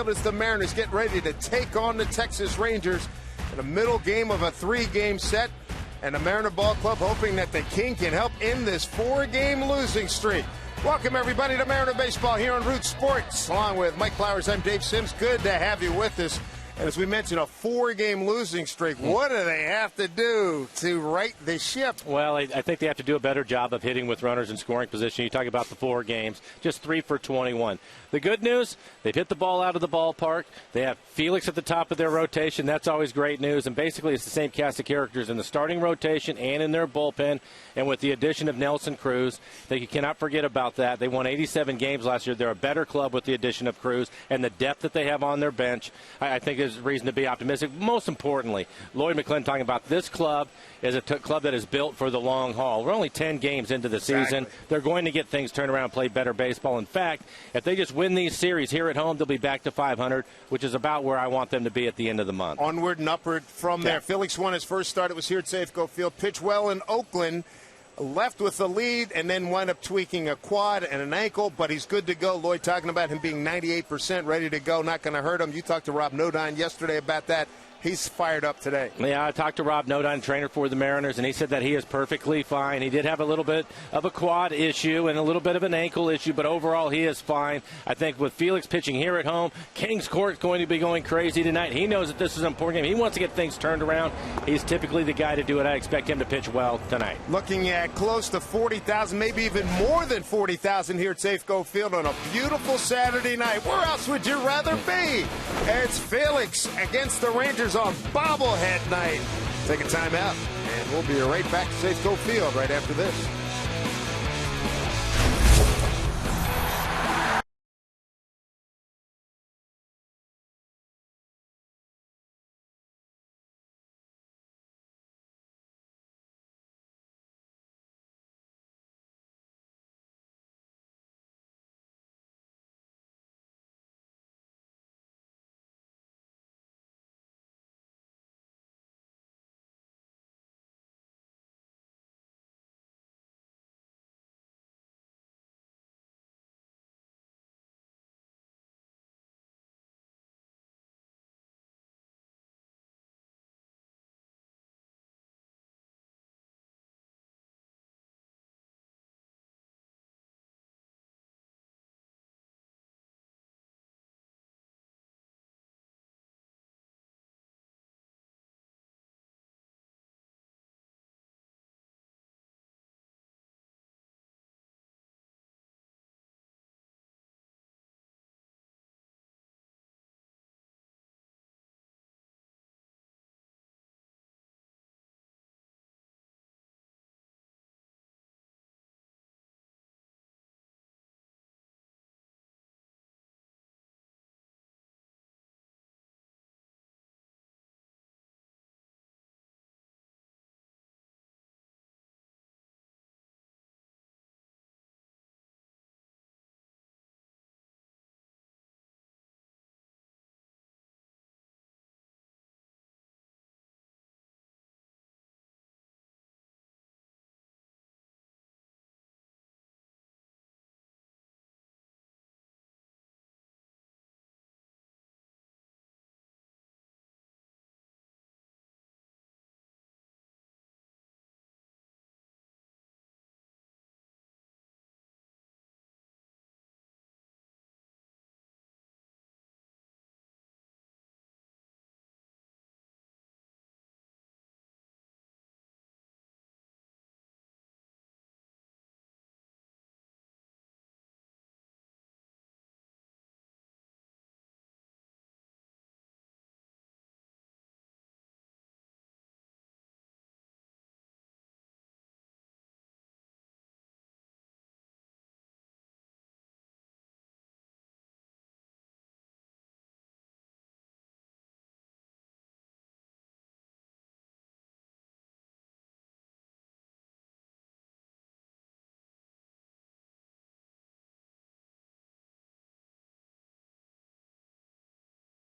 As the Mariners get ready to take on the Texas Rangers in the middle game of a 3-game set, and the Mariner Ball Club hoping that the King can help end this 4-game losing streak. Welcome everybody to Mariner Baseball here on Root Sports. Along with Mike Flowers, I'm Dave Sims. Good to have you with us. And as we mentioned, a 4-game losing streak. What do they have to do to right the ship? Well, I think they have to do a better job of hitting with runners in scoring position. You talk about the 4 games, just 3 for 21. The good news, they've hit the ball out of the ballpark. They have Felix at the top of their rotation. That's always great news. And basically it's the same cast of characters in the starting rotation and in their bullpen. And with the addition of Nelson Cruz, you cannot forget about that. They won 87 games last year. They're a better club with the addition of Cruz and the depth that they have on their bench. I think there's reason to be optimistic. Most importantly, Lloyd McClendon talking about this club is a club that is built for the long haul. We're only 10 games into the season. They're going to get things turned around and play better baseball. In fact, if they just win these series here at home, they'll be back to 500, which is about where I want them to be at the end of the month. Onward and upward from there. Felix won his first start. It was here at Safeco Field. Pitched well in Oakland. Left with the lead and then wound up tweaking a quad and an ankle, but he's good to go. Lloyd talking about him being 98% ready to go, not going to hurt him. You talked to Rob Nodine yesterday about that. He's fired up today. Yeah, I talked to Rob Nodine, trainer for the Mariners, and he said that he is perfectly fine. He did have a little bit of a quad issue and a little bit of an ankle issue, but overall he is fine. I think with Felix pitching here at home, Kings Court's going to be going crazy tonight. He knows that this is an important game. He wants to get things turned around. He's typically the guy to do it. I expect him to pitch well tonight. Looking at close to 40,000, maybe even more than 40,000 here at Safeco Field on a beautiful Saturday night. Where else would you rather be? It's Felix against the Rangers on bobblehead night. Take a timeout, and we'll be right back to Safeco Field right after this.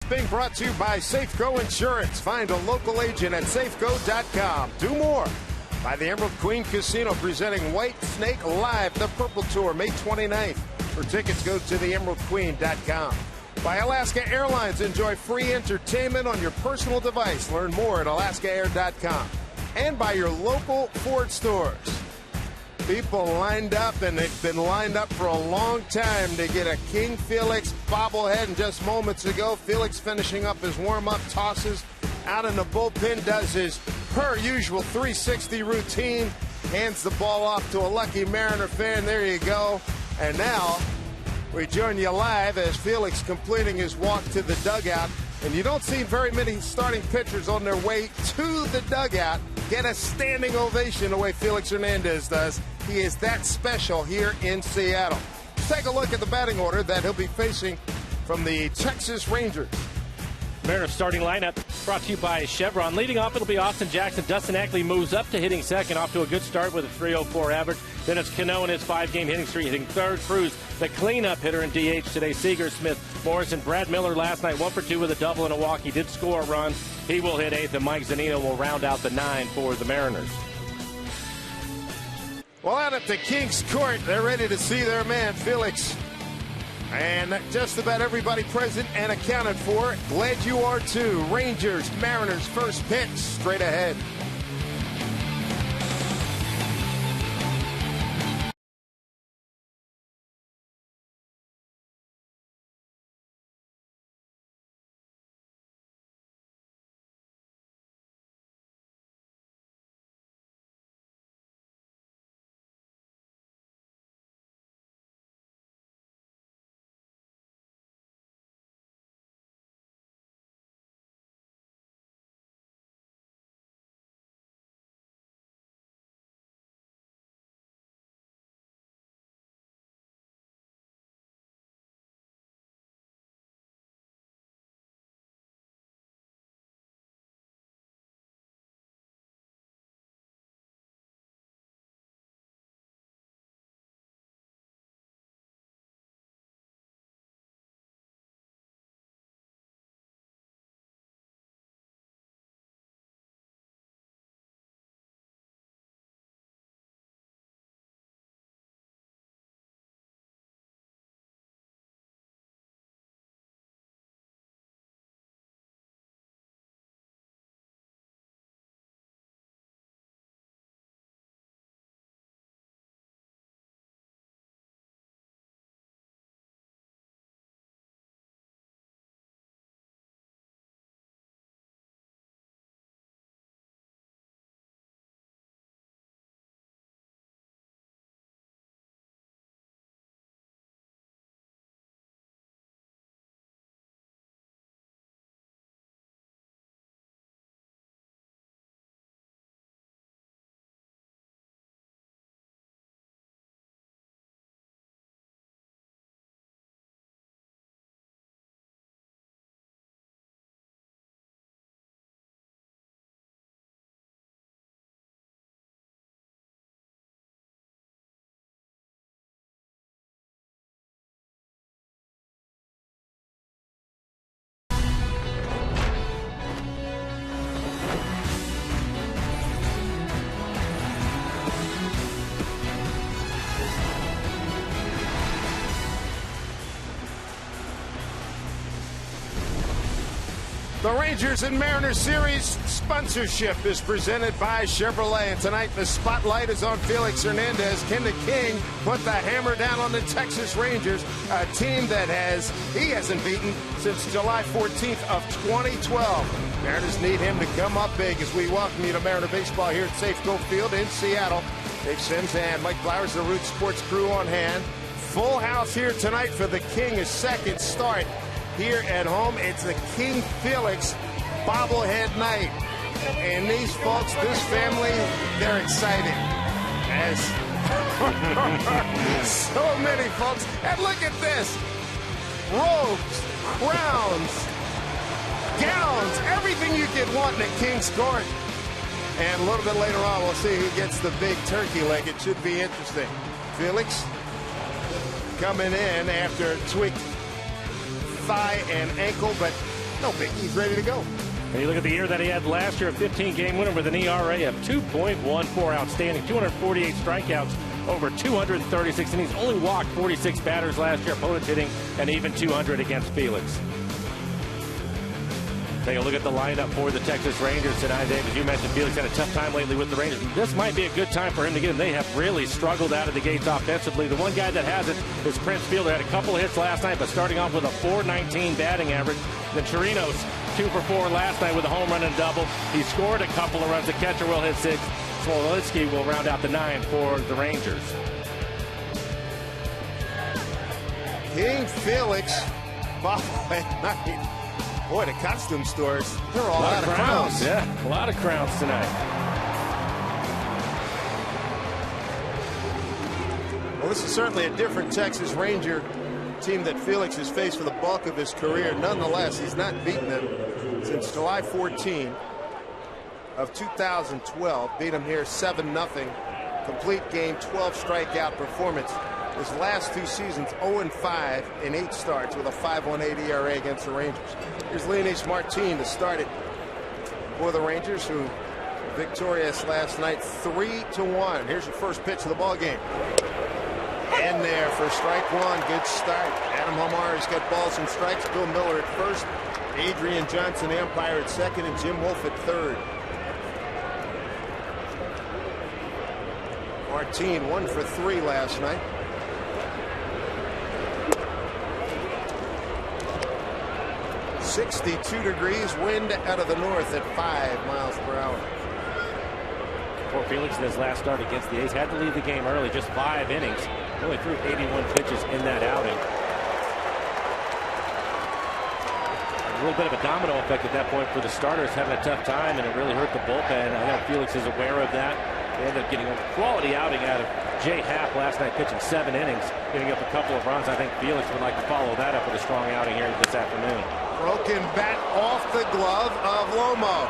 Being brought to you by Safeco Insurance. Find a local agent at safeco.com. Do more by the Emerald Queen Casino, presenting White Snake Live, the Purple Tour, May 29th. For tickets, go to theemeraldqueen.com. By Alaska Airlines, enjoy free entertainment on your personal device. Learn more at alaskaair.com. And by your local Ford stores. People lined up, and they've been lined up for a long time to get a King Felix bobblehead. And just moments ago, Felix finishing up his warm-up tosses out in the bullpen, does his per usual 360 routine, hands the ball off to a lucky Mariner fan. There you go. And now we join you live as Felix completing his walk to the dugout. And you don't see very many starting pitchers on their way to the dugout get a standing ovation the way Felix Hernandez does. He is that special here in Seattle. Let's take a look at the batting order that he'll be facing from the Texas Rangers. Mariners starting lineup brought to you by Chevron. Leading off, it'll be Austin Jackson. Dustin Ackley moves up to hitting second, off to a good start with a 304 average. Then it's Cano in his 5-game hitting streak, hitting third. Cruz, the cleanup hitter in DH today. Seager, Smith, Morrison, Brad Miller last night 1 for 2 with a double and a walk. He did score a run. He will hit 8th, and Mike Zunino will round out the 9 for the Mariners. Well, out at the Kings Court, they're ready to see their man, Felix. And just about everybody present and accounted for. Glad you are too. Rangers, Mariners, first pitch, straight ahead. The Rangers and Mariners series sponsorship is presented by Chevrolet. And tonight the spotlight is on Felix Hernandez. Can the King put the hammer down on the Texas Rangers, a team that he hasn't beaten since July 14th of 2012. Mariners need him to come up big as we welcome you to Mariner Baseball here at Safeco Field in Seattle. Dave Sims and Mike Flowers, the Root Sports crew on hand. Full house here tonight for the King, his second start here at home. It's the King Felix bobblehead night. And these folks, this family, they're excited. As so many folks. And look at this. Robes, crowns, gowns, everything you could want in a King's Court. And a little bit later on, we'll see who gets the big turkey leg. It should be interesting. Felix coming in after tweaked thigh and ankle, but no big. He's ready to go. And you look at the year that he had last year, a 15-game winner with an ERA of 2.14, outstanding, 248 strikeouts, over 236 innings. Only walked 46 batters last year. Opponents hitting an even 200 against Felix. Take a look at the lineup for the Texas Rangers tonight. Dave, as you mentioned, Felix had a tough time lately with the Rangers. This might be a good time for him to get in. They have really struggled out of the gates offensively. The one guy that hasn't is Prince Fielder. Had a couple of hits last night, but starting off with a .419 batting average. Then Chirinos, 2 for 4 last night with a home run and double. He scored a couple of runs. The catcher will hit 6. Smolensky will round out the 9 for the Rangers. King Felix, Buffalo at night. Boy, the costume stores, they're all out of crowns. Yeah, a lot of crowns tonight. Well, this is certainly a different Texas Ranger team that Felix has faced for the bulk of his career. Nonetheless, he's not beaten them since July 14 of 2012. Beat him here 7-0. Complete game, 12 strikeout performance. His last 2 seasons, 0-5 in 8 starts with a 5.18 ERA against the Rangers. Here's Leonys Martin to start it for the Rangers, who were victorious last night 3-1. Here's your first pitch of the ball game. In there for strike 1. Good start. Adam Hamari's got balls and strikes. Bill Miller at first. Adrian Johnson, the umpire, at second, and Jim Wolf at third. Martin 1 for 3 last night. .62 degrees, wind out of the north at 5 miles per hour. Poor Felix in his last start against the A's had to leave the game early, just 5 innings. Only threw 81 pitches in that outing. A little bit of a domino effect at that point for the starters, having a tough time, and it really hurt the bullpen. I know Felix is aware of that. They ended up getting a quality outing out of Jay Happ last night, pitching 7 innings, giving up a couple of runs. I think Felix would like to follow that up with a strong outing here this afternoon. Broken bat off the glove of Lomo.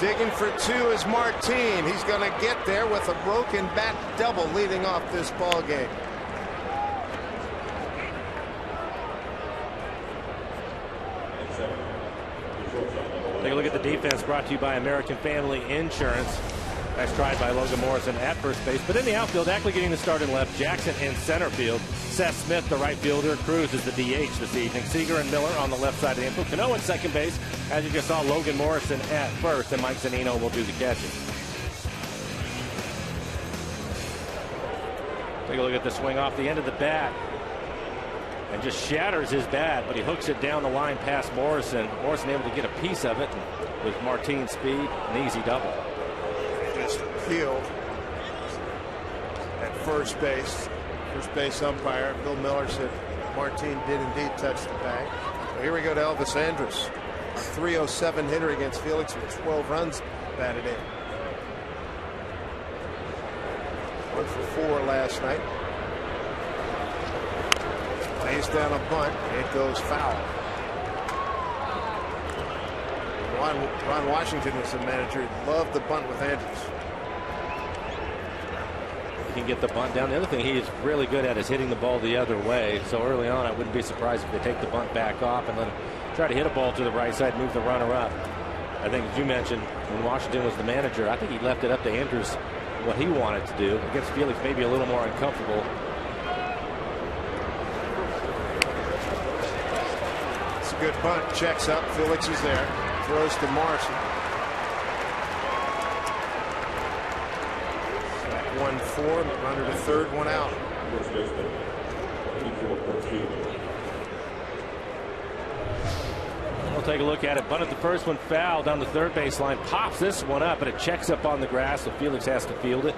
Digging for 2 is Martin. He's going to get there with a broken bat double leading off this ball game. Take a look at the defense, brought to you by American Family Insurance. Nice try by Logan Morrison at first base. But in the outfield, Ackley getting the start in left. Jackson in center field. Seth Smith, the right fielder. Cruz is the DH this evening. Seager and Miller on the left side of the infield. Cano at second base. As you just saw, Logan Morrison at first. And Mike Zunino will do the catching. Take a look at the swing off the end of the bat. And just shatters his bat, but he hooks it down the line past Morrison. Morrison able to get a piece of it with Martin's speed. An easy double. Just peeled at first base. First base umpire Bill Miller said Martin did indeed touch the bag. So here we go to Elvis Andrus, a .307 hitter against Felix with 12 runs batted in. 1 for 4 last night. Lays down a bunt. It goes foul. Ron Washington was the manager. He loved the bunt with Andrews. He can get the bunt down. The other thing he is really good at is hitting the ball the other way. So early on, I wouldn't be surprised if they take the bunt back off and let him try to hit a ball to the right side, move the runner up. I think, as you mentioned, when Washington was the manager, I think he left it up to Andrews what he wanted to do. Against Felix, maybe a little more uncomfortable. It's a good bunt. Checks up. Felix is there. Throws to Morrison. 1-4. Runner to third. 1 out. We'll take a look at it. Bunted the first one, foul down the third baseline. Pops this one up, but it checks up on the grass, so Felix has to field it.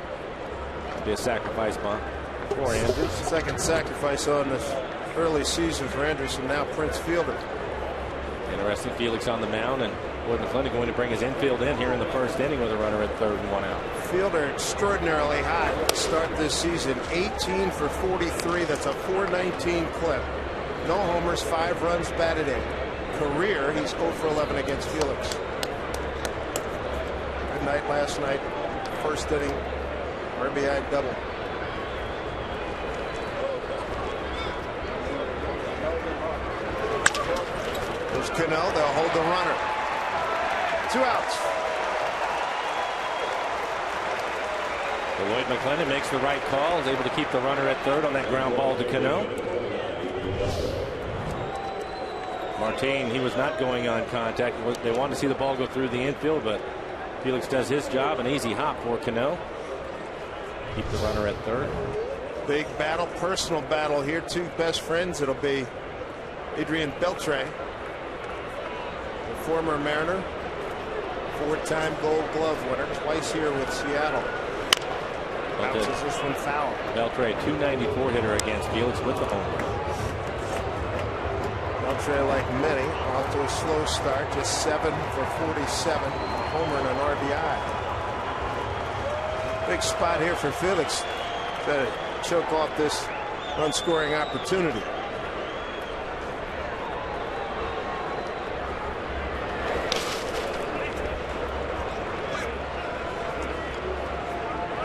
It'll be a sacrifice bunt for Andrews. Second sacrifice on this early season for Andrews, and now Prince Fielder. Interesting, Felix on the mound, and Gordon McClendon going to bring his infield in here in the first inning with a runner at third and 1 out. Fielder extraordinarily hot to start this season. 18 for 43. That's a .419 clip. No homers, 5 runs batted in. Career, he's 0 for 11 against Felix. Good night last night. First inning, RBI double. There's Cano. They'll hold the runner. 2 outs. Lloyd McClendon makes the right call, is able to keep the runner at third on that ground ball to Cano. Martin, he was not going on contact. They wanted to see the ball go through the infield, but Felix does his job. An easy hop for Cano. Keep the runner at third. Big battle, personal battle here. Two best friends. It'll be Adrian Beltre, the former Mariner, four-time Gold Glove winner, twice here with Seattle. Bounces this one foul. Beltre, .294 hitter against Felix with the home. Beltre, like many, off to a slow start, just 7 for 47, a homer and an RBI. Big spot here for Felix to choke off this run-scoring opportunity.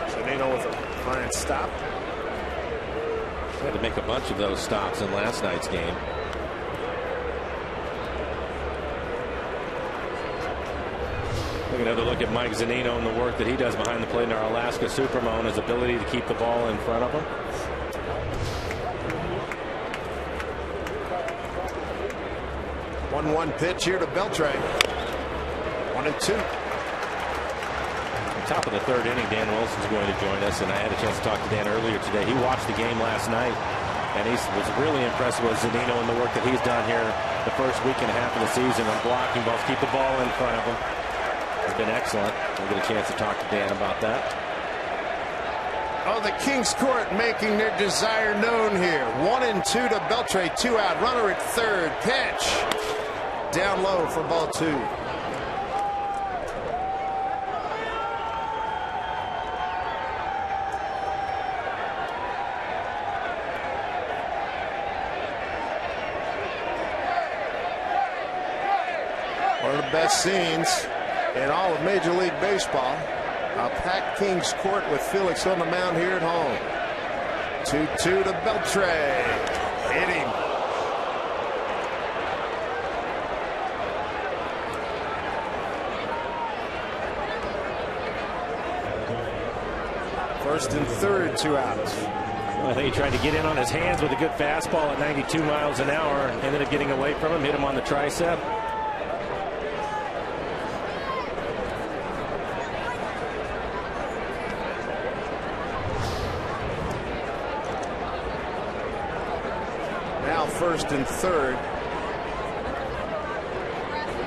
Zunino with a fine stop. Had to make a bunch of those stops in last night's game. Another look at Mike Zunino and the work that he does behind the plate in our Alaska Supermoon, his ability to keep the ball in front of him. One pitch here to Beltre. 1-2. Top of the third inning, Dan Wilson's going to join us, and I had a chance to talk to Dan earlier today. He watched the game last night, and he was really impressed with Zunino and the work that he's done here the first week and a half of the season on blocking balls, keep the ball in front of him. It's been excellent. We'll get a chance to talk to Dan about that. Oh, the Kings Court making their desire known here. 1-2 to Beltre, 2 out. Runner at third. Pitch. Down low for ball 2. One of the best scenes in all of Major League Baseball. A packed Kings Court with Felix on the mound here at home. 2-2 to Beltre. Hit him. First and third, 2 outs. I think he tried to get in on his hands with a good fastball at 92 miles an hour. Ended up getting away from him, hit him on the tricep. First and third.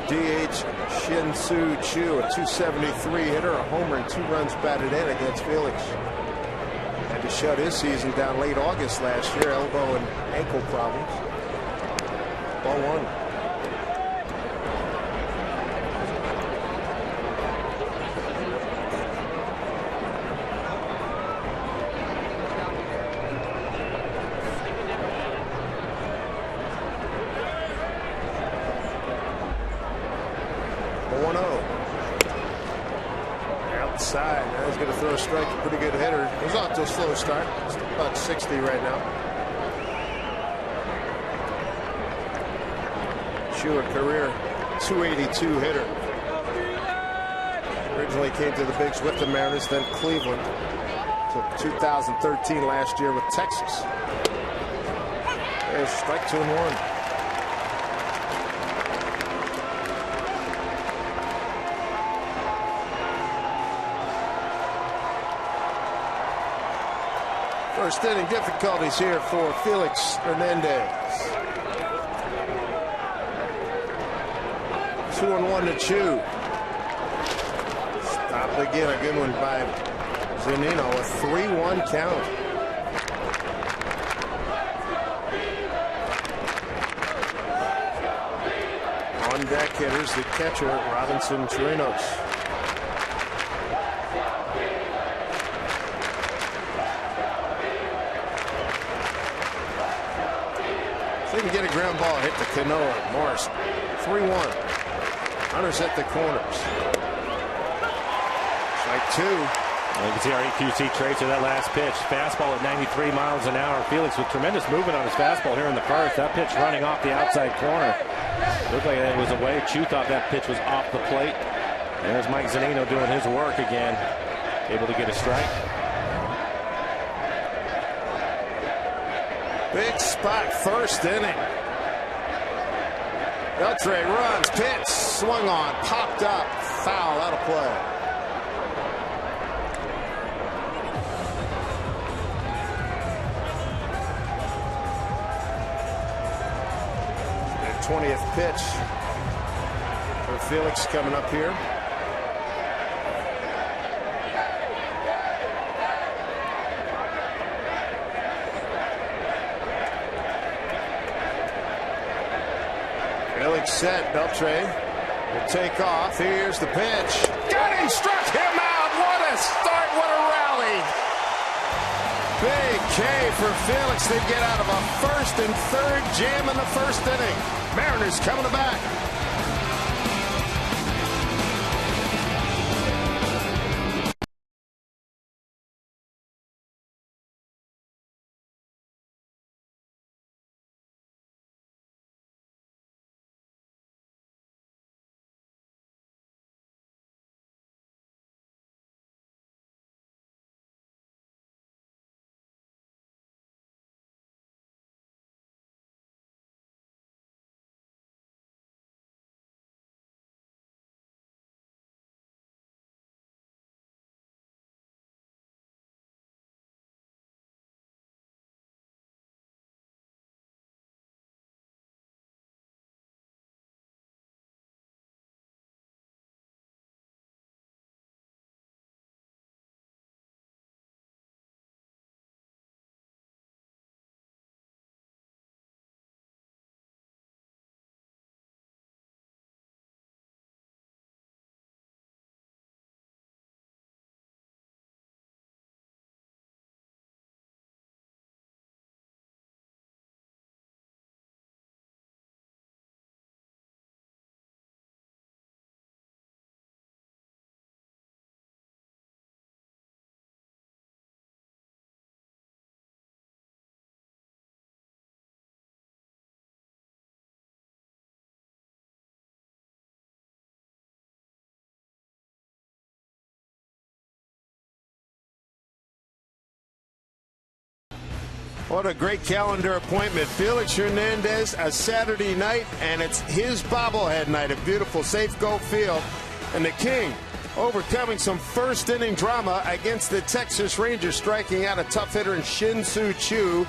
DH Shin-Soo Choo, a .273 hitter, a homer and 2 runs batted in against Felix. Had to shut his season down late August last year, elbow and ankle problems. Ball 1. Outside. Now he's going to throw a strike. A pretty good hitter. He's off to a slow start. It's about 60 right now. Shue, a career .282 hitter. Originally came to the bigs with the Mariners, then Cleveland. Took 2013 last year with Texas. There's strike 2 and 1. First inning difficulties here for Felix Hernandez. 2-1 to Choo. Stop again. A good one by Zunino. A 3-1 count. On deck hitters, the catcher Robinson Chirinos. They can get a ground ball hit to Cano. Morris. 3-1. Runners at the corners. Strike 2. You can see our EQC trace of that last pitch. Fastball at 93 miles an hour. Felix with tremendous movement on his fastball here in the first. That pitch running off the outside corner. Looked like it was away. Choo thought that pitch was off the plate. And there's Mike Zunino doing his work again. Able to get a strike. Big spot, first inning. Beltre runs, pitch, swung on, popped up, foul, out of play. The 20th pitch for Felix coming up here. Felix set. Beltre will take off. Here's the pitch. Got him, struck him out. What a start, what a rally. Big K for Felix. They get out of a first and third jam in the first inning. Mariners coming back. What a great calendar appointment. Felix Hernandez, a Saturday night, and it's his bobblehead night. A beautiful Safeco Field. And the King overcoming some first inning drama against the Texas Rangers, striking out a tough hitter in Shin-Soo Choo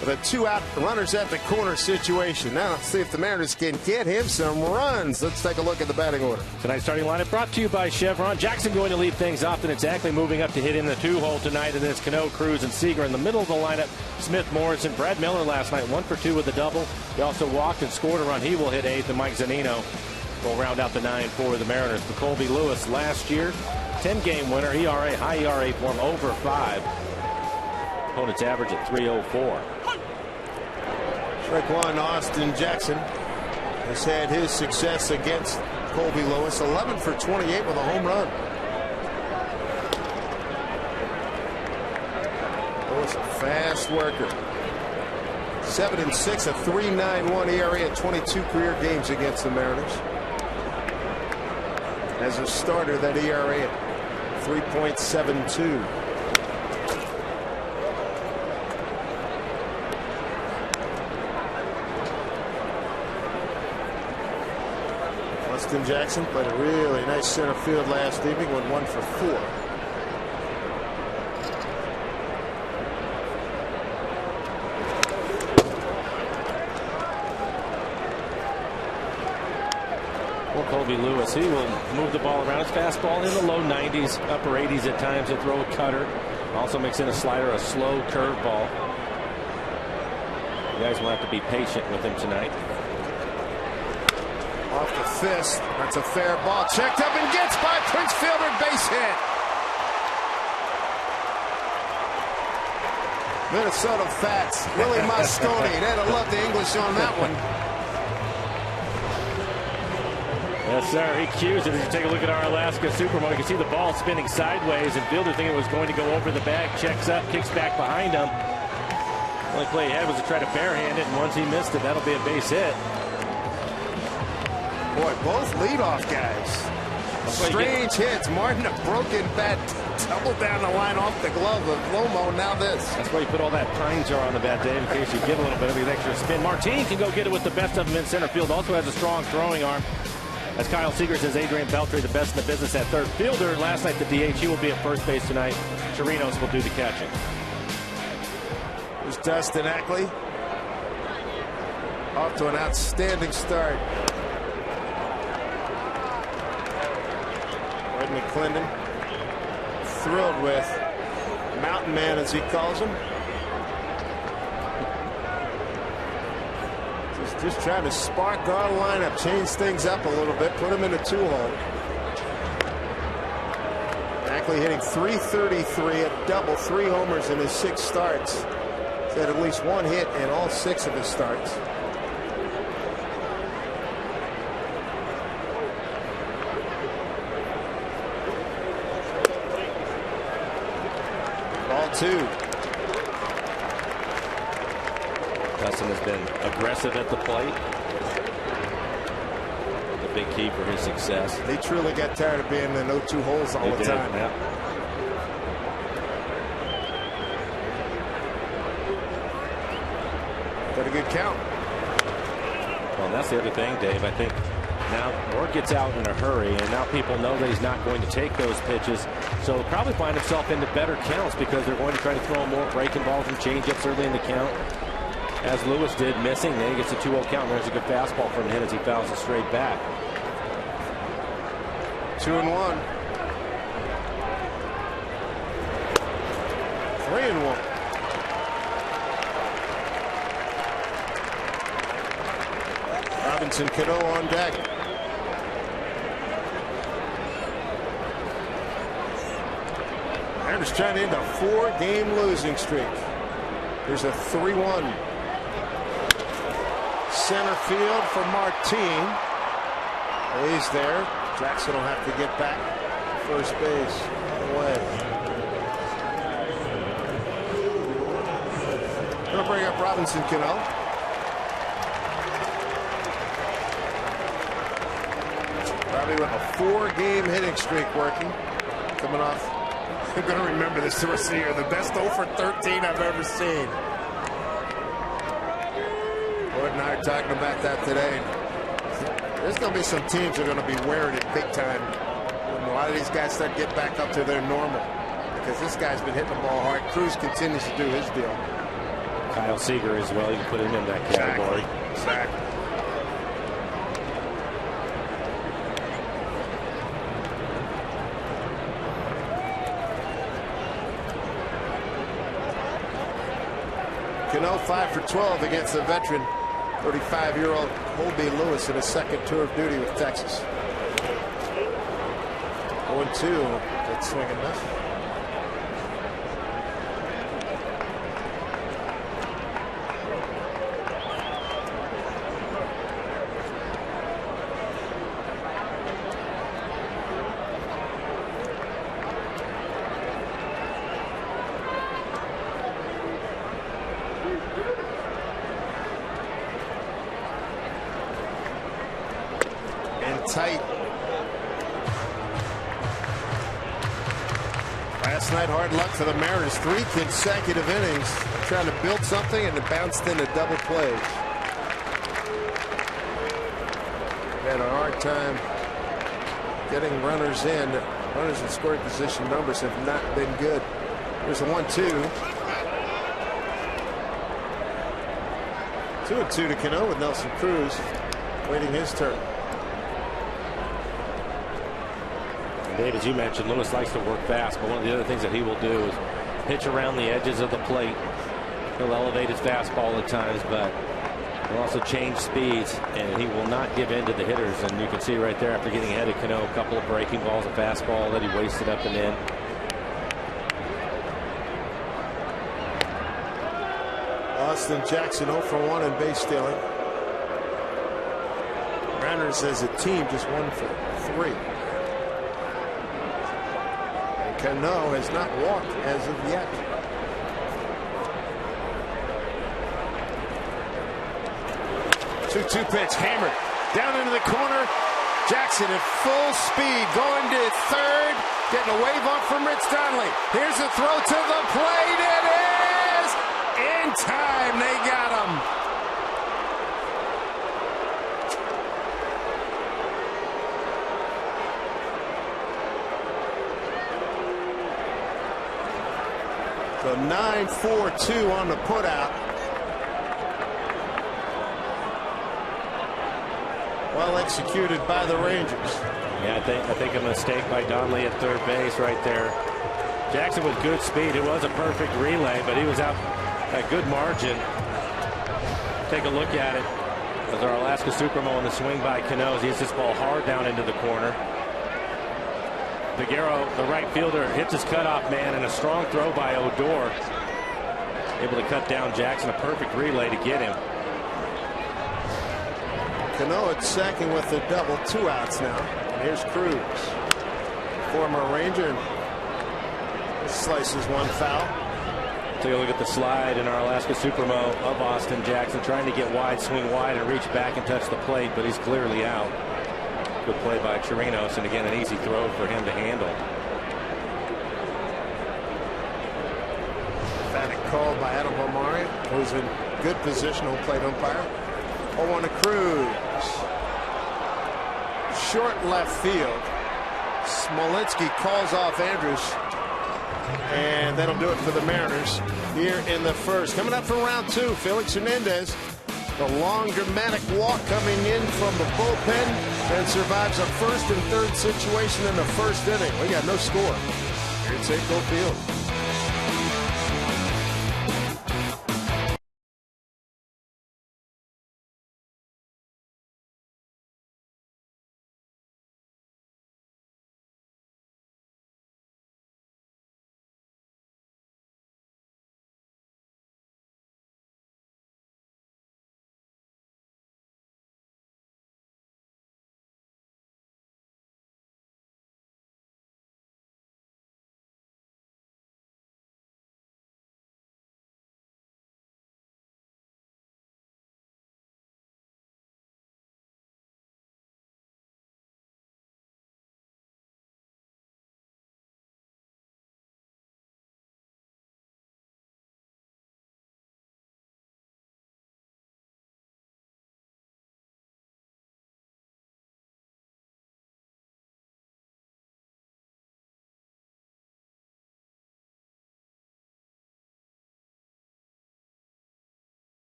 with a 2-out runners at the corner situation. Now let's see if the Mariners can get him some runs. Let's take a look at the batting order. Tonight's starting lineup brought to you by Chevron. Jackson going to lead things off, and it's Ackley moving up to hit in the 2-hole tonight, and then it's Cano, Cruz, and Seager in the middle of the lineup. Smith, Morrison, Brad Miller last night 1 for 2 with a double. He also walked and scored a run. He will hit 8th, and Mike Zunino will round out the 9 for the Mariners. For Colby Lewis last year, 10-game winner, ERA, high ERA for him, over 5. Opponent's average at 3.04. Strike one, Austin Jackson has had his success against Colby Lewis. 11 for 28 with a home run. Lewis, a fast worker. 7-6, a 3.91 ERA at 22 career games against the Mariners. As a starter, that ERA at 3.72. Austin Jackson played a really nice center field last evening, went 1 for 4. Well, Colby Lewis, he will move the ball around. His fastball in the low 90s, upper 80s at times. He'll throw a cutter. Also mix in a slider, a slow curveball. You guys will have to be patient with him tonight. Off the fist. That's a fair ball. Checked up and gets by Prince Fielder. Base hit. Minnesota Fats. Willie Mosconi. They'd have loved the English on that one. Yes, sir. He cues it. As you take a look at our Alaska Supermode, you can see the ball spinning sideways, and Fielder thinking it was going to go over the bag. Checks up, kicks back behind him. The only play he had was to try to barehand it, and once he missed it, that'll be a base hit. Boy, both leadoff guys. Strange hits. Martin, a broken bat. Double down the line off the glove of Lomo. Now this. That's why you put all that pine tar on the bat, Dave, in case you get a little bit of the extra spin. Martin can go get it with the best of them in center field. Also has a strong throwing arm. As Kyle Seager says, Adrian Beltre, the best in the business at third fielder. Last night, the DH, he will be at first base tonight. Chirinos will do the catching. There's Dustin Ackley. Off to an outstanding start. Ed McClendon, thrilled with Mountain Man, as he calls him. Just trying to spark our lineup, change things up a little bit, put him in a 2-hole. Ackley hitting .333, a double, 3 homers in his 6 starts. He's had at least 1 hit in all 6 of his starts. Ball 2. Dustin has been aggressive at the plate. The big key for his success. They truly got tired of being in no 2 holes all the time. Yeah. Got a good count. Well, that's the other thing, Dave. I think now Ward gets out in a hurry, and now people know that he's not going to take those pitches. So he'll probably find himself into better counts because they're going to try to throw him more breaking balls and change-ups early in the count. As Lewis did, missing. Then he gets a 2-0 count. And there's a good fastball from him as he fouls it straight back. 2-1. 3-1. Robinson Cano on deck. Mariners trying to end a 4-game losing streak. There's a 3-1. Center field for Martin. He's there. Jackson will have to get back to first base. Away. Going to bring up Robinson Cano. Probably with a 4-game hitting streak working. Coming off. I'm going to remember this the rest of the year. The best 0 for 13 I've ever seen. Lloyd and I are talking about that today. There's going to be some teams that are going to be wearing it big time when a lot of these guys start to get back up to their normal. Because this guy's been hitting the ball hard. Cruz continues to do his deal. Kyle Seager as well. You can put him in that category. Exactly. Cano 5 for 12 against the veteran 35-year-old Colby Lewis in his 2nd tour of duty with Texas. 0-2. Good swing and miss. Tight. Last night, hard luck for the Mariners. 3 consecutive innings trying to build something, and it bounced into double plays. Had a hard time getting runners in. Runners in scoring position numbers have not been good. There's a 1-2. 2-2 to Cano with Nelson Cruz waiting his turn. Dave, as you mentioned, Lewis likes to work fast, but one of the other things that he will do is pitch around the edges of the plate. He'll elevate his fastball at times, but he'll also change speeds, and he will not give in to the hitters. And you can see right there, after getting ahead of Cano, a couple of breaking balls, a fastball that he wasted up and in. Austin Jackson 0 for 1 in base stealing. Mariners as a team just 1 for 3. Cano has not walked as of yet. Two pitch hammered down into the corner. Jackson at full speed going to third. Getting a wave off from Rich Donnelly. Here's a throw to the plate. It is in time. They got him. So 9-4-2 on the putout. Well executed by the Rangers. Yeah, I think a mistake by Donnelly at third base right there. Jackson with good speed. It was a perfect relay, but he was out a good margin. Take a look at it. As our Alaska Supermo on the swing by Cano. He hits this ball hard down into the corner. Figueroa, the right fielder, hits his cutoff man, and a strong throw by Odor. Able to cut down Jackson. A perfect relay to get him. Cano at second with the double. 2 outs now. And here's Cruz. Former Ranger. Slices one foul. Take a look at the slide in our Alaska Supermo of Austin Jackson. Trying to get wide, swing wide, and reach back and touch the plate, but he's clearly out. Good play by Chirinos, and again an easy throw for him to handle. Emphatic call by Adam Bomari, who's in good positional plate umpire. 0-1 to Cruz. Short left field. Smolinski calls off Andrews. And that'll do it for the Mariners here in the first. Coming up for round 2, Felix Hernandez. The long dramatic walk coming in from the bullpen and survives a first and third situation in the first inning. We got no score here at Safeco Field.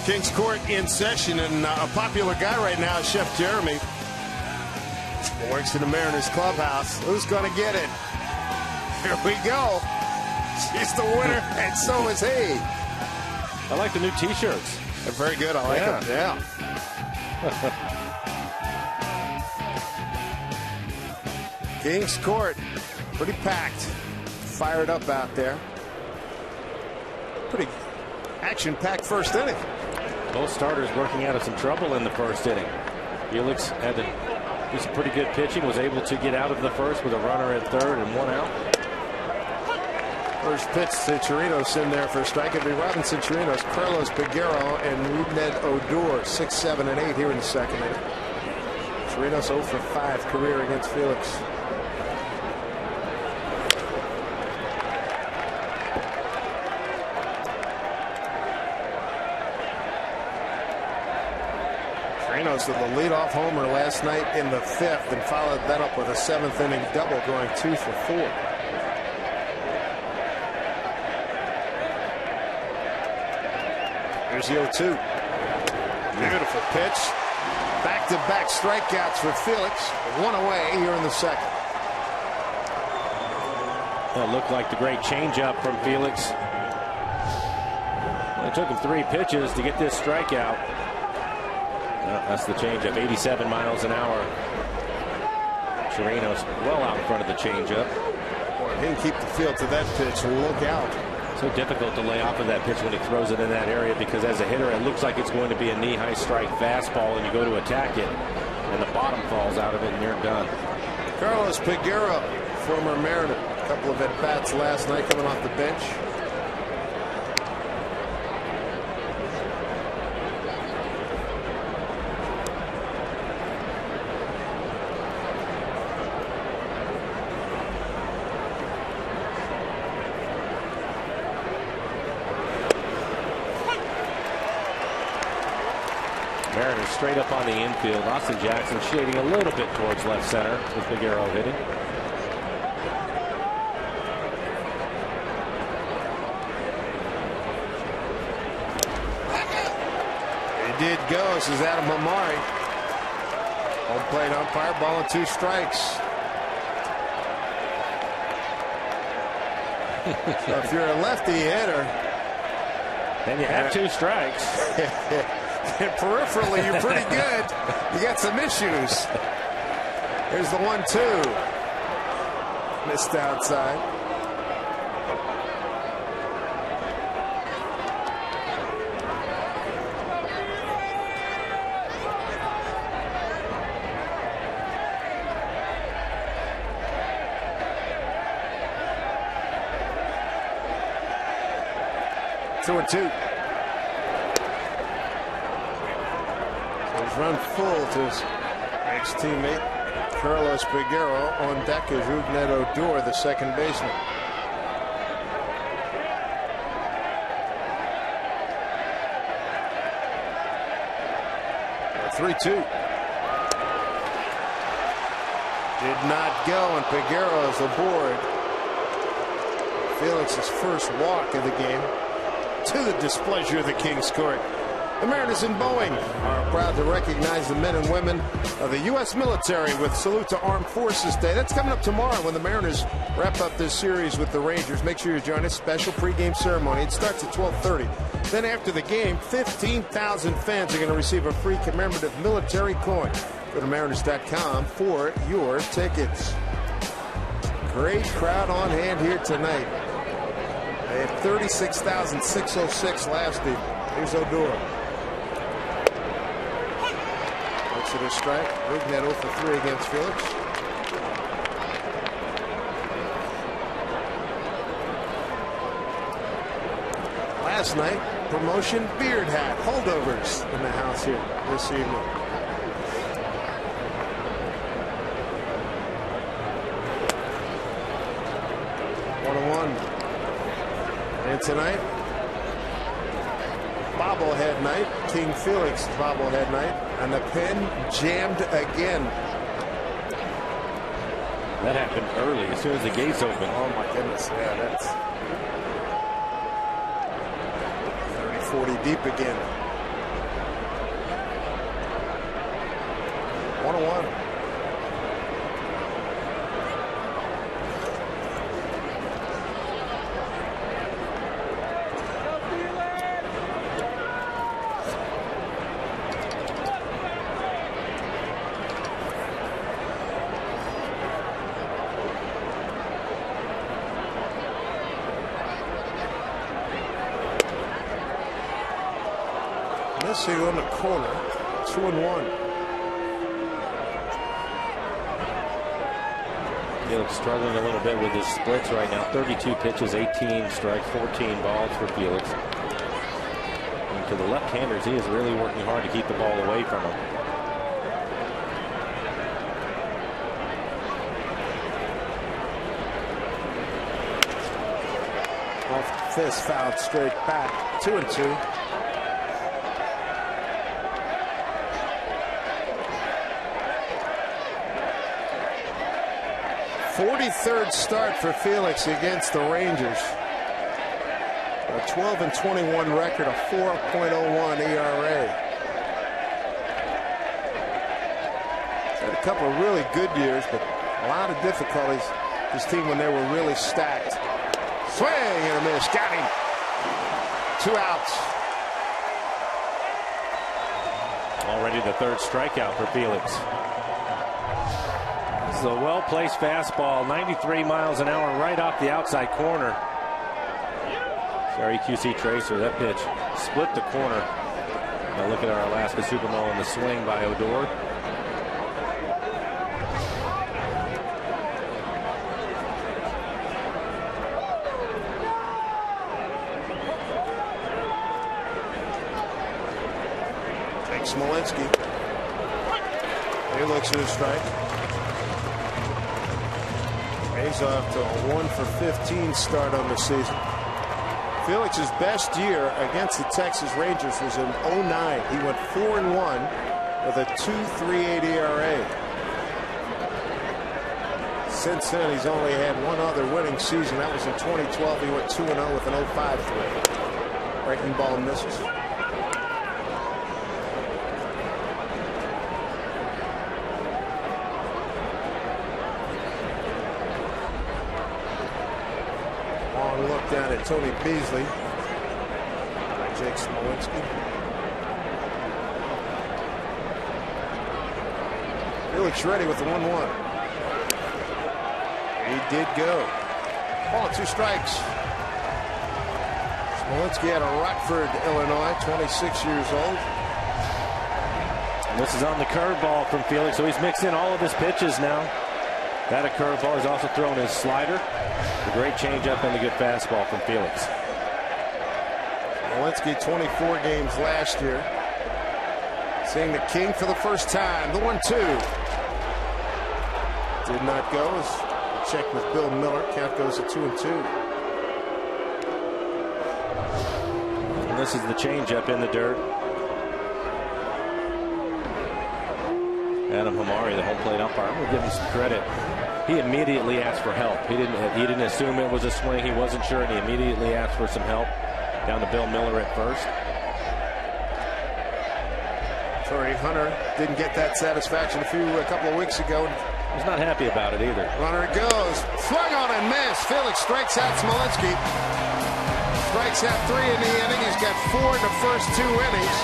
Kings Court in session, and a popular guy right now is Chef Jeremy. Works in the Mariners clubhouse. Who's going to get it? Here we go. She's the winner, and so is he. I like the new T-shirts. They're very good. I like them. Yeah. Kings Court, pretty packed. Fired up out there. Pretty action-packed first inning. Both starters working out of some trouble in the first inning. Felix had to do some pretty good pitching, was able to get out of the first with a runner at third and 1 out. First pitch to Chirinos in there for a strike. It'll be Robinson Chirinos, Carlos Peguero, and Rougned Odor. 6, 7, and 8 here in the second inning. Chirinos 0 for 5 career against Felix. Chirinos with a leadoff homer last night in the 5th, and followed that up with a 7th inning double, going 2 for 4. Here's the 0-2. Beautiful pitch. Back-to-back strikeouts for Felix. 1 away here in the second. That looked like the great changeup from Felix. It took him 3 pitches to get this strikeout. Well, that's the changeup, 87 miles an hour. Zunino's well out in front of the changeup. He can keep the field to that pitch and look out. So difficult to lay off of that pitch when he throws it in that area, because as a hitter it looks like it's going to be a knee-high strike fastball, and you go to attack it and the bottom falls out of it and you're done. Carlos Peguero, former Mariner, a couple of at-bats last night coming off the bench. Mariners straight up on the infield. Austin Jackson shading a little bit towards left center with Peguero hitting. He did go. This is Adam Amari. Home plate umpire, ball and 2 strikes. So if you're a lefty hitter, then you have 2 strikes. And peripherally, you're pretty good. You got some issues. Here's the 1-2. Missed outside. Two and 2. Run full to his ex-teammate Carlos Peguero. On deck is Rougned Odor, the second baseman. A 3-2. Did not go, and Peguero is aboard. Felix's first walk of the game, to the displeasure of the King's Court. The Mariners in Boeing are proud to recognize the men and women of the U.S. military with Salute to Armed Forces Day. That's coming up tomorrow when the Mariners wrap up this series with the Rangers. Make sure you join us. Special pregame ceremony. It starts at 12:30. Then after the game, 15,000 fans are going to receive a free commemorative military coin. Go to Mariners.com for your tickets. Great crowd on hand here tonight. They had 36,606 last evening. Here's Odor. Looks at his strike. Rougned 0 for 3 against Felix. Last night, promotion beard hat holdovers in the house here this evening. And tonight, bobblehead night, King Felix bobblehead night, and the pen jammed again. That happened early, as soon as the gates opened. Oh my goodness, yeah, that's 30-40 deep again. 1-1. Messi on the corner, 2-1. Felix struggling a little bit with his splits right now. 32 pitches, 18 strikes, 14 balls for Felix. And to the left-handers, he is really working hard to keep the ball away from him. Off fist fouled straight back, 2-2. 43rd start for Felix against the Rangers. A 12-21 record, a 4.01 ERA. He's had a couple of really good years, but a lot of difficulties. His team when they were really stacked. Swing and a miss. Got him. 2 outs. Already the third strikeout for Felix. This is a well-placed fastball, 93 miles an hour, right off the outside corner. Sorry, QC Tracer, that pitch split the corner. Now look at our Alaska Supermall in the swing by Odor. Smolinski. He looks at his strike. He's off to a 1 for 15 start on the season. Felix's best year against the Texas Rangers was in 09. He went 4-1 with a 2.38 ERA. Since then, he's only had one other winning season. That was in 2012. He went 2-0 with an 0.53. Breaking ball misses. Look down at Tony Beasley by Jake Smolinski. Felix ready with the 1-1. He did go. Ball 2 strikes. Smolinski out of Rockford, Illinois, 26 years old. And this is on the curveball from Felix, so he's mixed in all of his pitches now. That a curveball. He's also thrown his slider. A great changeup and a good fastball from Felix. Smolinski 24 games last year. Seeing the King for the first time. The 1-2. Did not go. As check with Bill Miller. Count goes to 2-2. And this is the changeup in the dirt. Adam Hamari, the home plate umpire, I'm going to give him some credit. He immediately asked for help. He didn't assume it was a swing. He wasn't sure, and he immediately asked for some help. Down to Bill Miller at first. Torrey Hunter didn't get that satisfaction a couple of weeks ago. He's not happy about it either. Runner goes. Swung on and missed. Felix strikes out Smolinski. Strikes out 3 in the inning. He's got 4 in the first 2 innings.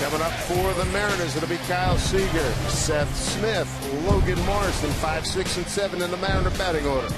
Coming up for the Mariners, it'll be Kyle Seager, Seth Smith, Logan Morrison, 5, 6, and 7 in the Mariner batting order.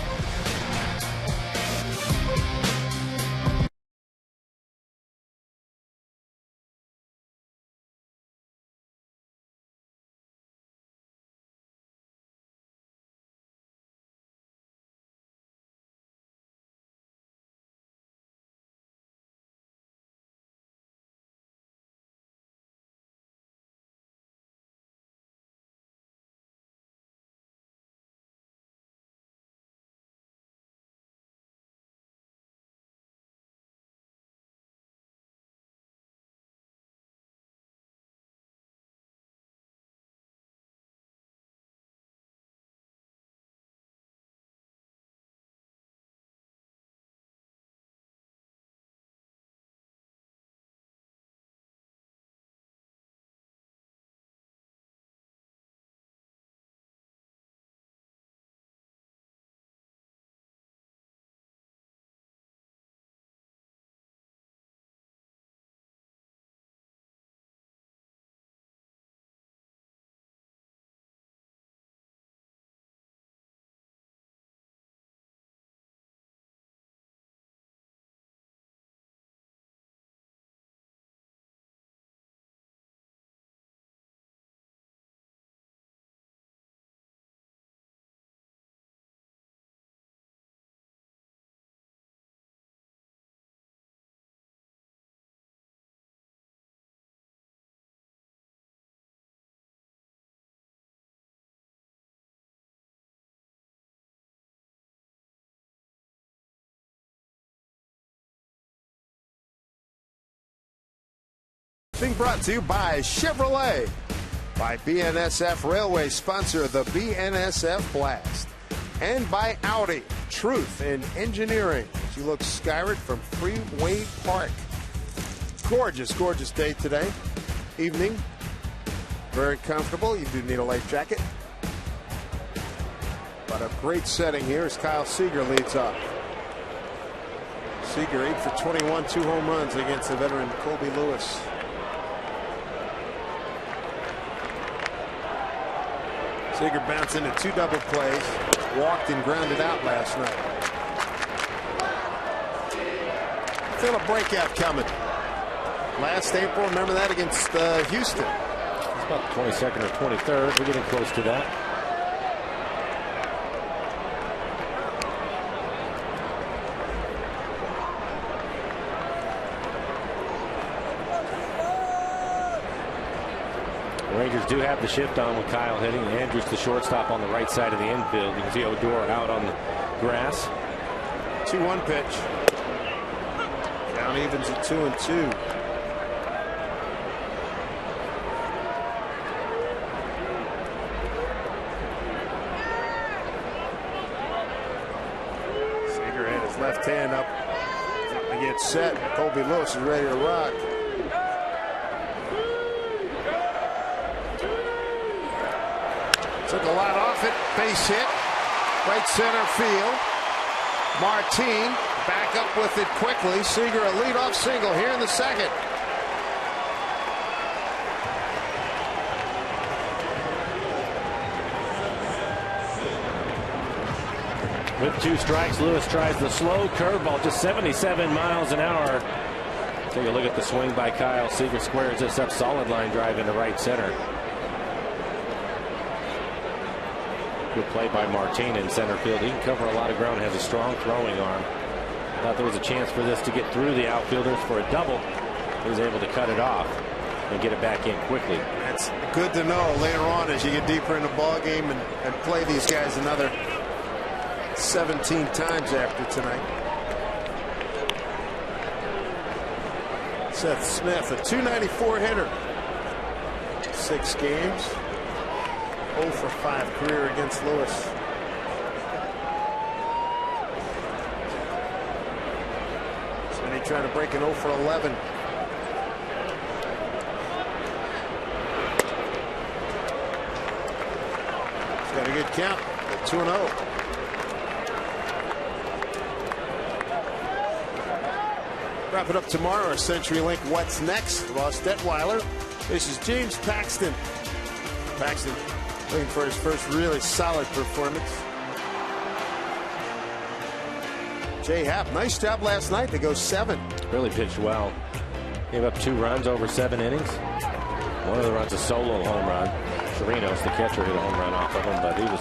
Being brought to you by Chevrolet, by BNSF Railway, sponsor of the BNSF Blast, and by Audi, truth in engineering. As you look skyward from Freeway Park. Gorgeous, gorgeous day today. Evening, very comfortable. You do need a light jacket. But a great setting here as Kyle Seager leads off. Seager 8 for 21, 2 home runs against the veteran Colby Lewis. Seager bounced into 2 double plays, walked and grounded out last night. Feel a breakout coming. Last April, remember that against Houston. It's about 22nd or 23rd. We're getting close to that. The Rangers do have the shift on with Kyle hitting. Andrews, the shortstop, on the right side of the infield. You can see Odor out on the grass. 2-1 pitch. Count evens at 2-2. Seager had his left hand up to get set. Colby Lewis is ready to rock. Took a lot off it. Base hit. Right center field. Martin back up with it quickly. Seager a leadoff single here in the second. With 2 strikes, Lewis tries the slow curveball, just 77 miles an hour. Take a look at the swing by Kyle. Seager squares this up, solid line drive into right center. Good play by Martin in center field. He can cover a lot of ground, has a strong throwing arm. Thought there was a chance for this to get through the outfielders for a double. He was able to cut it off and get it back in quickly. That's good to know later on as you get deeper in the ball game and play these guys another 17 times after tonight. Seth Smith, a .294 hitter. 6 games. 0 for 5 career against Lewis. Sonny trying to break an 0 for 11. He's got a good count at 2-0. Wrap it up tomorrow. Our CenturyLink What's Next. Ross Detweiler. This is James Paxton. Paxton looking for his first really solid performance. Jay Happ, nice job last night to go 7. Really pitched well. Gave up 2 runs over 7 innings. One of the runs a solo home run. Zunino, the catcher, hit a home run off of him, but he was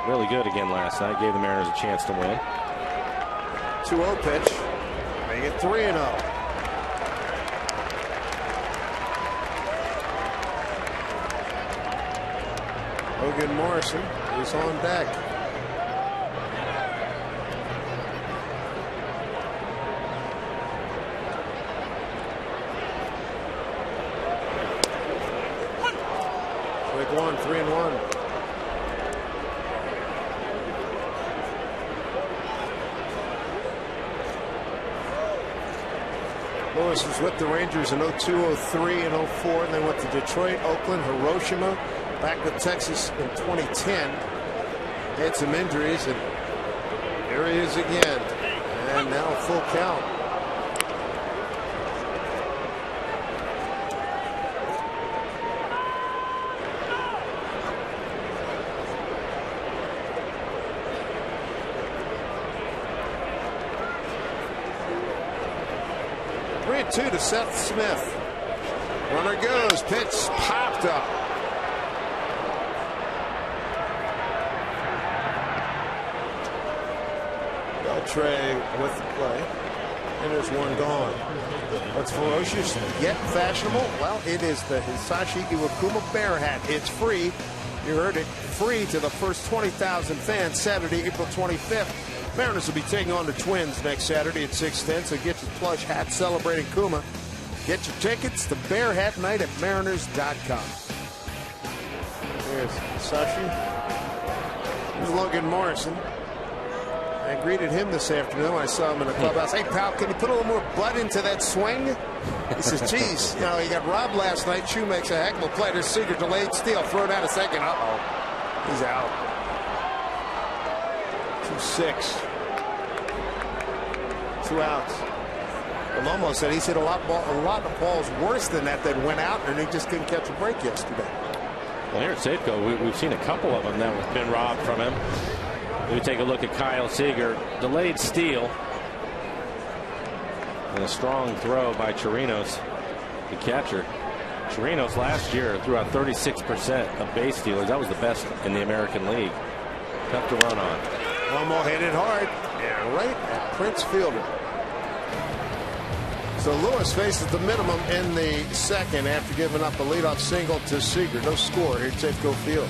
really good again last night. Gave the Mariners a chance to win. 2-0 pitch. Make it 3-0. Logan Morrison is on deck. Quick 1, 3-1. Lewis was with the Rangers in 02, 03, and 04, and then went to Detroit, Oakland, Hiroshima, back with Texas in 2010. Had some injuries, and here he is again. And now a full count. Two to Seth Smith. Runner goes. Pitch popped up. Beltre with the play. And there's one gone. What's ferocious yet fashionable? Well, it is the Hisashi Iwakuma Bear Hat. It's free. You heard it. Free to the first 20,000 fans Saturday, April 25th. Mariners will be taking on the Twins next Saturday at 6:10, so get your plush hat celebrating Kuma. Get your tickets to Bear Hat Night at Mariners.com. There's Sashi. Here's Logan Morrison. I greeted him this afternoon. I saw him in the clubhouse. Hey, pal, can you put a little more blood into that swing? He says, geez, you know, he got robbed last night. Shoe makes a heck of a play. There's Seager, delayed steal. Throw down a second. Uh-oh. He's out. 2-6. 2 outs. Lomo said he's hit a lot of balls worse than that went out, and he just couldn't catch a break yesterday. Well, here at Safeco, we've seen a couple of them that have been robbed from him. We take a look at Kyle Seager. Delayed steal. And a strong throw by Chirinos, the catcher. Chirinos last year threw out 36% of base stealers. That was the best in the American League. Tough to run on. Lomo hit it hard, and right at Prince Fielder. So Lewis faces the minimum in the second after giving up a leadoff single to Seager. No score here at Safeco Field.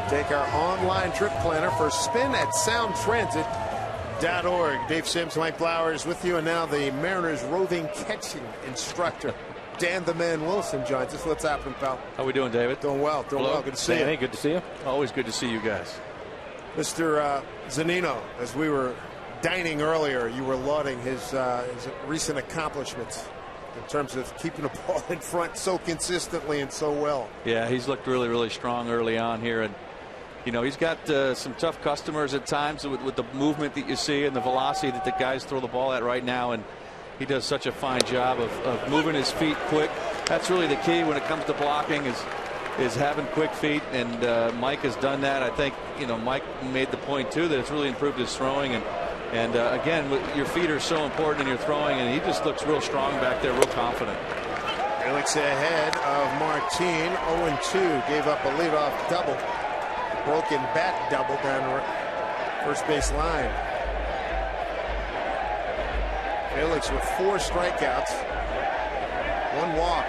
Take our online trip planner for a spin at soundtransit.org. Dave Sims, Mike Flowers with you, and now the Mariners roving catching instructor, Dan the Man Wilson, joins us. What's happening, pal? How we doing, David? Doing well. Doing well. Good to see you. Hey, good to see you. Always good to see you guys. Mr. Zunino, as we were dining earlier, you were lauding his recent accomplishments in terms of keeping the ball in front so consistently and so well. Yeah, he's looked really, really strong early on here, and you know, he's got some tough customers at times with the movement that you see and the velocity that the guys throw the ball at right now, and he does such a fine job of moving his feet quick. That's really the key when it comes to blocking is having quick feet, and Mike has done that. I think, you know, Mike made the point too that it's really improved his throwing, and again, your feet are so important in your throwing, and he just looks real strong back there, real confident. Felix ahead of Martin. 0-2, gave up a leadoff double. Broken bat double down the first base line. Felix with 4 strikeouts, 1 walk.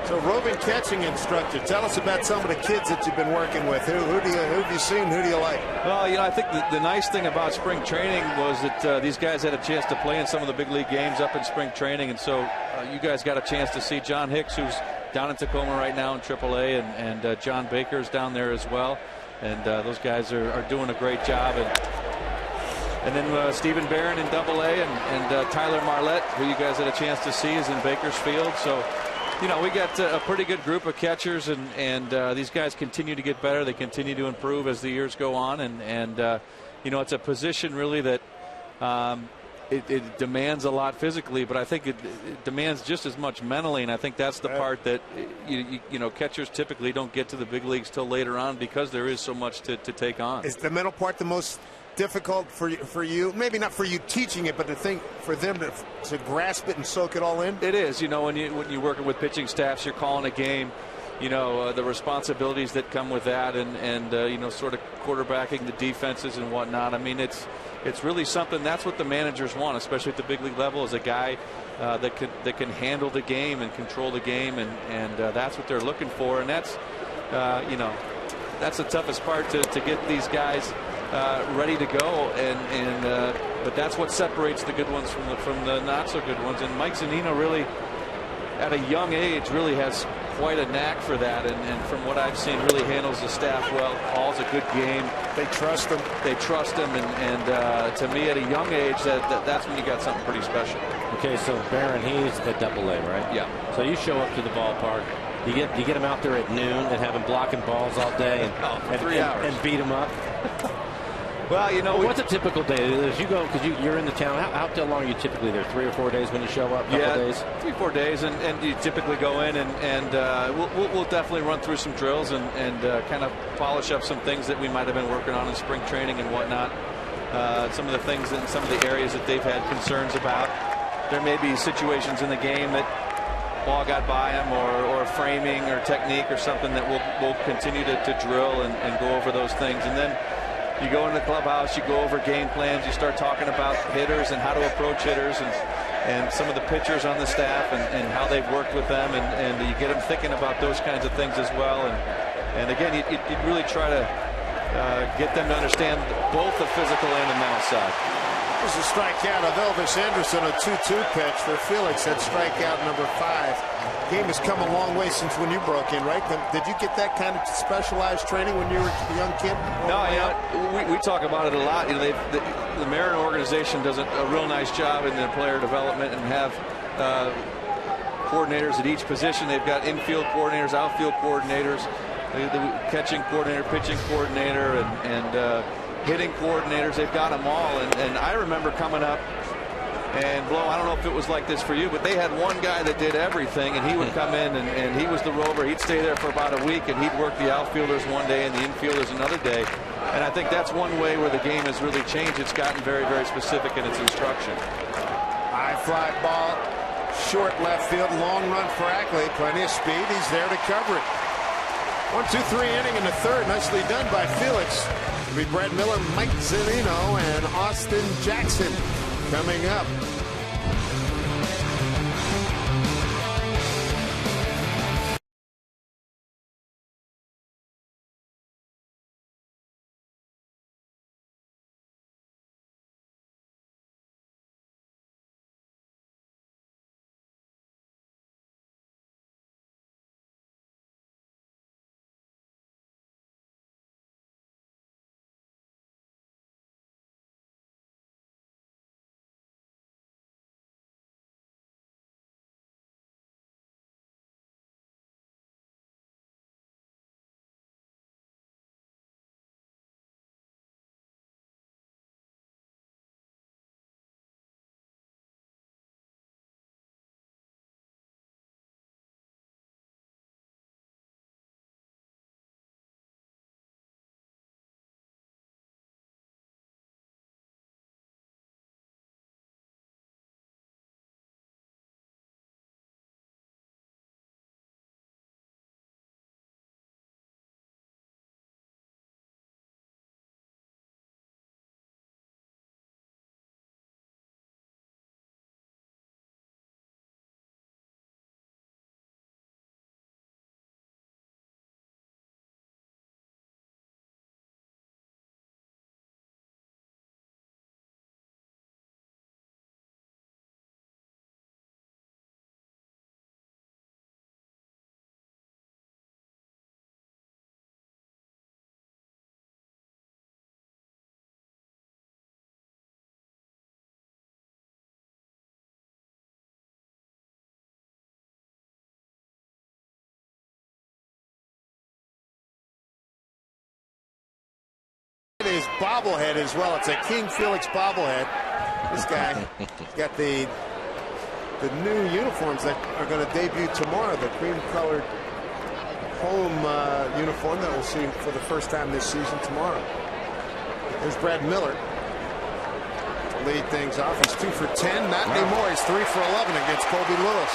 So, roving catching instructor, tell us about some of the kids that you've been working with. Who have you seen? Who do you like? Well, you know, I think the nice thing about spring training was that these guys had a chance to play in some of the big league games up in spring training, and so you guys got a chance to see John Hicks, who's down in Tacoma right now in AAA, and John Baker's down there as well, and those guys are doing a great job. And then Stephen Barron in AA, and Tyler Marlette, who you guys had a chance to see, is in Bakersfield. So, you know, we got a pretty good group of catchers, and these guys continue to get better. They continue to improve as the years go on, and you know, it's a position really that it demands a lot physically, but I think it demands just as much mentally, and I think that's the part that you know, catchers typically don't get to the big leagues till later on because there is so much to take on. Is the mental part the most difficult for you? Maybe not for you teaching it, but for them to grasp it and soak it all in. It is. You know, when you're working with pitching staffs, you're calling a game. the responsibilities that come with that, and sort of quarterbacking the defenses and whatnot. I mean, it's really something. That's what the managers want, especially at the big league level, is a guy that can handle the game and control the game, and that's what they're looking for. And that's that's the toughest part, to get these guys ready to go, but that's what separates the good ones from the not so good ones. And Mike Zunino really, at a young age, really has quite a knack for that, and from what I've seen, really handles the staff well. Calls a good game. They trust him. And to me, at a young age, that's when you got something pretty special. Okay, so Barron, he's at Double-A, right? Yeah. So you show up to the ballpark. You get him out there at noon and have him blocking balls all day and 3 hours and beat him up. Well, what's a typical day? As you go, because you're in the town, how long are you typically there? 3 or 4 days when you show up? Couple days? 3-4 days, and you typically go in, and we'll definitely run through some drills and kind of polish up some things that we might have been working on in spring training and whatnot. Some of the things in some of the areas that they've had concerns about. There may be situations in the game that ball got by them, or framing or technique or something that we'll continue to drill and go over those things. And then you go in the clubhouse, you go over game plans, you start talking about hitters and how to approach hitters, and some of the pitchers on the staff and how they've worked with them, and you get them thinking about those kinds of things as well. And again, you really try to get them to understand both the physical and the mental side. There's a strikeout of Elvis Anderson, a 2-2 pitch for Felix. That's strikeout number 5. Game has come a long way since when you broke in, right? Did you get that kind of specialized training when you were a young kid? No, we talk about it a lot. The Mariner organization does a real nice job in their player development, and have coordinators at each position. They've got infield coordinators, outfield coordinators, the catching coordinator, pitching coordinator, and hitting coordinators. They've got them all. And I remember coming up, and Blow, I don't know if it was like this for you, but they had one guy that did everything, and he would come in, and he was the rover. He'd stay there for about a week, and he'd work the outfielders one day and the infielders another day. And I think that's one way where the game has really changed. It's gotten very, very specific in its instruction. High fly ball, short left field, long run for Ackley. Plenty of speed. He's there to cover it. 1-2-3 inning in the third. Nicely done by Felix. It'll be Brad Miller, Mike Zunino, and Austin Jackson coming up. His bobblehead as well. It's a King Felix bobblehead. This guy got the new uniforms that are going to debut tomorrow. The cream-colored home uniform that we'll see for the first time this season tomorrow. There's Brad Miller to lead things off. He's 2 for 10. Not anymore. He's 3 for 11 against Colby Lewis.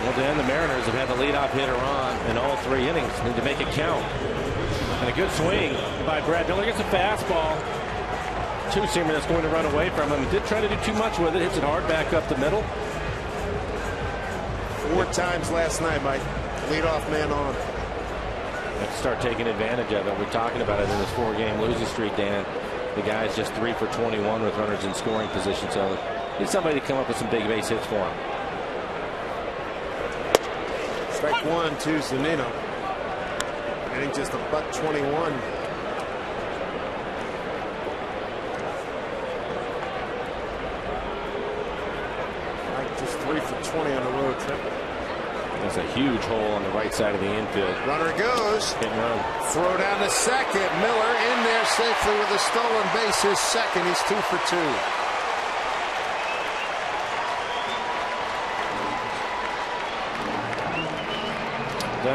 Well, then the Mariners have had the leadoff hitter on in all 3 innings. Need to make it count. And a good swing by Brad Miller. Gets a fastball. Two-seamer that's going to run away from him. Did try to do too much with it. Hits it hard back up the middle. 4 times last night, Mike. Leadoff man on. Let's start taking advantage of it. We're talking about it in this 4-game losing streak, Dan. The guy's just 3 for 21 with runners in scoring position. So need somebody to come up with some big base hits for him. Strike 1 to Zunino. Hitting just $121. Just 3 for 20 on the road trip. There's a huge hole on the right side of the infield. Runner goes. Hit and run. Throw down to second. Miller in there safely with a stolen base. His second. He's 2 for 2.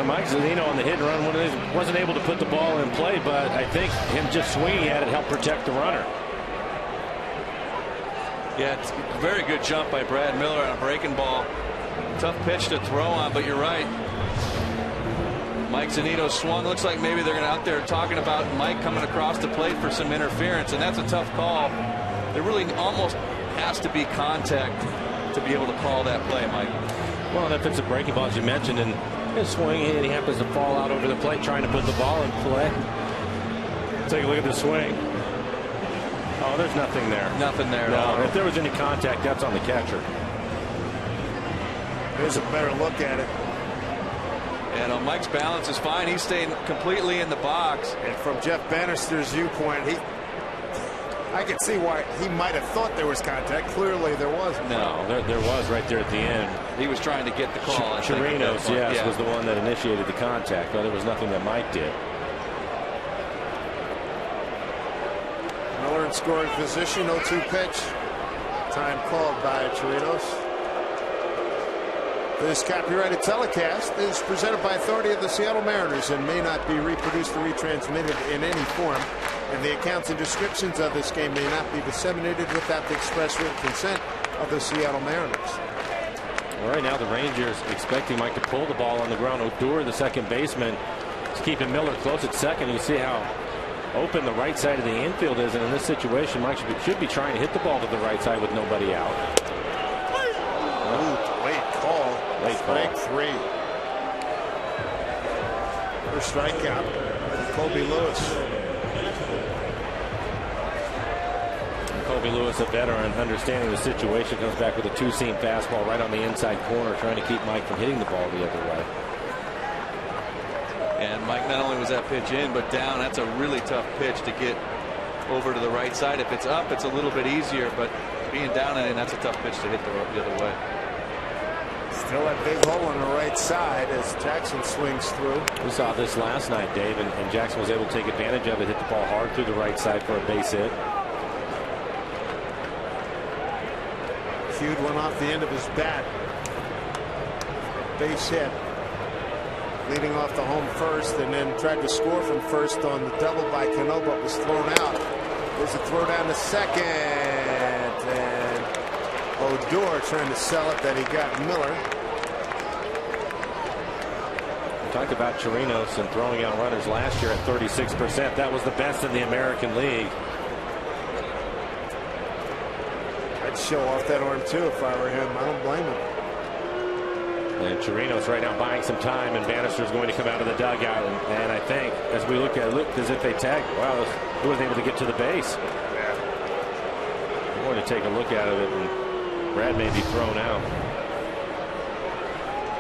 Mike Zunino on the hit and run wasn't able to put the ball in play, but I think him just swinging at it helped protect the runner. Yeah, it's a very good jump by Brad Miller on a breaking ball. Tough pitch to throw on, but you're right. Mike Zunino swung. Looks like maybe they're going to out there talking about Mike coming across the plate for some interference, and that's a tough call. There really almost has to be contact to be able to call that play, Mike. Well, and if it's a breaking ball, as you mentioned, and his swing, and he happens to fall out over the plate trying to put the ball in play. Take a look at the swing. Oh, there's nothing there. Nothing there. No, if there was any contact, that's on the catcher. There's a better look at it. And Mike's balance is fine. He's staying completely in the box. And from Jeff Bannister's viewpoint, I could see why he might have thought there was contact. Clearly, there wasn't. No, there was right there at the end. He was trying to get the call. Chirinos, yes, was the one that initiated the contact. Well, there was nothing that Mike did. Miller in scoring position, 0-2 pitch. Time called by Chirinos. This copyrighted telecast is presented by authority of the Seattle Mariners and may not be reproduced or retransmitted in any form. And the accounts and descriptions of this game may not be disseminated without the express written consent of the Seattle Mariners. Well, right now the Rangers expecting Mike to pull the ball on the ground. Odor, the second baseman, is keeping Miller close at second. You see how open the right side of the infield is, and in this situation Mike should be trying to hit the ball to the right side with nobody out. Ooh, late call. Strike 3. First strikeout. Colby Lewis. Colby Lewis, a veteran, understanding the situation, comes back with a 2-seam fastball right on the inside corner, trying to keep Mike from hitting the ball the other way. And Mike, not only was that pitch in, but down. That's a really tough pitch to get over to the right side. If it's up, it's a little bit easier, but being down and in, that's a tough pitch to hit the other way. Still that big hole on the right side as Jackson swings through. We saw this last night, Dave, and Jackson was able to take advantage of it, hit the ball hard through the right side for a base hit. Feud went off the end of his bat. Base hit. Leading off the home first, and then tried to score from first on the double by Cano, but was thrown out. There's a throw down to second, and Odor trying to sell it that he got Miller. We talked about Chirinos and throwing out runners last year at 36%. That was the best in the American League. I'd show off that arm too if I were him. I don't blame him. And Chirinos right now buying some time, and Bannister's going to come out of the dugout. And I think as we look at it, looked as if they tagged. Wow, he wasn't able to get to the base. Yeah. I'm going to take a look at it, and Brad may be thrown out.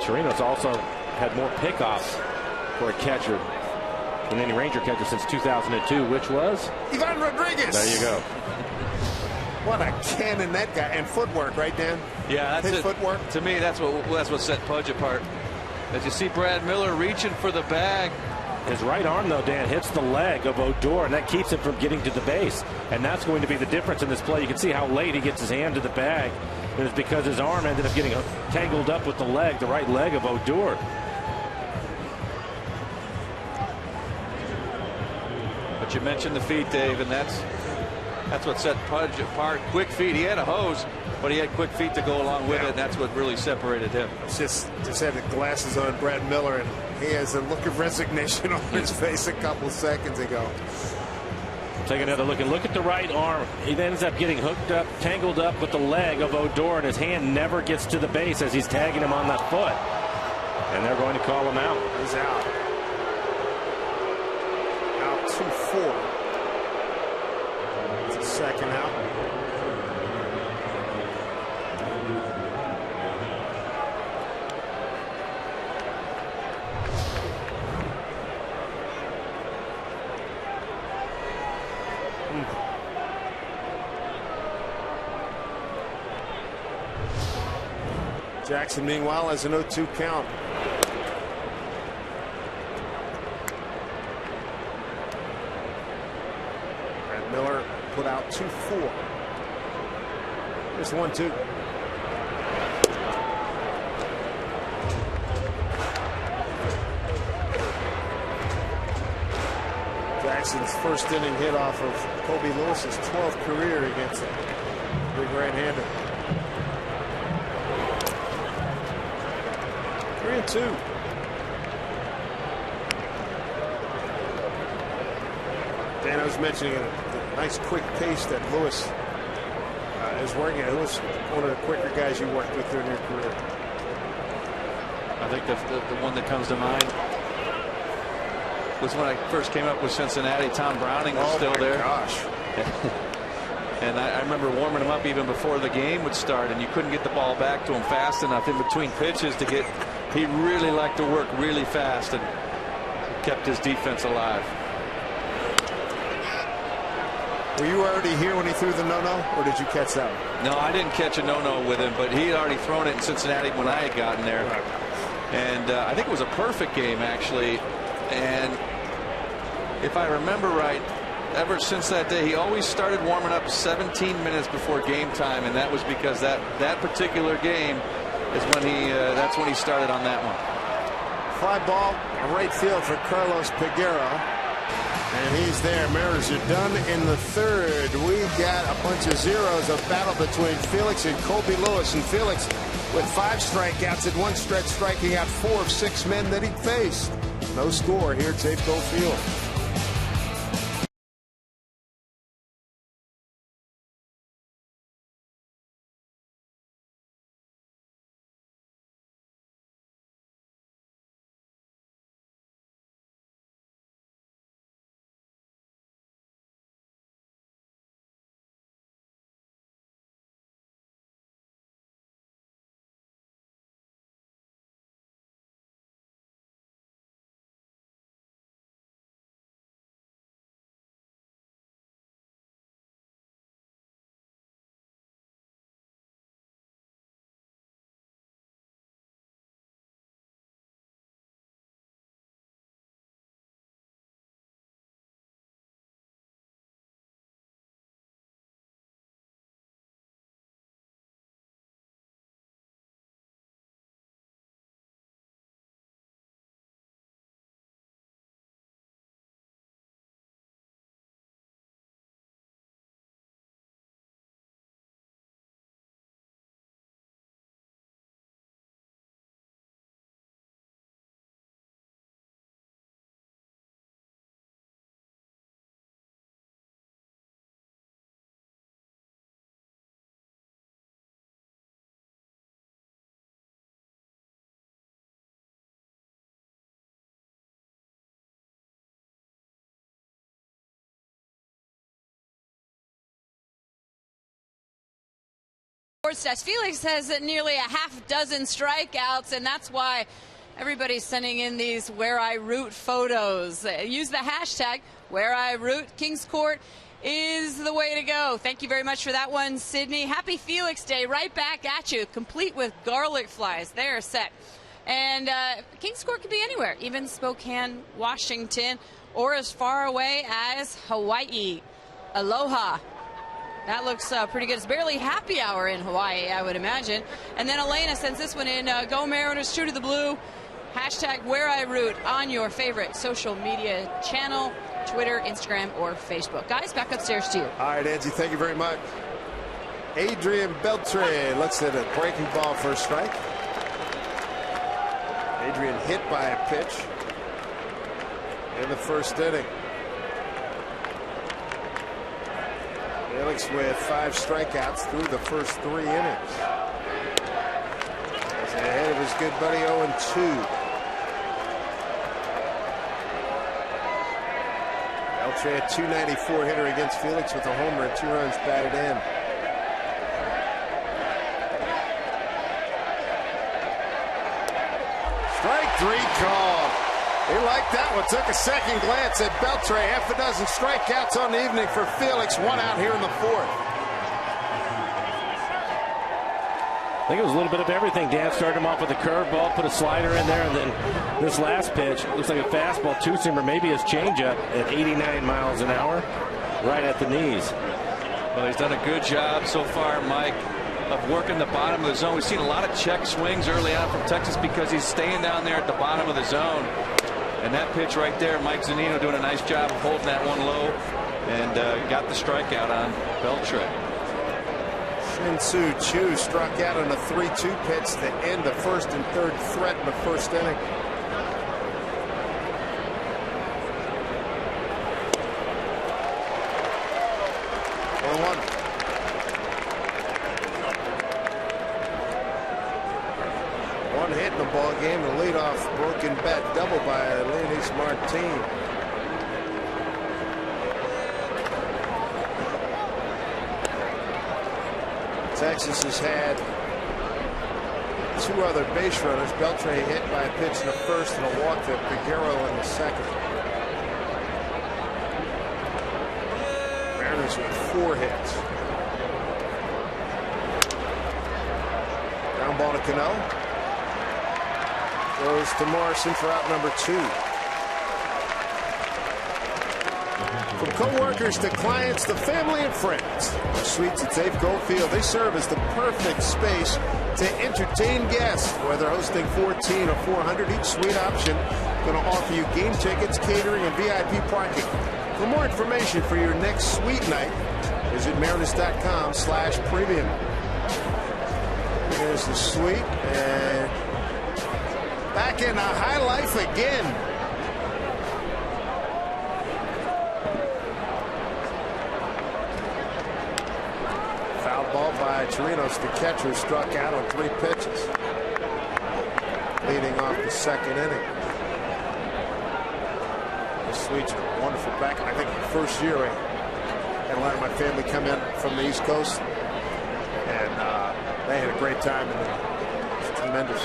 Chirinos also had more pickoffs for a catcher than any Ranger catcher since 2002, which was Ivan Rodriguez. There you go. What a cannon that guy, and footwork, right, Dan? Yeah, that's his it. Footwork. To me, that's what set Pudge apart. As you see Brad Miller reaching for the bag. His right arm, though, Dan, hits the leg of Odor, and that keeps him from getting to the base. And that's going to be the difference in this play. You can see how late he gets his hand to the bag. And it's because his arm ended up getting tangled up with the leg, the right leg of Odor. But you mentioned the feet, Dave, and that's That's what set Pudge apart. Quick feet. He had a hose, but he had quick feet to go along with it, and that's what really separated him. Just had the glasses on Brad Miller, and he has a look of resignation on his face a couple seconds ago. Take another look, and look at the right arm. He then ends up getting hooked up, tangled up with the leg of Odor, and his hand never gets to the base as he's tagging him on that foot. And they're going to call him out. He's out. Out 2-4. It's a second out. Jackson, meanwhile, has an 0-2 count. And Miller put out 2-4. Here's the 1-2. Jackson's first inning hit off of Kobe Lewis's 12th career against a big right-hander. 3-2. Dan, I was mentioning the nice quick pace that Lewis is working at. Who was one of the quicker guys you worked with during your career? I think the one that comes to mind was when I first came up with Cincinnati. Tom Browning was still there. Gosh. And I remember warming him up even before the game would start, and you couldn't get the ball back to him fast enough in between pitches to get. He really liked to work really fast and kept his defense alive. Were you already here when he threw the no-no, or did you catch that one? No, I didn't catch a no-no with him, but he had already thrown it in Cincinnati when I had gotten there. Right. And I think it was a perfect game, actually. And if I remember right, ever since that day, he always started warming up 17 minutes before game time, and that was because that particular game is when that's when he started on that one. Fly ball, right field for Carlos Peguero. And he's there. Mariners are done in the third. We got a bunch of zeros, a battle between Felix and Kobe Lewis. And Felix with 5 strikeouts in one stretch, striking out 4 of 6 men that he faced. No score here at Safeco Field. Felix has nearly a half dozen strikeouts, and that's why everybody's sending in these where I root photos. Use the hashtag where I root. Kings Court is the way to go. Thank you very much for that one, Sydney. Happy Felix Day. Right back at you, complete with garlic flies. They're set. And Kings Court could be anywhere, even Spokane, Washington, or as far away as Hawaii. Aloha. That looks pretty good. It's barely happy hour in Hawaii, I would imagine. And then Elena sends this one in. Go Mariners, true to the blue. Hashtag where I root on your favorite social media channel. Twitter, Instagram, or Facebook. Guys, back upstairs to you. All right, Angie, thank you very much. Adrian Beltre looks at a breaking ball for a strike. Adrian hit by a pitch in the first inning. Felix with 5 strikeouts through the first 3 innings. He's ahead of his good buddy 0-2. Beltre, a .294 hitter against Felix with a homer and 2 runs batted in. Strike 3 called. He liked that one. Took a second glance at Beltre. Half a dozen strikeouts on the evening for Felix. 1 out here in the 4th. I think it was a little bit of everything. Dan started him off with a curveball, put a slider in there, and then this last pitch looks like a fastball, 2-seamer, maybe his changeup at 89 miles an hour, right at the knees. Well, he's done a good job so far, Mike, of working the bottom of the zone. We've seen a lot of check swings early on from Texas because he's staying down there at the bottom of the zone. And that pitch right there, Mike Zunino doing a nice job of holding that one low and got the strikeout on Beltre. Shin-Soo Choo struck out on a 3-2 pitch to end the first and third threat in the first inning. One hit in the ball game, the leadoff broken bat double by Leonys Martin. Texas has had 2 other base runners. Beltre hit by a pitch in the first and a walk to Pregame in the second. Mariners with 4 hits. Ground ball to Cano. Goes to Morrison for out number 2. From co-workers to clients to family and friends, the suites at Safeco Field, they serve as the perfect space to entertain guests. Whether hosting 14 or 400, each suite option going to offer you game tickets, catering, and VIP parking. For more information for your next suite night, visit mariners.com/premium. Here's the suite, and back in a high life again. Foul ball by Chirinos. The catcher struck out on 3 pitches, leading off the second inning. The Sweets are wonderful back. I think the first year I had a lot of my family come in from the East Coast, and they had a great time, and it was tremendous.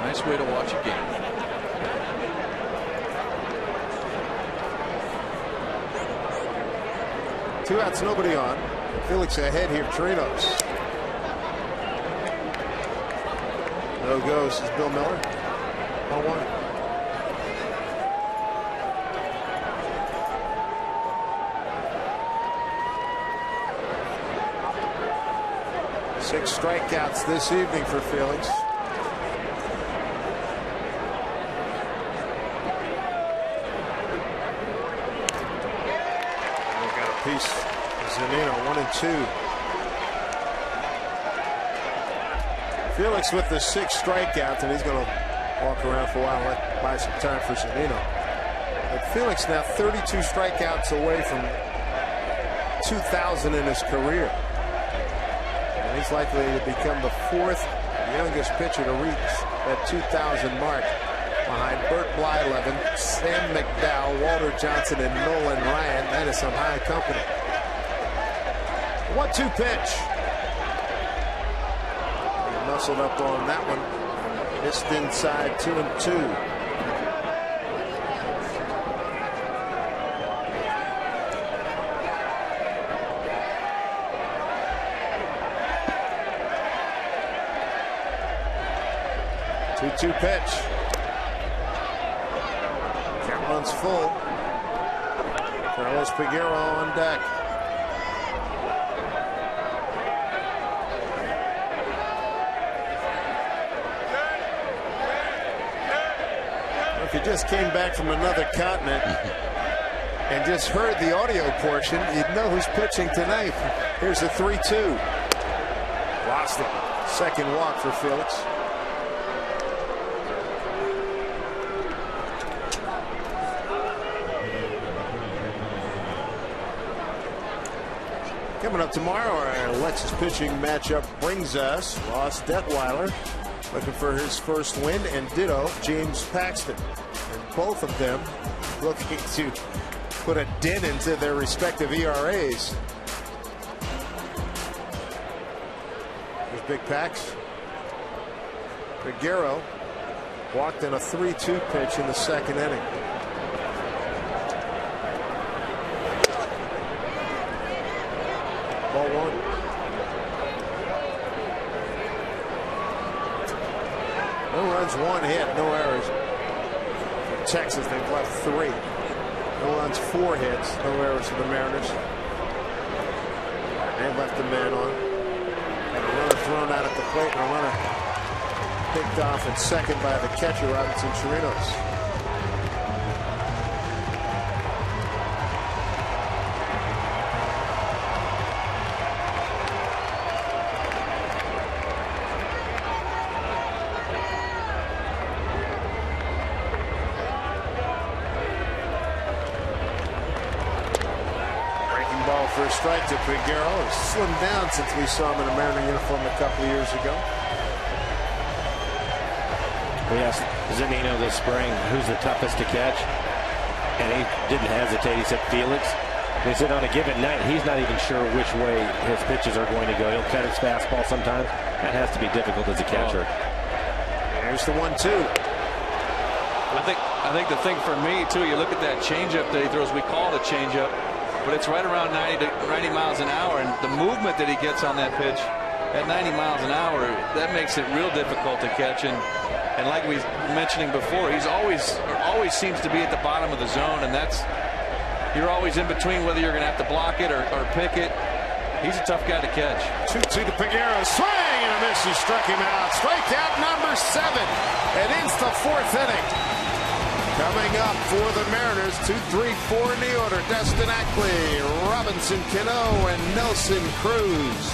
Nice way to watch a game. Two outs, nobody on. Felix ahead here. Chirinos. No goes is Bill Miller. 1-1. Six strikeouts this evening for Felix. Piece. Zunino 1-2. Felix with the 6 strikeouts, and he's going to walk around for a while and let buy some time for Zunino. But Felix now 32 strikeouts away from 2,000 in his career, and he's likely to become the 4th youngest pitcher to reach that 2,000 mark, behind Burt Blyleven, Sam McDowell, Walter Johnson, and Nolan Ryan. That is some high company. 1-2 pitch. He muscled up on that one. Missed inside, 2-2. Two pitch. Runs full. Carlos Pregame on deck. if you just came back from another continent and just heard the audio portion, you'd know who's pitching tonight. Here's a 3-2. Lost it. Second walk for Felix. Coming up tomorrow, our Alexis pitching matchup brings us Ross Detweiler, looking for his first win, and ditto James Paxton. And both of them looking to put a dent into their respective ERAs. Here's Big Pax. Figueroa walked in a 3-2 pitch in the second inning. Ball one. No runs, one hit, no errors. For Texas, they've left 3. No runs, 4 hits, no errors for the Mariners. They left a man on. And a runner thrown out at the plate, and a runner picked off at second by the catcher, Robinson Chirinos. For a strike to Figueroa. He's slimmed down since we saw him in a Mariner uniform a couple of years ago. We asked Zunino this spring who's the toughest to catch, and he didn't hesitate. He said Felix. He said on a given night he's not even sure which way his pitches are going to go. He'll cut his fastball sometimes. That has to be difficult as a catcher. There's the 1-2. I think the thing for me too, you look at that changeup that he throws. We call it a changeup, but it's right around 90 miles an hour, and the movement that he gets on that pitch at 90 miles an hour, that makes it real difficult to catch. And like we were mentioning before, he's always seems to be at the bottom of the zone, and you're always in between whether you're going to have to block it or pick it. He's a tough guy to catch. 2-2 to Figueroa. Swing and a miss. He struck him out. Strikeout number 7. And into the 4th inning. Coming up for the Mariners, 2, 3, 4 in the order. Destin Ackley, Robinson Cano, and Nelson Cruz.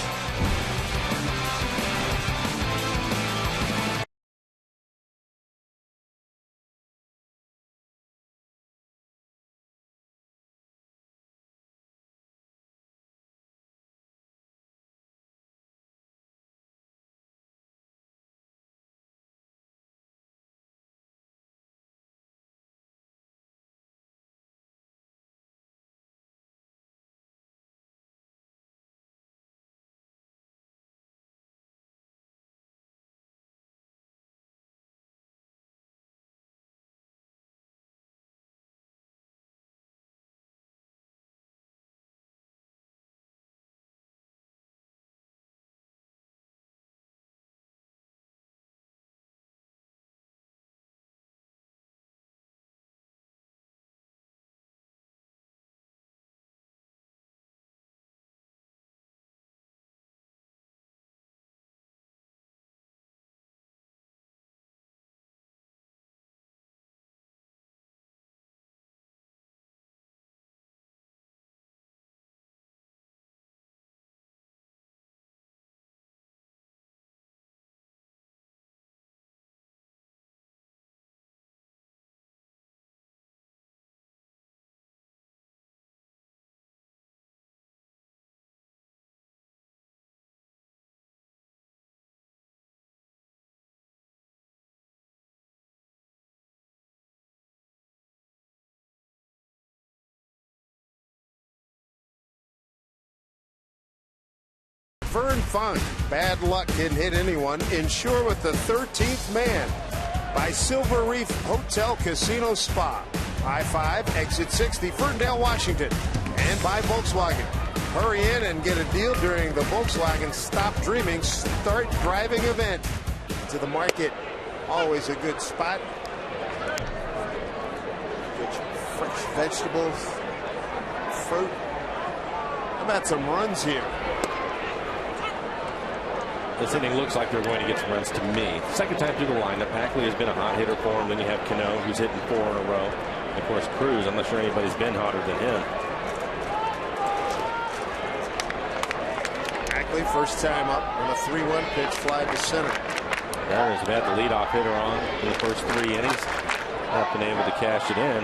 Vern Funk, bad luck didn't hit anyone. Insure with the 13th man by Silver Reef Hotel Casino Spa. I-5, exit 60, Ferndale, Washington. And by Volkswagen. Hurry in and get a deal during the Volkswagen Stop Dreaming, Start Driving event. To the market, always a good spot. Get your fresh vegetables, fruit. How about some runs here? this inning looks like they're going to get some runs to me. Second time through the lineup. Ackley has been a hot hitter for him. Then you have Cano, who's hitting 4 in a row. And of course, Cruz. I'm not sure anybody's been hotter than him. Ackley, first time up on a 3-1 pitch, fly to center. Mariners have had the leadoff hitter on in the first 3 innings. Not been able to cash it in.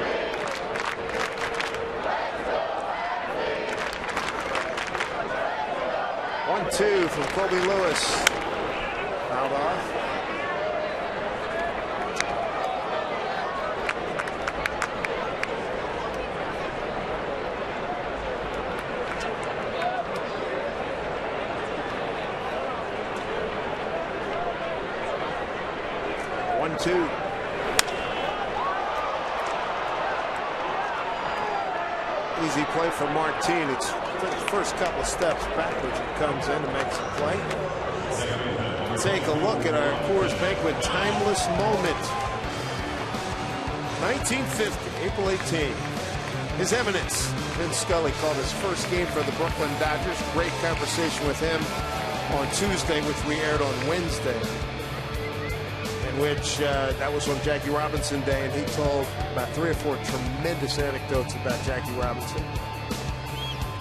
Two from Colby Lewis. Fouled off. One, two. Easy play for Martin. It's the first couple of steps backwards. He comes in and makes a play. Take a look at our Coors Banquet timeless moment. 1950, April 18. His Eminence, Vin Scully, called his first game for the Brooklyn Dodgers. Great conversation with him on Tuesday, which we aired on Wednesday. In which that was on Jackie Robinson Day, and he told about 3 or 4 tremendous anecdotes about Jackie Robinson.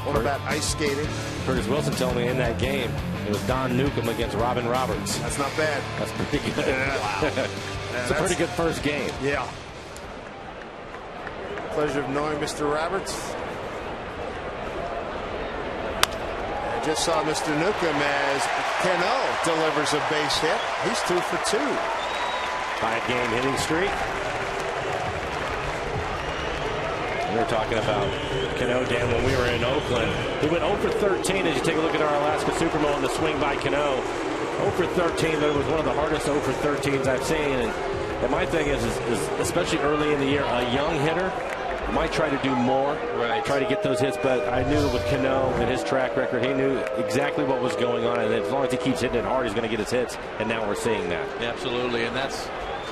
One about ice skating. Curtis Wilson told me in that game it was Don Newcomb against Robin Roberts. That's not bad. That's pretty good. Wow. It's a pretty good first game. Yeah. Pleasure of knowing Mr. Roberts. I just saw Mr. Newcomb as Cano delivers a base hit. He's 2 for 2. 5-game hitting streak. We were talking about Cano, Dan, when we were in Oakland. He went 0 for 13 as you take a look at our Alaska Supermo and the swing by Cano. 0 for 13, but it was one of the hardest 0 for 13s I've seen. And my thing is especially early in the year, a young hitter might try to do more, try to get those hits, but I knew with Cano and his track record, he knew exactly what was going on, and as long as he keeps hitting it hard, he's going to get his hits, and now we're seeing that. Yeah, absolutely, and that's,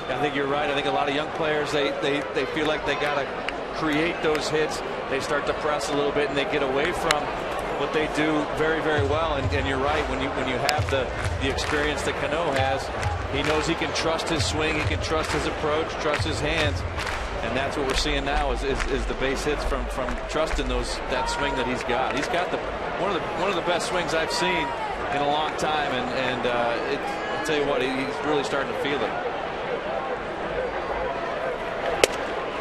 I think you're right. I think a lot of young players, they feel like they got to create those hits. They start to press a little bit, and they get away from what they do very, very well. And you're right, when you have the experience that Cano has, he knows he can trust his swing, he can trust his approach, trust his hands. And that's what we're seeing now is the base hits from trusting that swing that he's got. He's got one of the best swings I've seen in a long time, and I'll tell you what, he's really starting to feel it.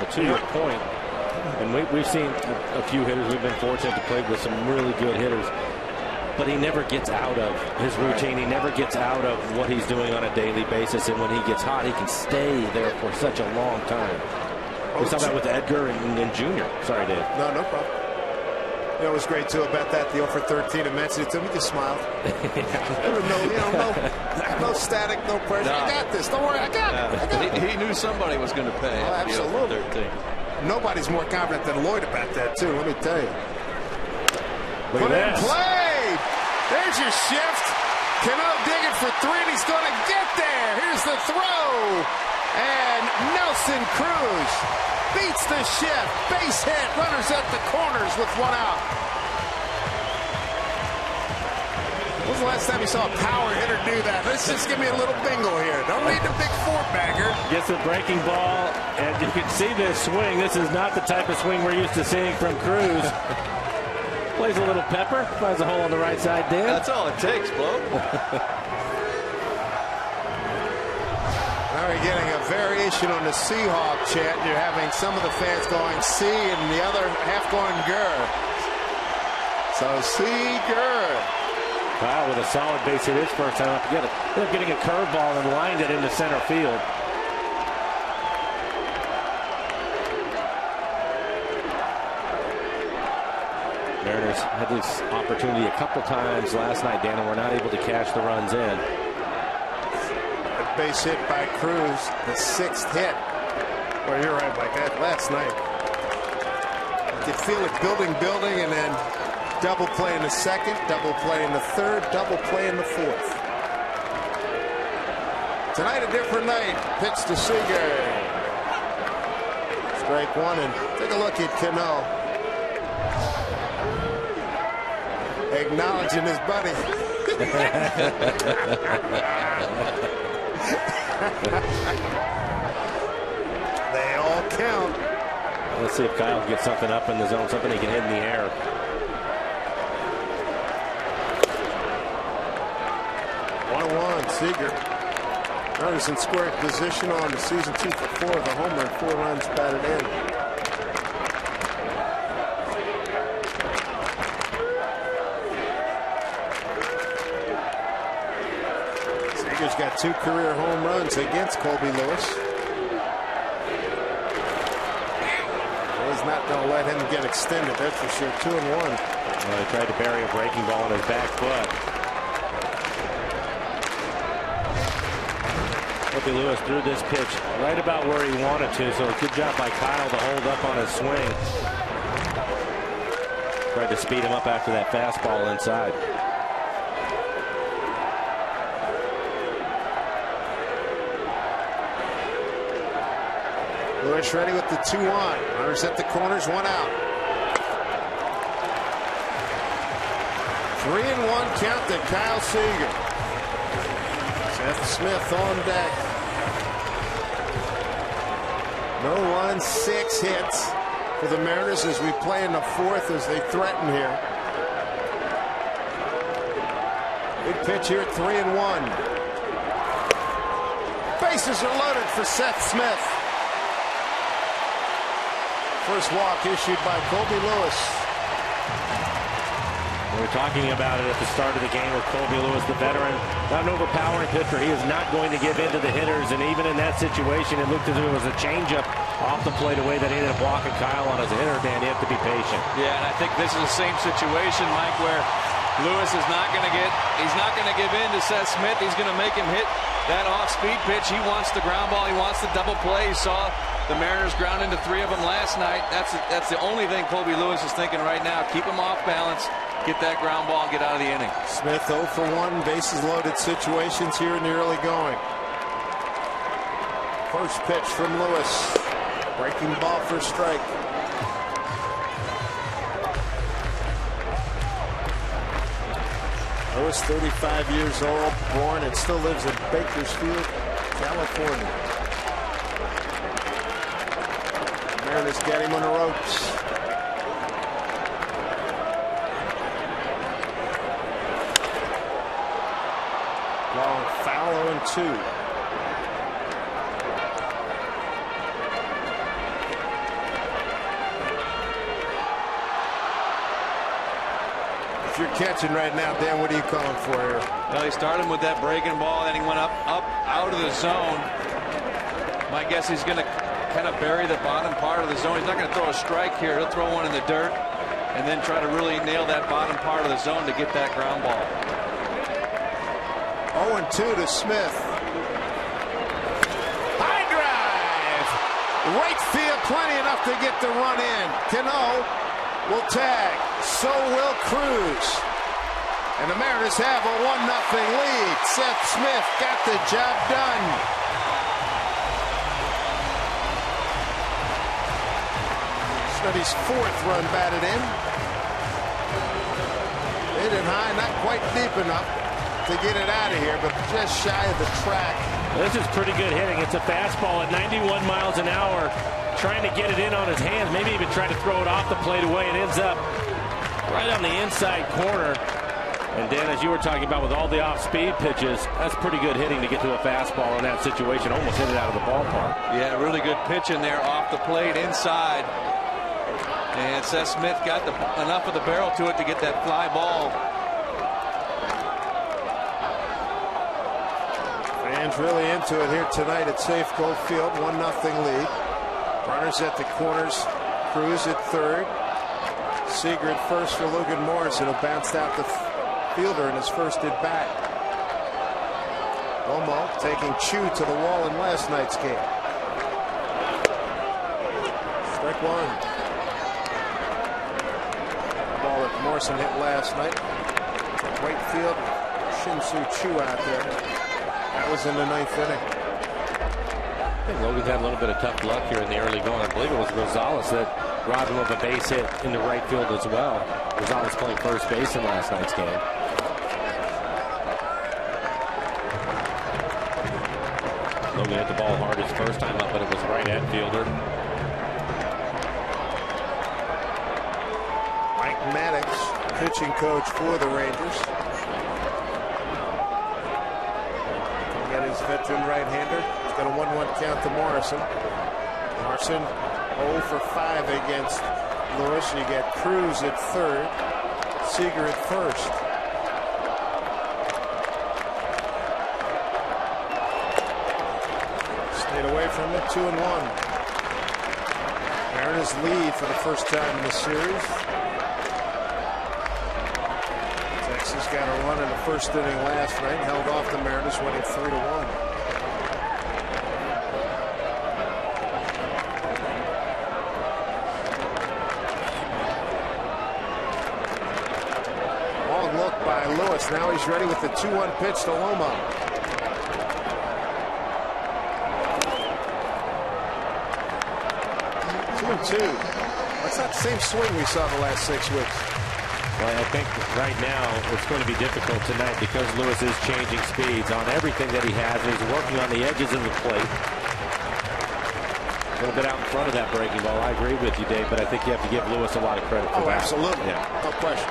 Well, to your point, and we've seen a few hitters. We've been fortunate to play with some really good hitters, but he never gets out of his routine. He never gets out of what he's doing on a daily basis, and when he gets hot, he can stay there for such a long time. We saw that with Edgar and Junior. Sorry, Dave. No problem. You know, it was great, too, about that, the 0 for 13. I mentioned it to him. He just smiled. No static, no pressure. I got this. Don't worry. I got it. He knew somebody was going to pay. Oh, absolutely. 13. Nobody's more confident than Lloyd about that, too. Let me tell you. Look Put at in play. There's your shift. Cano digging for 3, and he's going to get there. Here's the throw. And Nelson Cruz beats the shift. Base hit. Runners at the corners with 1 out. When was the last time you saw a power hitter do that? Let's just give me a little bingo here. Don't need the big 4-bagger. Gets a breaking ball, and you can see this swing. This is not the type of swing we're used to seeing from Cruz. Plays a little pepper. Finds a hole on the right side, Dan. That's all it takes, Bo. Now we're getting a variation on the Seahawk chant. You're having some of the fans going C and the other half going Gur. So Seager. Wow, with a solid base hit his first time up. Ended up getting a curveball and lined it into center field. Mariners had this opportunity a couple times last night, Dan, and were not able to cash the runs in. A base hit by Cruz, the 6th hit. Well, you're right, Mike. That last night, you could feel it building, and then double play in the 2nd, double play in the 3rd, double play in the 4th. Tonight, a different night. Pitch to Seager. Strike 1, and take a look at Cano. Acknowledging his buddy. They all count. Let's see if Kyle gets something up in the zone, something he can hit in the air. Seager. Runners in scoring position on the season, 2 for 4 of the homer and 4 runs batted in. Seager's got 2 career home runs against Colby Lewis. He's not going to let him get extended, that's for sure. 2-1. Well, he tried to bury a breaking ball on his back foot. Colby Lewis threw this pitch right about where he wanted to, so good job by Kyle to hold up on his swing. Tried to speed him up after that fastball inside. Lewis ready with the 2-1. Runners at the corners, 1 out. 3-1 count to Kyle Seager. Seth Smith on deck. No runs, 6 hits for the Mariners as we play in the 4th as they threaten here. Big pitch here at 3-1. Bases are loaded for Seth Smith. First walk issued by Colby Lewis. We were talking about it at the start of the game with Colby Lewis, the veteran, not an overpowering pitcher. He is not going to give in to the hitters, and even in that situation, it looked as if it was a changeup off the plate away that he ended up walking Kyle on as a hitter. Dan, you have to be patient. Yeah, and I think this is the same situation, Mike, where Lewis is not going to he's not going to give in to Seth Smith. He's going to make him hit that off-speed pitch. He wants the ground ball. He wants the double play. He saw the Mariners ground into 3 of them last night. That's the only thing Colby Lewis is thinking right now. Keep him off balance. Get that ground ball and get out of the inning. Smith 0 for 1, bases loaded situations here in the early going. First pitch from Lewis. Breaking ball for strike. Lewis, 35 years old, born and still lives in Bakersfield, California. Mariners get him on the ropes. Long foul 0-2. If you're catching right now, Dan, what are you calling for here? Well, he started with that breaking ball, then he went up out of the zone. My guess he's going to kind of bury the bottom part of the zone. He's not going to throw a strike here. He'll throw one in the dirt and then try to really nail that bottom part of the zone to get that ground ball. 0-2 to Smith. High drive. Right field, plenty enough to get the run in. Cano will tag. So will Cruz. And the Mariners have a 1-0 lead. Seth Smith got the job done. Smitty's 4th run batted in. Hit it high, not quite deep enough to get it out of here, but just shy of the track. This is pretty good hitting. It's a fastball at 91 miles an hour, trying to get it in on his hands, maybe even try to throw it off the plate away. It ends up right on the inside corner. And Dan, as you were talking about with all the off-speed pitches, that's pretty good hitting to get to a fastball in that situation. Almost hit it out of the ballpark. Yeah, really good pitch in there off the plate inside. And Seth Smith got enough of the barrel to it to get that fly ball. Fans really into it here tonight at Safeco Field. 1-0 lead. Runners at the corners. Cruz at third. Seager at first for Logan Morrison, who bounced out the fielder in his first at bat. Romo taking Chu to the wall in last night's game. Strike 1. Ball that Morrison hit last night. Right field. Shin-Soo Chu out there. That was in the 9th inning. I think Logan's had a little bit of tough luck here in the early going. I believe it was Rosales that robbed him of a base hit in the right field as well. Rosales playing first base in last night's game. Logan hit the ball hard his first time up, but it was right at fielder. Mike Maddox, pitching coach for the Rangers. Got his veteran right-hander. He's got a 1-1 count to Morrison. Morrison 0 for 5 against Lewis. You got Cruz at third, Seager at first. Stayed away from it, 2-1. Mariners lead for the first time in the series. Texas got a run in the first inning last night, held off the Mariners, winning 3-1. Long look by Lewis. Now he's ready with the 2-1 pitch to Loma. 2-2. That's not the same swing we saw the last 6 weeks. Well, I think right now it's going to be difficult tonight because Lewis is changing speeds on everything that he has. He's working on the edges of the plate. A little bit out in front of that breaking ball. I agree with you, Dave, but I think you have to give Lewis a lot of credit for that. Absolutely. Yeah. No question.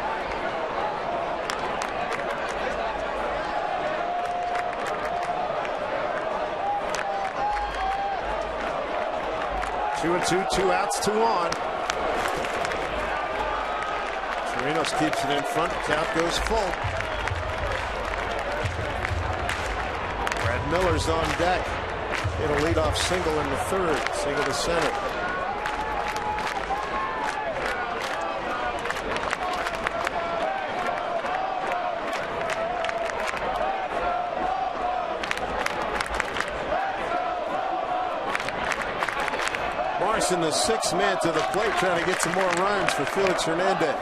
Two and two, 2 outs, 2 on. Chirinos keeps it in front. Count goes full. Brad Miller's on deck. Hit a leadoff single in the third. Single to center. Morrison, the 6th man to the plate, trying to get some more runs for Felix Hernandez.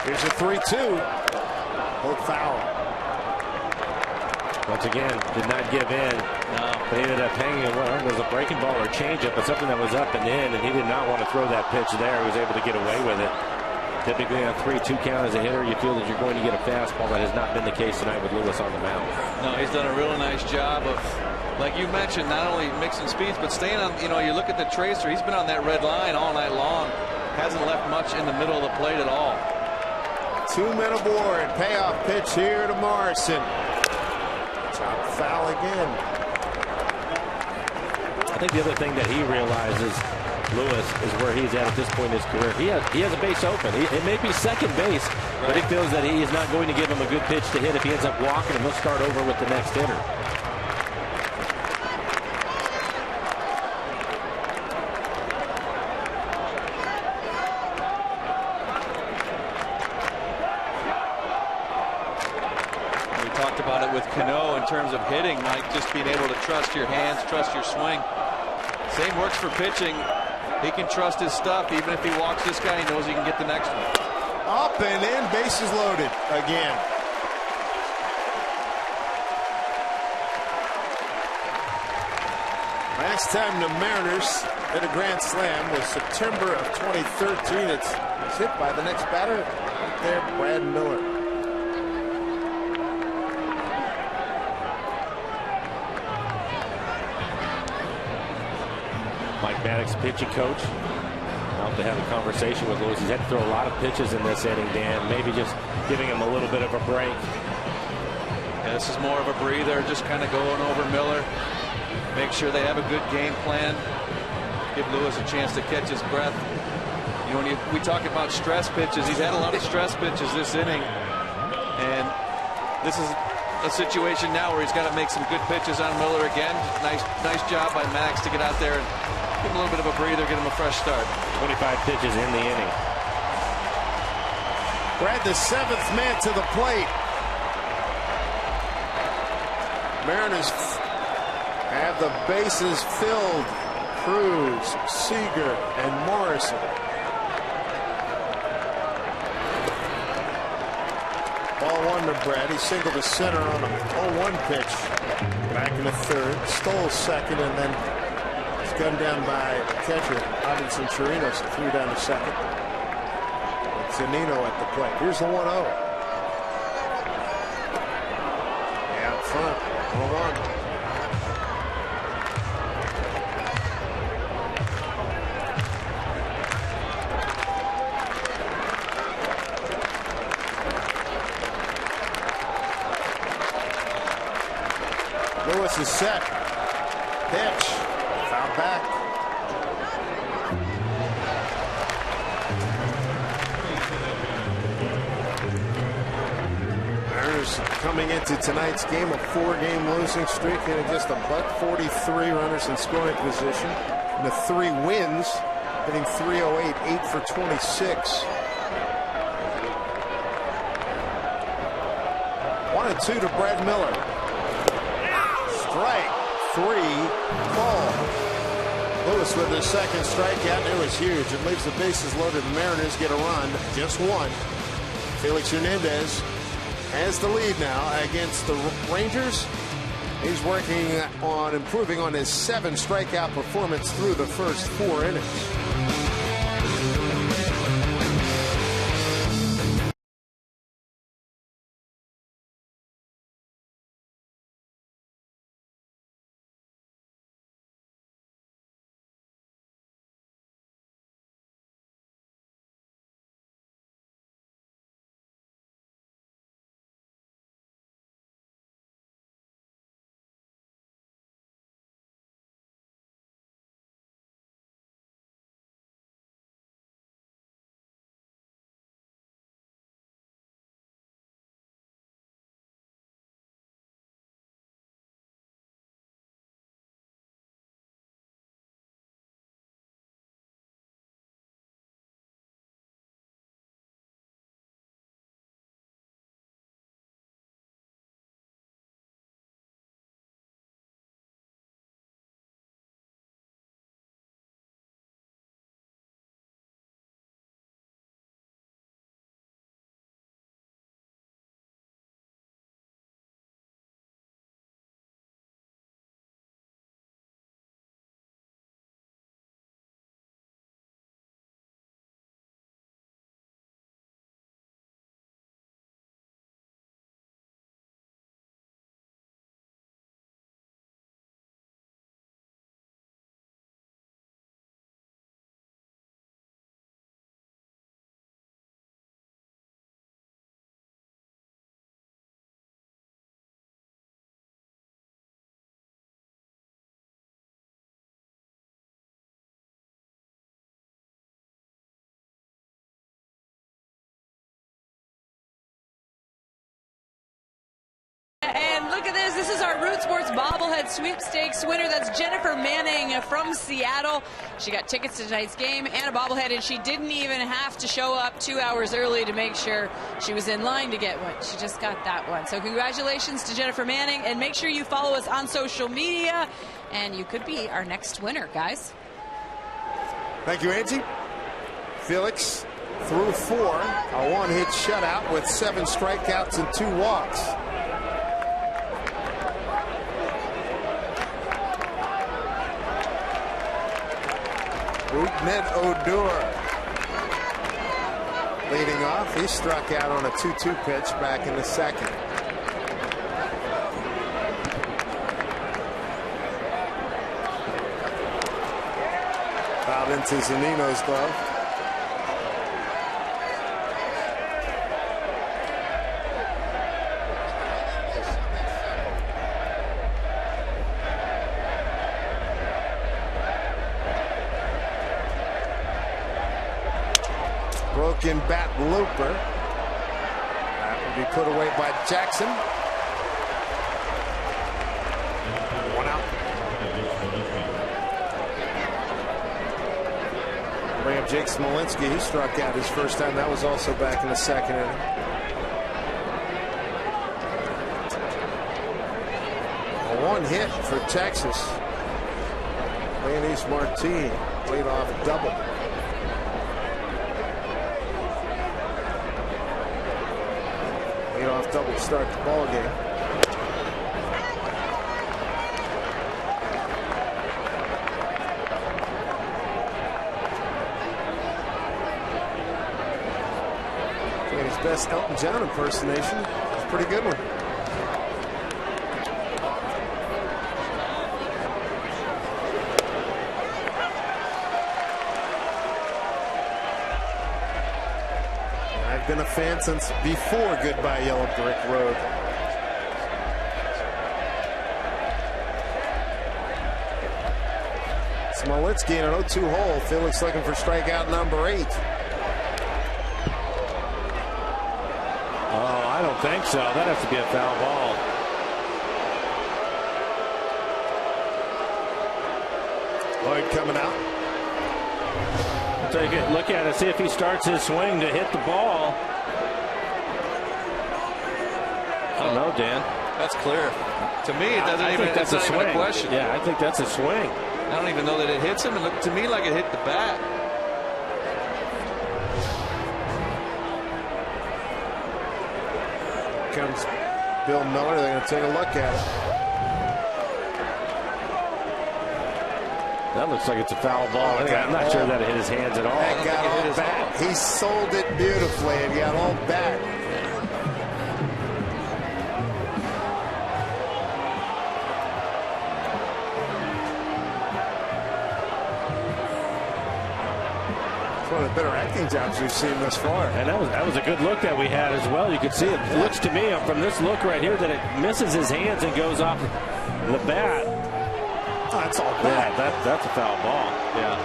Here's a 3-2. Hold foul. Once again, did not give in. No. But he ended up hanging. Well, it was a breaking ball or a changeup, but something that was up and in, and he did not want to throw that pitch there. He was able to get away with it. Typically on a 3-2 count as a hitter, you feel that you're going to get a fastball. That has not been the case tonight with Lewis on the mound. No, he's done a really nice job of, like you mentioned, not only mixing speeds, but staying on, you look at the tracer. He's been on that red line all night long. Hasn't left much in the middle of the plate at all. 2 men aboard. Payoff pitch here to Morrison. Top foul again. I think the other thing that he realizes, Lewis, is where he's at this point in his career. He has a base open. It may be second base, but he feels that he is not going to give him a good pitch to hit. If he ends up walking him, he'll start over with the next hitter. In terms of hitting, Mike, just being able to trust your hands, trust your swing. Same works for pitching. He can trust his stuff. Even if he walks this guy, he knows he can get the next one. Up and in, bases loaded again. Last time the Mariners hit a grand slam was September of 2013. It's hit by the next batter right there, Brad Miller. Mike Maddox, pitching coach. I'll have to have a conversation with Lewis. He's had to throw a lot of pitches in this inning, Dan. Maybe just giving him a little bit of a break. Yeah, this is more of a breather, just kind of going over Miller. Make sure they have a good game plan. Give Lewis a chance to catch his breath. When we talk about stress pitches, he's had a lot of stress pitches this inning. And this is a situation now where he's got to make some good pitches on Miller again. Nice job by Max to get out there and give him a little bit of a breather, get him a fresh start. 25 pitches in the inning. Brad, the 7th man to the plate. Mariners have the bases filled. Cruz, Seager, and Morrison. Ball 1 to Brad. He singled to center on a 0-1 pitch. Back in the third. Stole second, and then was gunned down by catcher Robinson Chirinos. Threw down to second. Zunino at the plate. Here's the 1-0. Yeah, up front. 0-1. Lewis is set. Pitch. Foul back. Mariners coming into tonight's game, a 4-game losing streak, and just a .43 runners in scoring position. And the 3 wins, hitting .308, 8 for 26. 1-2 to Brad Miller. Strike 3, ball. Lewis with his second strikeout. It was huge. It leaves the bases loaded. The Mariners get a run, just one. Felix Hernandez has the lead now against the Rangers. He's working on improving on his 7 strikeout performance through the first 4 innings. And look at this. This is our Root Sports bobblehead sweepstakes winner. That's Jennifer Manning from Seattle. She got tickets to tonight's game and a bobblehead, and she didn't even have to show up 2 hours early to make sure she was in line to get one. She just got that one. So congratulations to Jennifer Manning, and make sure you follow us on social media, and you could be our next winner, guys. Thank you, Angie. Felix threw 4, a 1-hit shutout with 7 strikeouts and 2 walks. Ned Odor leading off. He struck out on a 2-2 pitch back in the second. Fouled into Zunino's glove. Broken bat looper. That will be put away by Jackson. 1 out. Bring up Jake Smolinski. He struck out his first time. That was also back in the second inning. A 1-hit for Texas. Leonis Martin lead off double. Leadoff double to start the ball game. His best Elton John impersonation. It's a pretty good one. Been a fan since before Goodbye Yellow Brick Road. Smolinski in an 0-2 hole. Felix looking for strikeout number 8. Oh, I don't think so. That has to be a foul ball. Lloyd coming out. I'll take it. Look at it. See if he starts his swing to hit the ball. I don't know, Dan. That's clear. To me, it doesn't even. That's not even a question. Yeah, I think that's a swing. I don't even know that it hits him. It looked to me like it hit the bat. Comes Bill Miller. They're going to take a look at it. That looks like it's a foul ball. I'm not sure that it hit his hands at all. That got all back. He sold it beautifully and got all back. One of the better acting jobs we've seen thus far. And that was a good look that we had as well. You could see it looks to me from this look right here that it misses his hands and goes off the bat. Oh, that's all bad. Yeah, that's a foul ball. Yeah.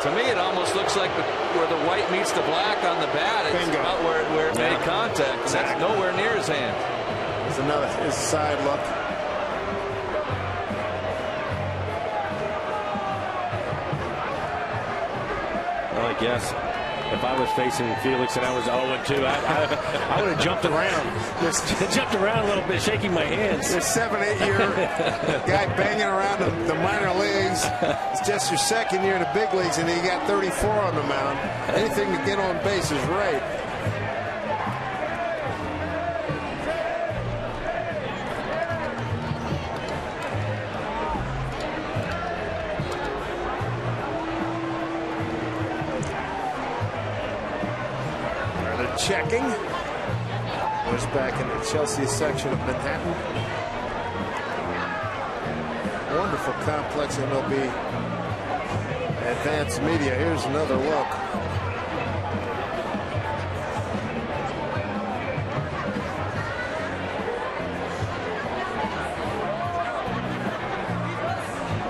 To me, it almost looks like where the white meets the black on the bat. It's Bingo. about where it made contact. And that's nowhere near his hand. There's another side look. Well, I guess if I was facing Felix and I was 0-2, I would have jumped around. Just jumped around a little bit, shaking my hands. You're 7-8-year guy banging around the minor leagues. It's just your second year in the big leagues, and you got 34 on the mound. Anything to get on base is right. Checking. Was back in the Chelsea section of Manhattan. Wonderful complex MLB advanced media. Here's another look.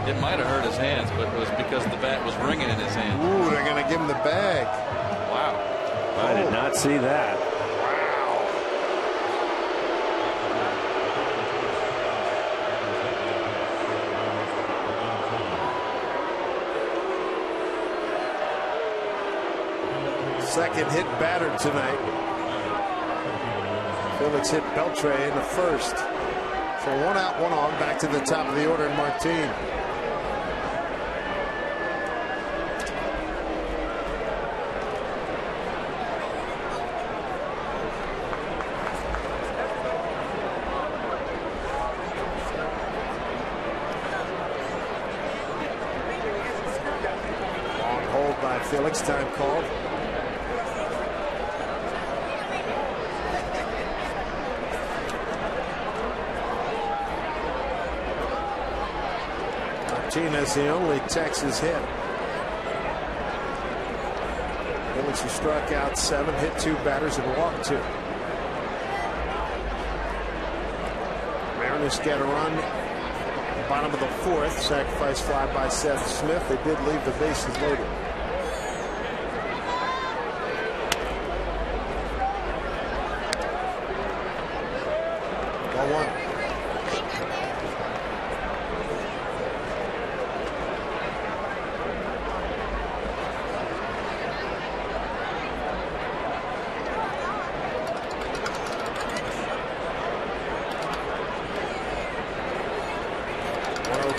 It might have hurt his hands, but it was because the bat was ringing in his hand. Ooh, they're going to give him the bag. Wow. I did not see that. Second hit batter tonight. Felix hit Beltre in the first. So 1 out, 1 on. Back to the top of the order in Martin. Felix, time called. Martinez, the only Texas hit. Felix, who struck out 7, hit 2 batters and walked 2. Mariners get a run. Bottom of the 4th. Sacrifice fly by Seth Smith. They did leave the bases loaded. 1-1.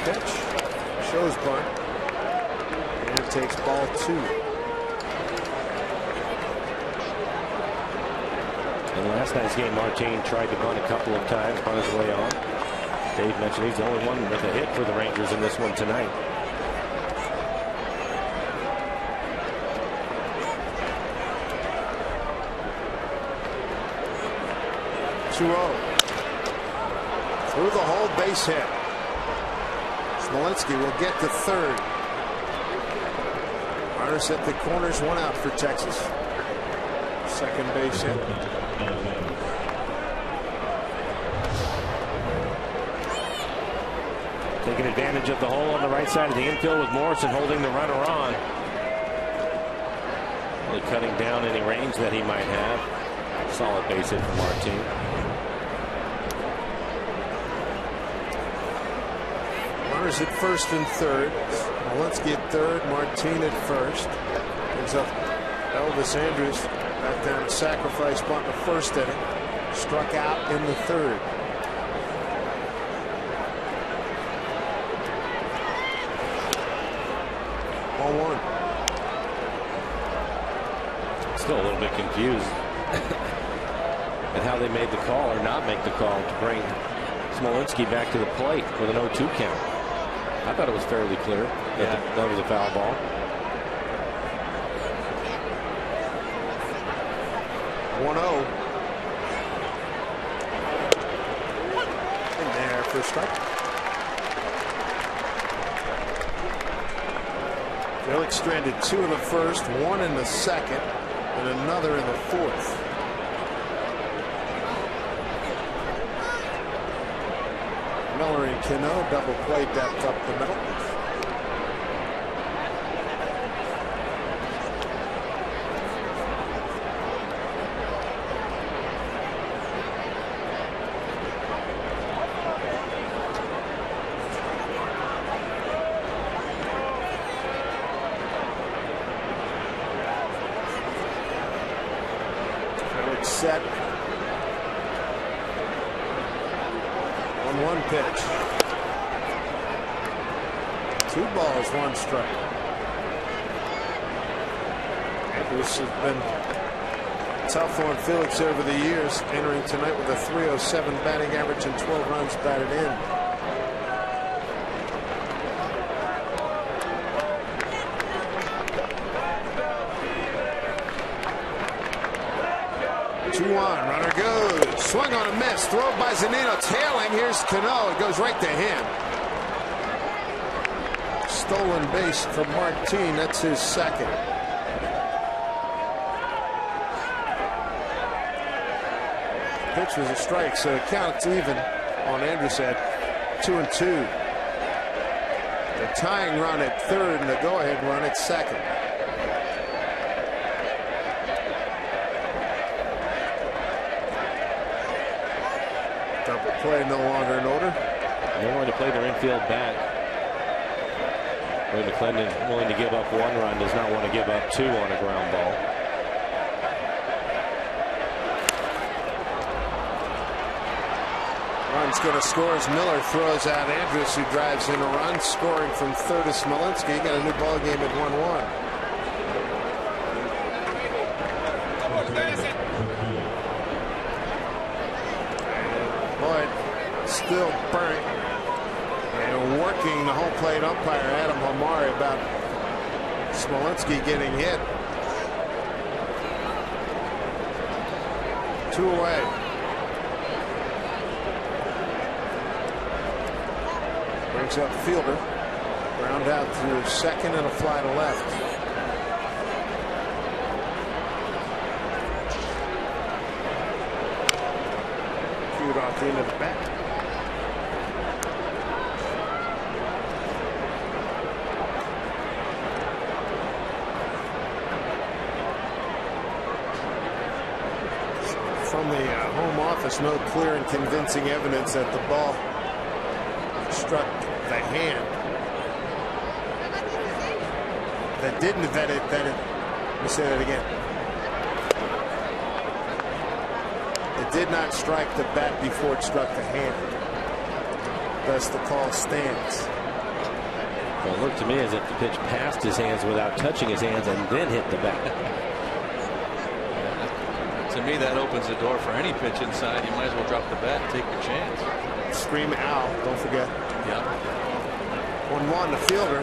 Pitch. Shows bunt. And it takes ball 2. In last night's game, Martin tried to bunt a couple of times on his way on. Dave mentioned he's the only one with a hit for the Rangers in this one tonight. Through the hole, base hit. Smolinski will get to third. Runners at the corners, 1 out for Texas. Second base hit. Taking advantage of the hole on the right side of the infield with Morrison holding the runner on. Really cutting down any range that he might have. Solid base hit for Martin. Runners at first and third. Walensky at third, Martin at first. Brings up Elvis Andrus back down to sacrifice bunt in the first inning. Struck out in the third. Ball one. Still a little bit confused at how they made the call or not make the call to bring Smolinski back to the plate with an 0-2 count. I thought it was fairly clear that that was a foul ball. 1-0. In there for a strike. Felix stranded 2 in the first, 1 in the second, and another in the fourth. Miller and Cano double play depth up the middle. Felix set. 1-1 pitch. 2 balls, 1 strike. This has been tough on Felix over the years, entering tonight with a .307 batting average and 12 runs batted in. Runner goes. Swung on a miss. Throw by Zunino. Tailing. Here's Cano. It goes right to him. Stolen base from Martin. That's his second. Pitch was a strike, so the count's even on Andrus at 2-2. The tying run at third and the go-ahead run at second. Double play no longer in order. They're going to play their infield back. Ray McClendon willing to give up 1 run, does not want to give up 2 on a ground ball. Run's going to score as Miller throws out Andrus, who drives in a run. Scoring from third is Smolinski. Got a new ball game at 1-1. Still burnt and working the home plate umpire Adam Hamari about Smolinski getting hit. 2 away. Brings up fielder. Ground out through second and a fly to left. Cued off the end of the bat. From the home office, no clear and convincing evidence that the ball struck the hand. That didn't vet it. Let me say that again. It did not strike the bat before it struck the hand. Thus the call stands. Well, it looked to me as if the pitch passed his hands without touching his hands and then hit the bat. To me, that opens the door for any pitch inside. You might as well drop the bat and take your chance. Scream out, don't forget. Yep. 1-1 the fielder.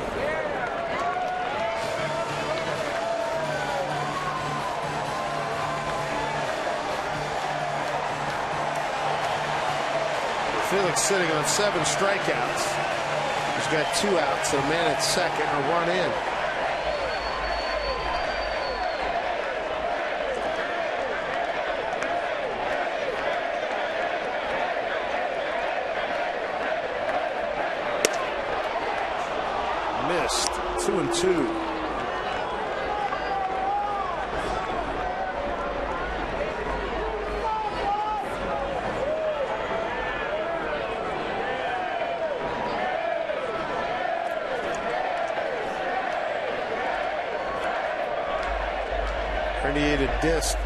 Felix sitting on 7 strikeouts. He's got 2 outs, a man at second, a run in. 2-2. Herniated disc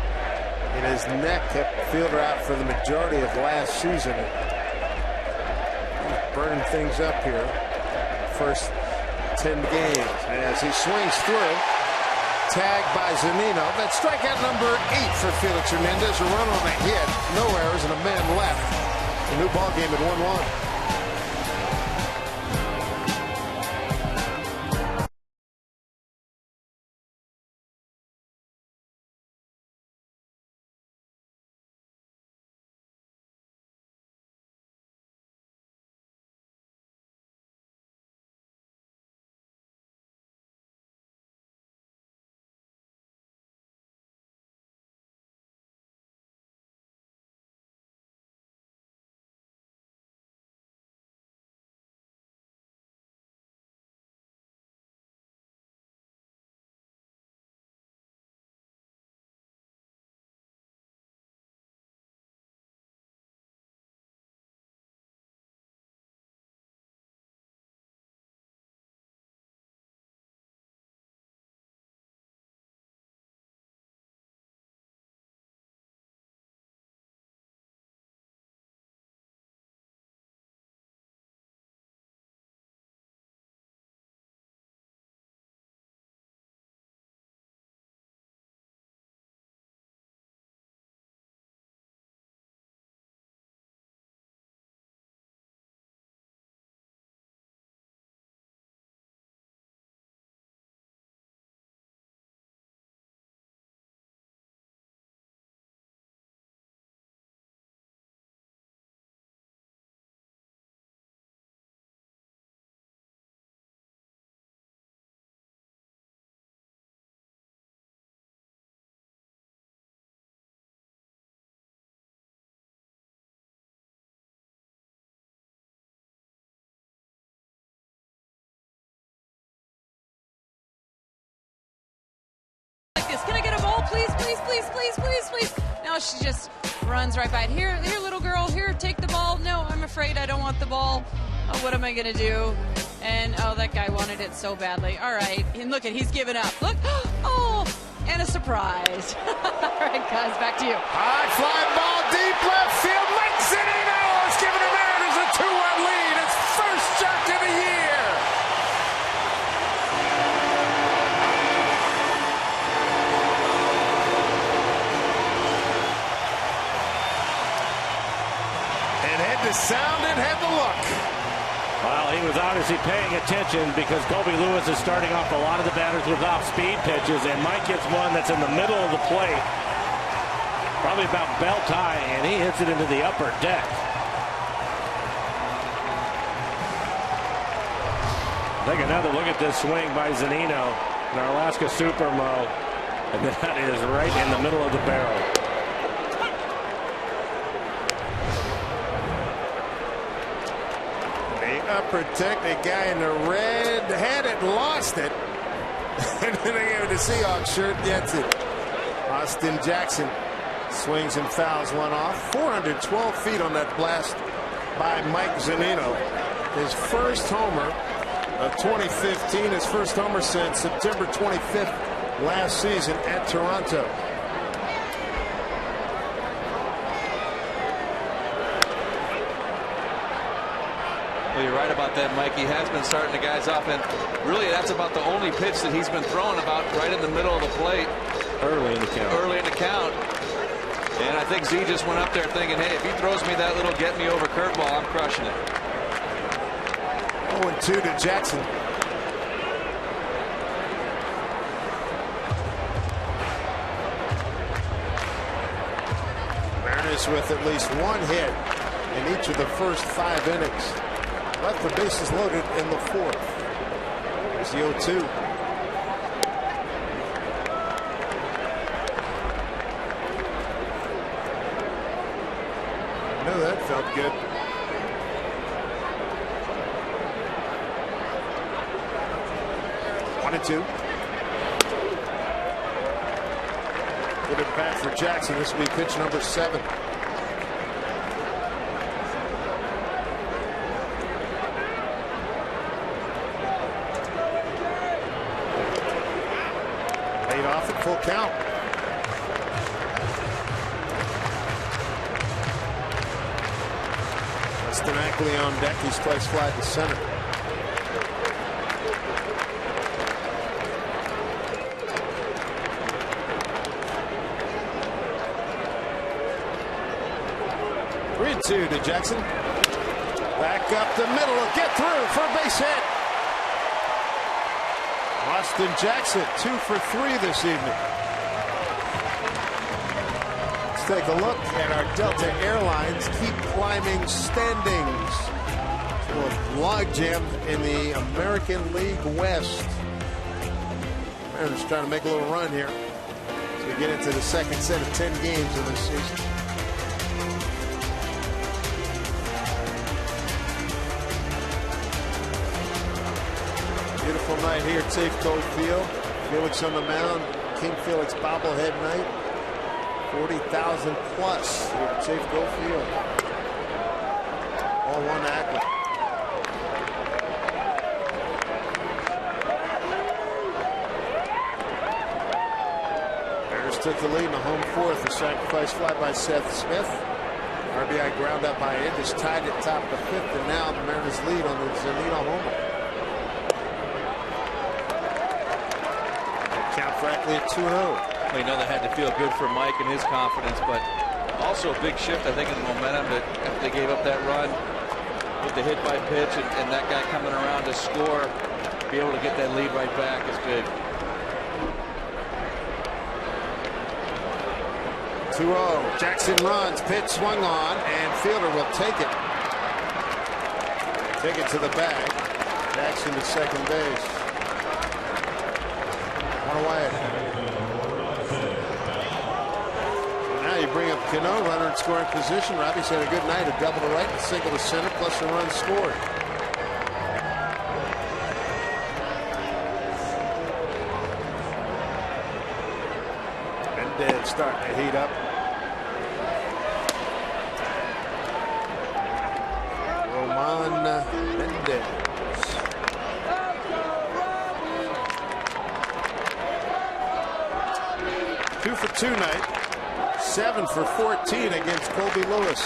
in his neck kept Fielder out for the majority of last season. He's burning things up here. First 10 games as he swings through. Tagged by Zunino. That's strikeout number 8 for Felix Hernandez. A run on a hit, no errors, and a man left. A new ball game at 1-1. Can I get a ball, please, please, please, please, please, please? No, she just runs right by it. Here, little girl, here, take the ball. No, I'm afraid I don't want the ball. Oh, what am I going to do? And, oh, that guy wanted it so badly. All right, and look, he's given up. Look, oh, and a surprise. All right, guys, back to you. High fly ball, deep left field. Mike Zunino has given the Mariners a 2-1 lead. It's first jerk of the year. The sound and had the look. Well, he was obviously paying attention because Colby Lewis is starting off a lot of the batters with off-speed pitches, and Mike gets one that's in the middle of the plate, probably about belt high, and he hits it into the upper deck. Take another look at this swing by Zunino, an Alaska Supermo, and that is right in the middle of the barrel. Upper deck, the guy in the red had it, lost it, and then they gave it the Seahawks shirt, gets it. Austin Jackson swings and fouls one off. 412 feet on that blast by Mike Zunino. His first homer of 2015, his first homer since September 25th last season at Toronto. Well, you're right about that, Mike. He has been starting the guys off, and really that's about the only pitch that he's been throwing about right in the middle of the plate. Early in the count. Early in the count. And I think Z just went up there thinking, hey, if he throws me that little get-me-over curveball, I'm crushing it. 0-2 to Jackson. Mariners with at least one hit in each of the first 5 innings. Left the bases loaded in the 4th. There's the 0-2. No, that felt good. 1-2. Good at bat for Jackson. This will be pitch number 7. Laid off at full count. Ackley on deck. He's twice fly to center. Three and 2 to Jackson. Back up the middle. Will get through for a base hit. Austin Jackson 2 for 3 this evening. Let's take a look at our Delta Airlines keep climbing standings. Log jam in the American League West. Mariners trying to make a little run here as we get into the second set of 10 games of this season. Beautiful night here at Safeco Field. Felix on the mound. King Felix bobblehead night. 40,000 plus here at Safeco Field. All one Ackley. Mariners took the lead in the home fourth. A sacrifice fly by Seth Smith. RBI ground up by Indus, tied at top of the 5th, and now the Mariners lead on the Zunino homer. Count for Ackley at 2-0. We know that had to feel good for Mike and his confidence, but also a big shift, I think, in the momentum that after they gave up that run with the hit by pitch and that guy coming around to score, be able to get that lead right back is good. 2-0. Jackson runs, pitch swung on, and fielder will take it. Take it to the bag. Jackson to second base. One away. You bring up Cano, runner in scoring position. Robbie's had a good night, a double to right, a single to center, plus a run scored. Mendez starting to heat up. Roman Mendez. Two for 2 night. 7 for 14 against Colby Lewis.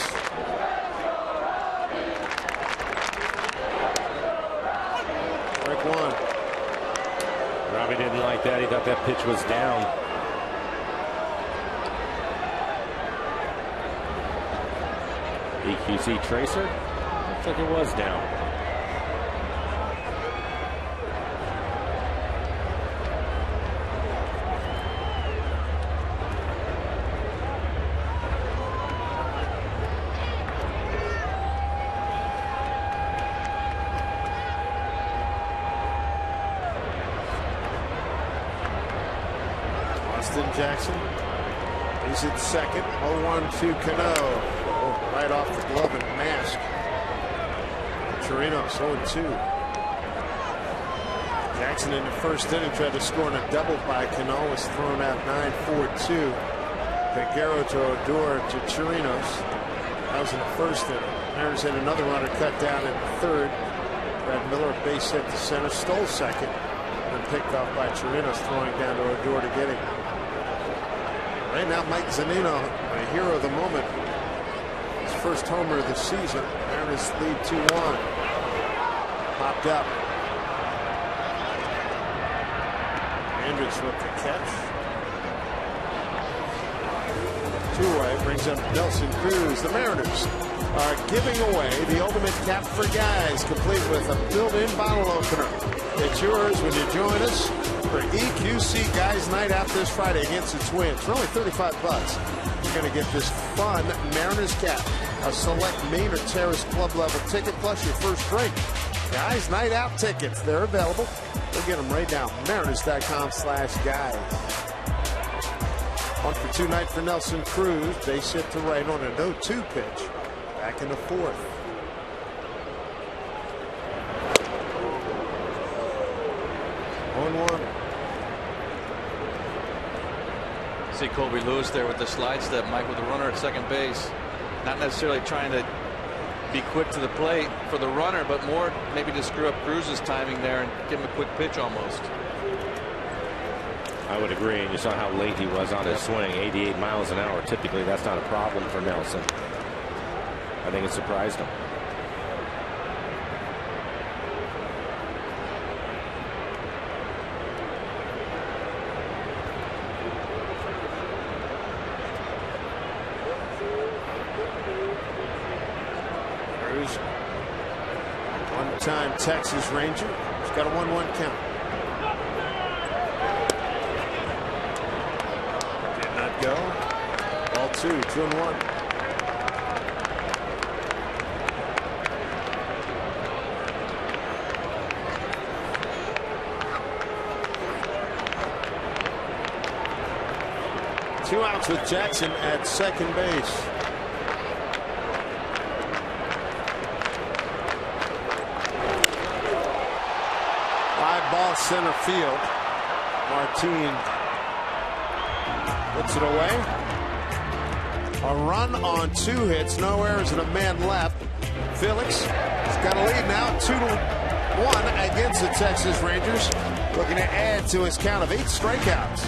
Strike 1. Robbie didn't like that. He thought that pitch was down. EQC tracer. Looks like it was down. Jackson. He's at second. 0-1 to Cano. Oh, right off the glove and mask. Chirinos 0-2. Jackson in the first inning tried to score on a double by Cano. Was thrown out 9-4-2. Peguero to Odor to Chirinos. That was in the first inning. Mariners had another runner cut down in the third. Brad Miller base hit to center, stole second, and picked off by Chirinos, throwing down to Odor to get him. Right now, Mike Zunino, a hero of the moment. His first homer of the season. Mariners lead 2-1. Popped up. Hendricks with the catch. 2-away brings up Nelson Cruz. The Mariners are giving away the ultimate cap for guys, complete with a built-in bottle opener. It's yours when you join us for EQC Guys Night Out this Friday against the Twins. For only $35, you're going to get this fun Mariners cap, a select main or terrace club level ticket, plus your first drink. Guys Night Out tickets, they're available. Go get them right now. Mariners.com/guys. 1 for 2 night for Nelson Cruz. Base hit to right on a 0-2 pitch. Back in the fourth. 1-1. See Colby Lewis there with the slide step, Mike, with the runner at second base. Not necessarily trying to be quick to the plate for the runner, but more maybe to screw up Cruz's timing there and give him a quick pitch almost. I would agree, and you saw how late he was on his swing, 88 miles an hour. Typically, that's not a problem for Nelson. I think it surprised him. Cruz, one-time Texas Ranger. He's got a 1-1 count. Go. Ball 2, 2-1. Two outs with Jackson at second base. Fly ball center field. Martin puts it away. A run on 2 hits, no errors, and a man left. Felix has got a lead now, 2-1 against the Texas Rangers, looking to add to his count of 8 strikeouts.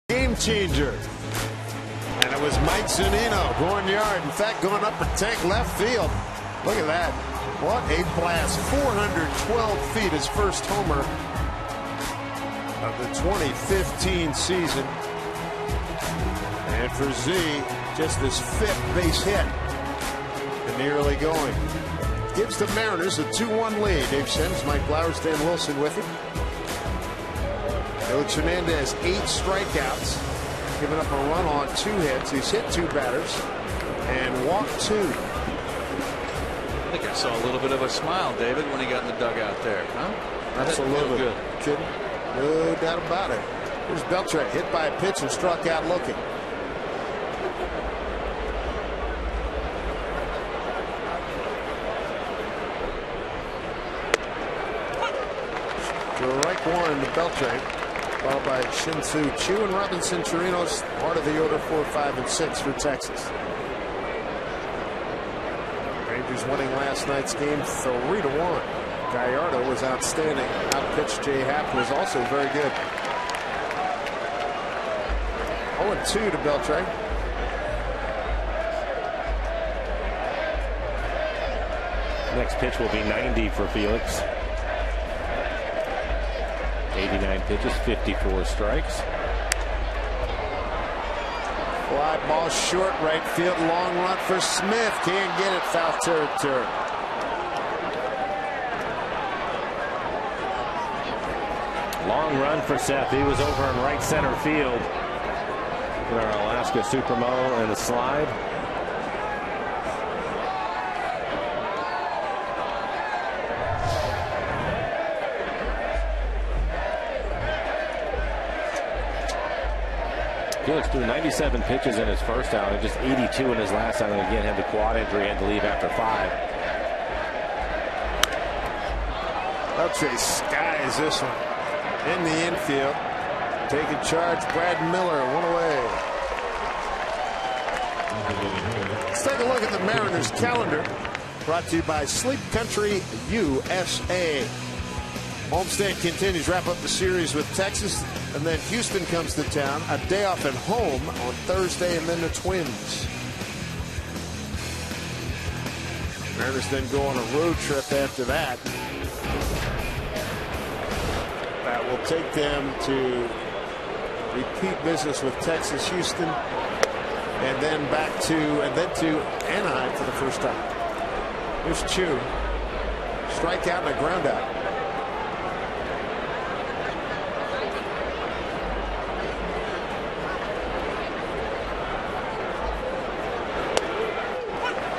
Game changer. And it was Mike Zunino going yard. In fact, going up a tank left field. Look at that. What a blast. 412 feet, his first homer of the 2015 season. And for Z, just his 5th base hit in the early going. Gives the Mariners a 2-1 lead. Dave Sims, Mike Blowers, Dan Wilson with him. Felix Hernandez, 8 strikeouts, giving up a run on 2 hits. He's hit 2 batters and walked 2. I think I saw a little bit of a smile, David, when he got in the dugout there. Huh? Absolutely. Good. Kidding? No doubt about it. Here's Beltre, hit by a pitch and struck out looking. Strike 1 to Beltre. Followed by Shin-Soo Choo and Robinson Chirinos, part of the order 4, 5, and 6 for Texas. Rangers winning last night's game 3-1. Gallardo was outstanding. Outpitched Jay Happ was also very good. 0-2 to Beltre. Next pitch will be 90 for Felix. 89 pitches, 54 strikes. Fly ball short, right field, long run for Smith. Can't get it, foul territory. Long run for Seth. He was over in right center field. Our Alaska Supermo and the slide. Felix threw 97 pitches in his first outing, just 82 in his last outing. Again, had the quad injury, had to leave after 5. Beltre skies this one in the infield. Taking charge, Brad Miller, 1 away. Let's take a look at the Mariners calendar. Brought to you by Sleep Country USA. Homestand continues. Wrap up the series with Texas, and then Houston comes to town. A day off at home on Thursday, and then the Twins. Mariners then go on a road trip after that. That will take them to repeat business with Texas, Houston, and then to Anaheim for the first time. Here's Chu. Strikeout and a ground out.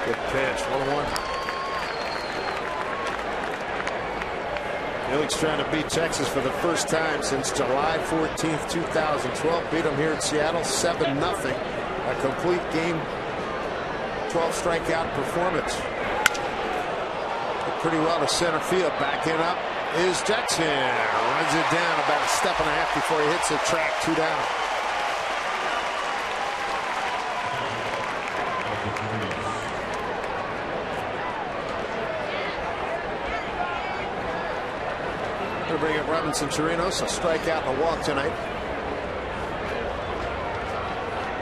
Good pitch, 1-1. Felix trying to beat Texas for the first time since July 14th, 2012. Beat them here in Seattle 7-0. A complete game 12 strikeout performance. Pretty well to center field. Backing up is Jackson. Runs it down about a step and a half before he hits the track. 2 down. Going to bring up Robinson Chirinos. A strikeout and a walk tonight.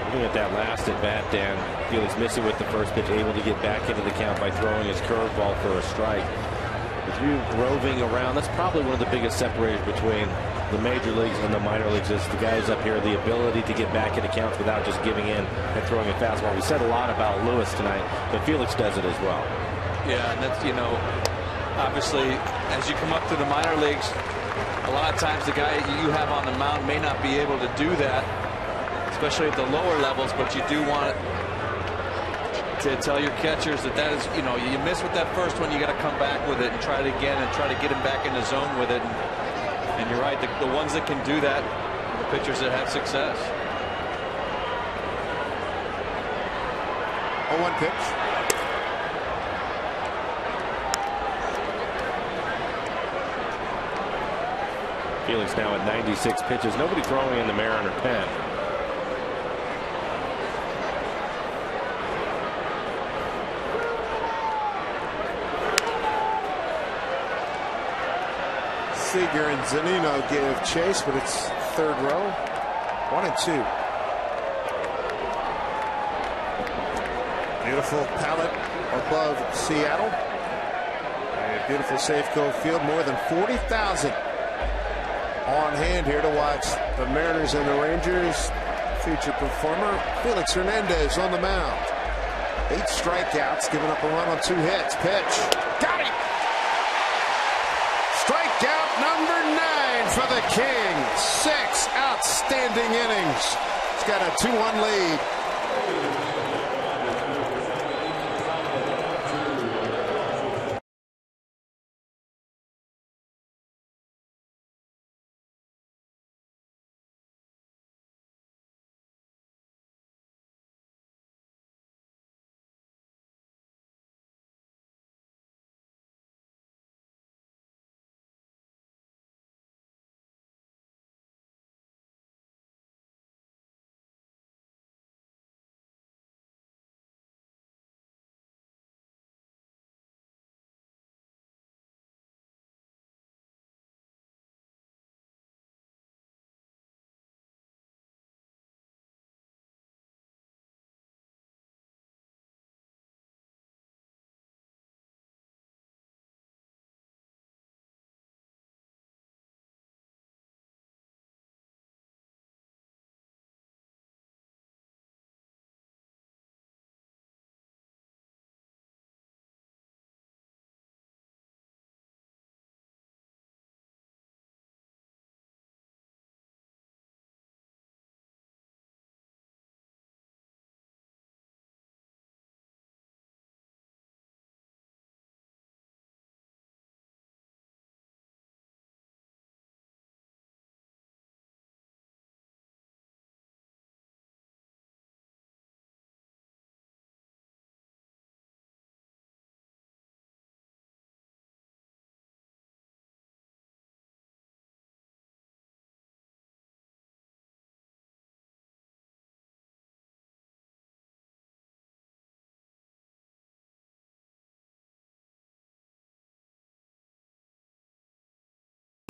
Looking at that last at bat, Dan, Felix missing with the first pitch, able to get back into the count by throwing his curveball for a strike. With you roving around, that's probably one of the biggest separators between the major leagues and the minor leagues is the guys up here, the ability to get back into counts without just giving in and throwing a fastball. We said a lot about Lewis tonight, but Felix does it as well. Yeah, and that's, obviously, as you come up to the minor leagues, a lot of times the guy you have on the mound may not be able to do that, especially at the lower levels, but you do want to tell your catchers that is, you miss with that first one, you got to come back with it and try it again and try to get him back in the zone with it. And you're right, the ones that can do that, the pitchers that have success. 0-1 pitch. Felix now at 96 pitches. Nobody throwing in the Mariner pen. Seager and Zunino give chase, but it's third row. 1-2. Beautiful palette above Seattle. A beautiful Safeco field. More than 40,000 on hand here to watch the Mariners and the Rangers. Featured performer Felix Hernandez on the mound. 8 strikeouts, giving up a run on 2 hits. Pitch. Got him! Strikeout number 9 for the Kings. 6 outstanding innings. He's got a 2-1 lead.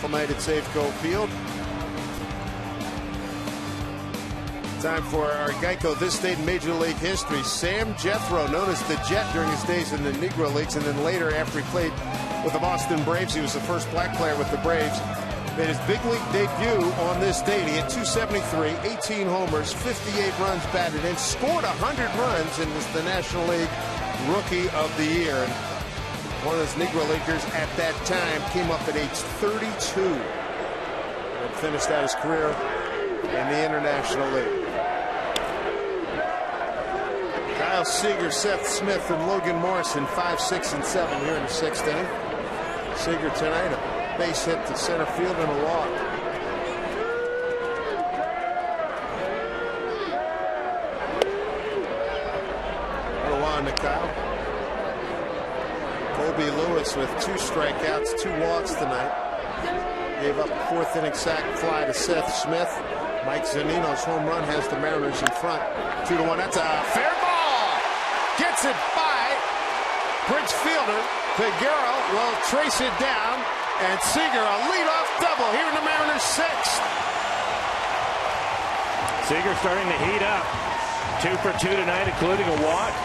night at Safeco Field. Time for our Geico This Day in Major League History. Sam Jethro, known as the Jet during his days in the Negro Leagues, and then later after he played with the Boston Braves, he was the first black player with the Braves. Made his big league debut on this date. He hit .273, 18 homers, 58 runs batted in, scored 100 runs, and was the National League Rookie of the Year. And one of those Negro Leaguers at that time came up at age 32 and finished out his career in the International League. Kyle Seager, Seth Smith, and Logan Morrison 5, 6, and 7 here in the 6th inning. Seager tonight, a base hit to center field and a walk. One to Kyle. Colby Lewis with 2 strikeouts, 2 walks tonight. Gave up a 4th inning sac fly to Seth Smith. Mike Zunino's home run has the Mariners in front. 2-1. That's a fair ball. Gets it by bridge fielder. Figueroa will trace it down. And Seager, a leadoff double here in the Mariners' 6th. Seager starting to heat up. 2 for 2 tonight, including a walk.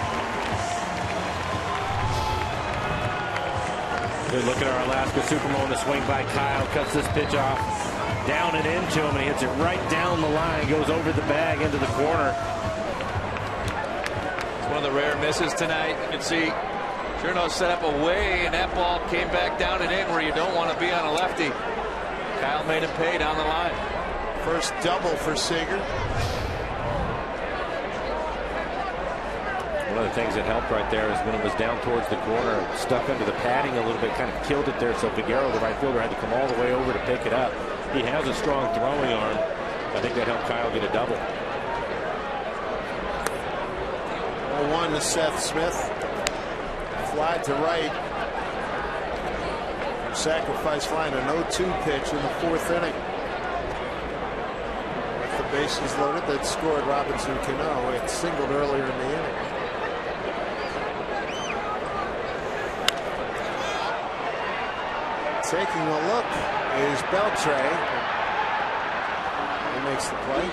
Good look at our Alaska Supermo. The swing by Kyle. Cuts this pitch off. Down and into him, and he hits it right down the line. Goes over the bag into the corner. It's one of the rare misses tonight. You can see Cherno set up away, and that ball came back down and in where you don't want to be on a lefty. Kyle made him pay down the line. First double for Seager. One of the things that helped right there is when it was down towards the corner, stuck under the padding a little bit, kind of killed it there. So Figueroa, the right fielder, had to come all the way over to pick it up. He has a strong throwing arm. I think that helped Kyle get a double. 1 to Seth Smith. Fly to right. Sacrifice fly and an 0-2 pitch in the 4th inning. With the bases loaded, that scored Robinson Cano. It singled earlier in the inning. Taking a look is Beltre. He makes the play.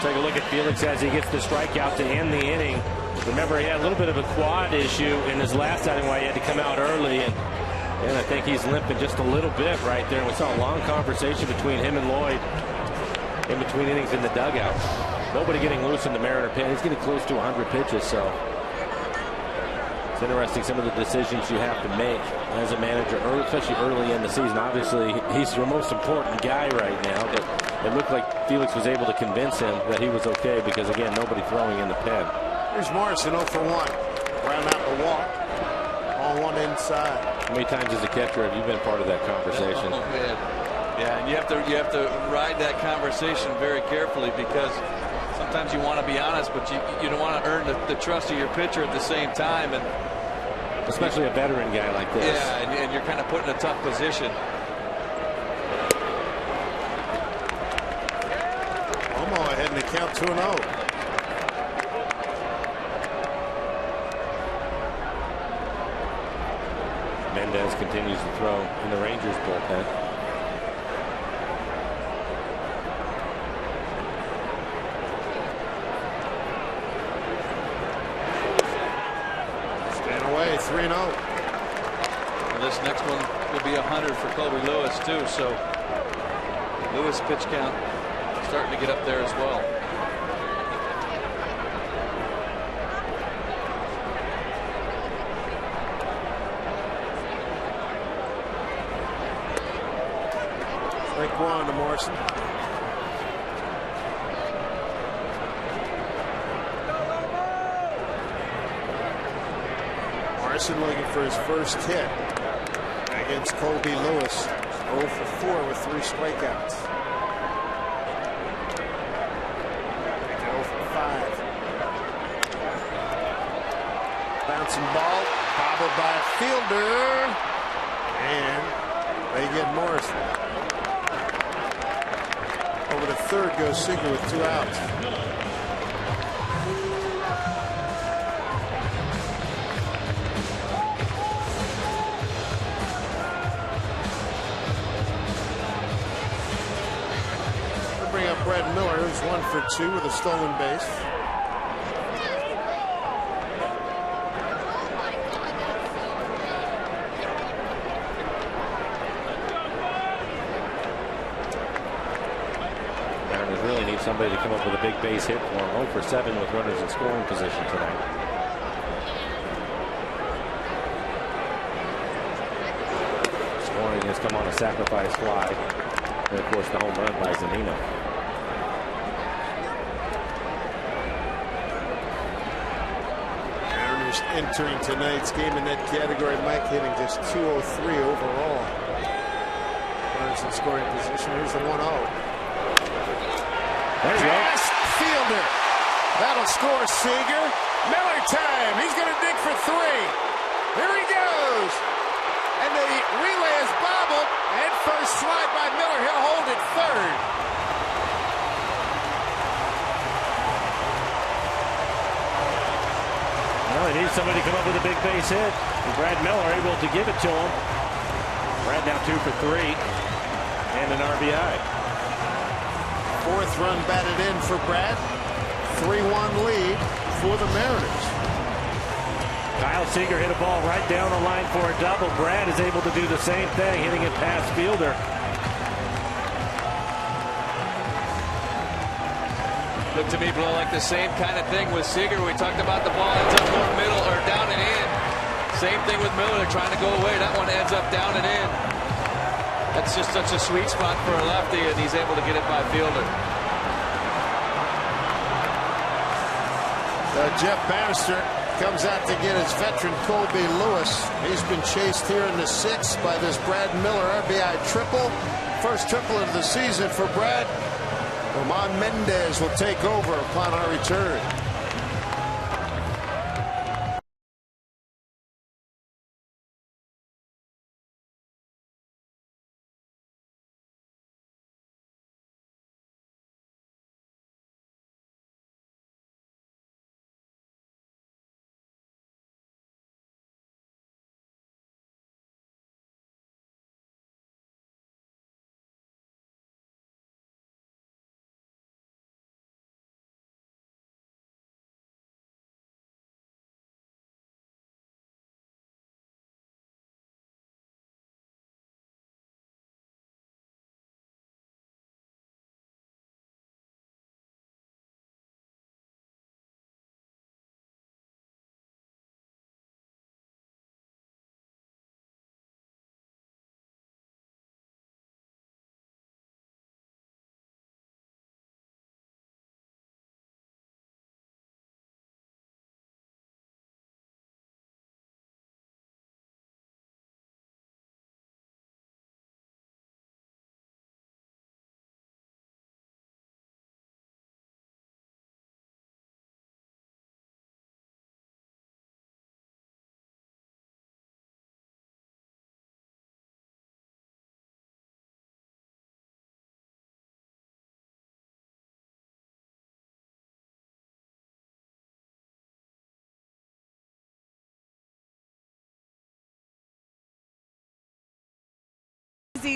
Take a look at Felix as he gets the strikeout to end the inning. Remember, he had a little bit of a quad issue in his last outing where he had to come out early, and I think he's limping just a little bit right there. We saw a long conversation between him and Lloyd in between innings in the dugout. Nobody getting loose in the Mariner pen. He's getting close to 100 pitches, so it's interesting some of the decisions you have to make as a manager, especially early in the season. Obviously, he's your most important guy right now, but it looked like Felix was able to convince him that he was okay because, again, nobody throwing in the pen. Here's Morrison 0 for 1. Round out the walk. All 1 inside. How many times as a catcher have you been part of that conversation? Oh, man. Yeah, and you have to ride that conversation very carefully because sometimes you want to be honest, but you don't want to earn the trust of your pitcher at the same time, and especially a veteran guy like this. Yeah, and you're kind of put in a tough position. Omo ahead in the count 2-0. Mendez continues to throw in the Rangers bullpen. Stand away, 3-0. Well, this next one will be 100 for Colby Lewis too. So Lewis pitch count starting to get up there as well. Strike 1 to Morrison. Morrison looking for his first hit against Colby Lewis. 0 for 4 with 3 strikeouts. 0 for 5. Bouncing ball, bobbled by a fielder, and they get Morrison. Over to third goes Seager with 2 outs. We'll bring up Brad Miller, who's 1 for 2 with a stolen base. Somebody to come up with a big base hit for him. 0 for 7 with runners in scoring position tonight. Scoring has come on a sacrifice fly. And of course the home run by Zunino. Mariners entering tonight's game in that category. Mike hitting just 203 overall. Runners in scoring position. Here's the 1-0. There you go. Fielder. That'll score Seager. Miller time. He's going to dig for 3. Here he goes. And the relay is bobbled. And first slide by Miller. He'll hold it third. Well, he needs somebody to come up with a big base hit. And Brad Miller able to give it to him. Brad now 2 for 3. And an RBI. 4th run batted in for Brad. 3-1 lead for the Mariners. Kyle Seager hit a ball right down the line for a double. Brad is able to do the same thing, hitting it past Fielder. Looked to me, Blow, like the same kind of thing with Seager. We talked about the ball ends up going middle or down and in. Same thing with Miller, trying to go away. That one ends up down and in. That's just such a sweet spot for a lefty, and he's able to get it by Fielder. Jeff Bannister comes out to get his veteran Colby Lewis. He's been chased here in the 6th by this Brad Miller RBI triple. First triple of the season for Brad. Roman Mendez will take over upon our return.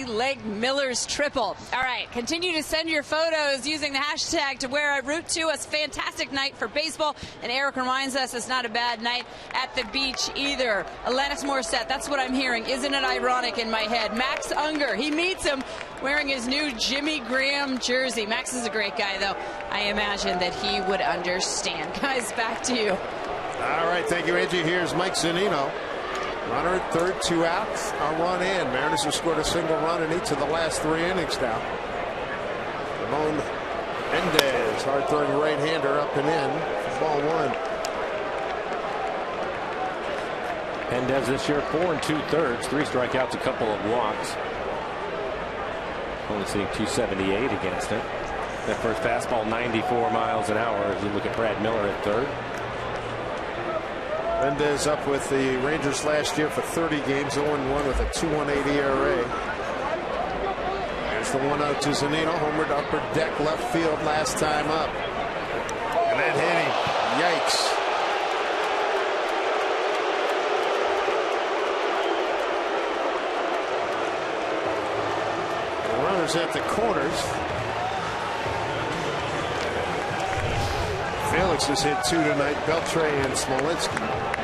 Leg Miller's triple. All right, continue to send your photos using the hashtag to where I root to. A fantastic night for baseball, and Eric reminds us it's not a bad night at the beach either. Alanis Morissette, that's what I'm hearing. Isn't it ironic in my head? Max Unger, he meets him wearing his new Jimmy Graham jersey. Max is a great guy, though. I imagine that he would understand. Guys, back to you. All right, thank you, Angie. Here's Mike Zunino. Runner at third, 2 outs, a run in. Mariners have scored a single run in each of the last 3 innings now. Ramon Mendez, hard-throwing right-hander, up and in for ball 1. Mendez this year 4 2/3, 3 strikeouts, a couple of walks. Only seeing 278 against it. That first fastball 94 miles an hour as you look at Brad Miller at third. Mendez up with the Rangers last year for 30 games, 0-1 with a 2.18 ERA. Here's the 1-0 to Zunino. Homered upper deck left field last time up. And that hit him. Yikes. The runners at the corners. Felix has hit 2 tonight. Beltre and Smolinski.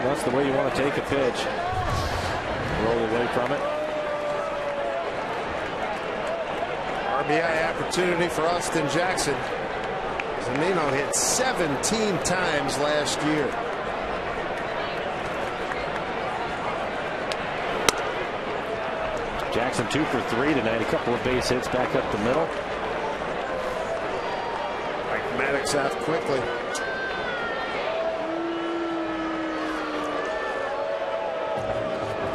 That's the way you want to take a pitch. Roll away from it. RBI opportunity for Austin Jackson. Zunino hit 17 times last year. Jackson 2 for 3 tonight. A couple of base hits back up the middle. Mike Maddox out quickly.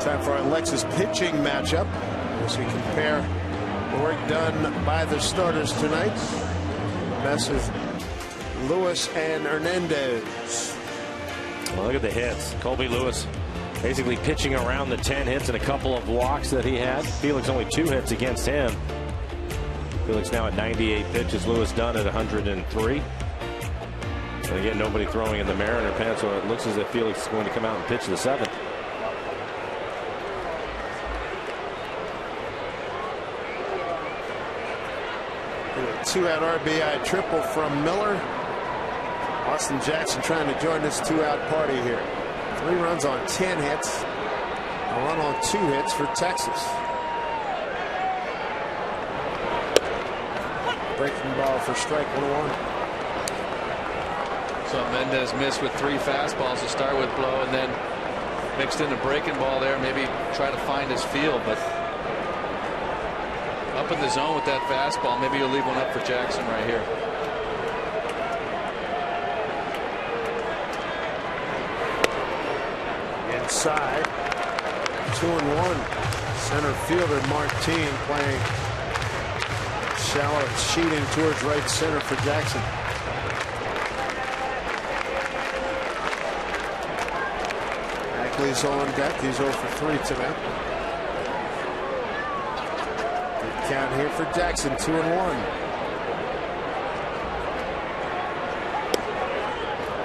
Time for our Lexus pitching matchup as we compare the work done by the starters tonight. That's with Lewis and Hernandez. Well, look at the hits. Colby Lewis basically pitching around the 10 hits and a couple of walks that he had. Felix only 2 hits against him. Felix now at 98 pitches. Lewis done at 103. And again, nobody throwing in the Mariner pen, so it looks as if Felix is going to come out and pitch the 7th. 2-out RBI triple from Miller. Austin Jackson trying to join this 2-out party here. 3 runs on 10 hits. A run on 2 hits for Texas. Breaking ball for strike 1-1. So Mendez missed with 3 fastballs to start with, Blow, and then mixed in a breaking ball there. Maybe try to find his feel, but up in the zone with that fastball. Maybe you'll leave one up for Jackson right here. Inside. 2-1. Center fielder Martin playing shallow, sheeting towards right center for Jackson. Ackley's on deck. He's 0 for 3 tonight. Count here for Jackson. 2-1.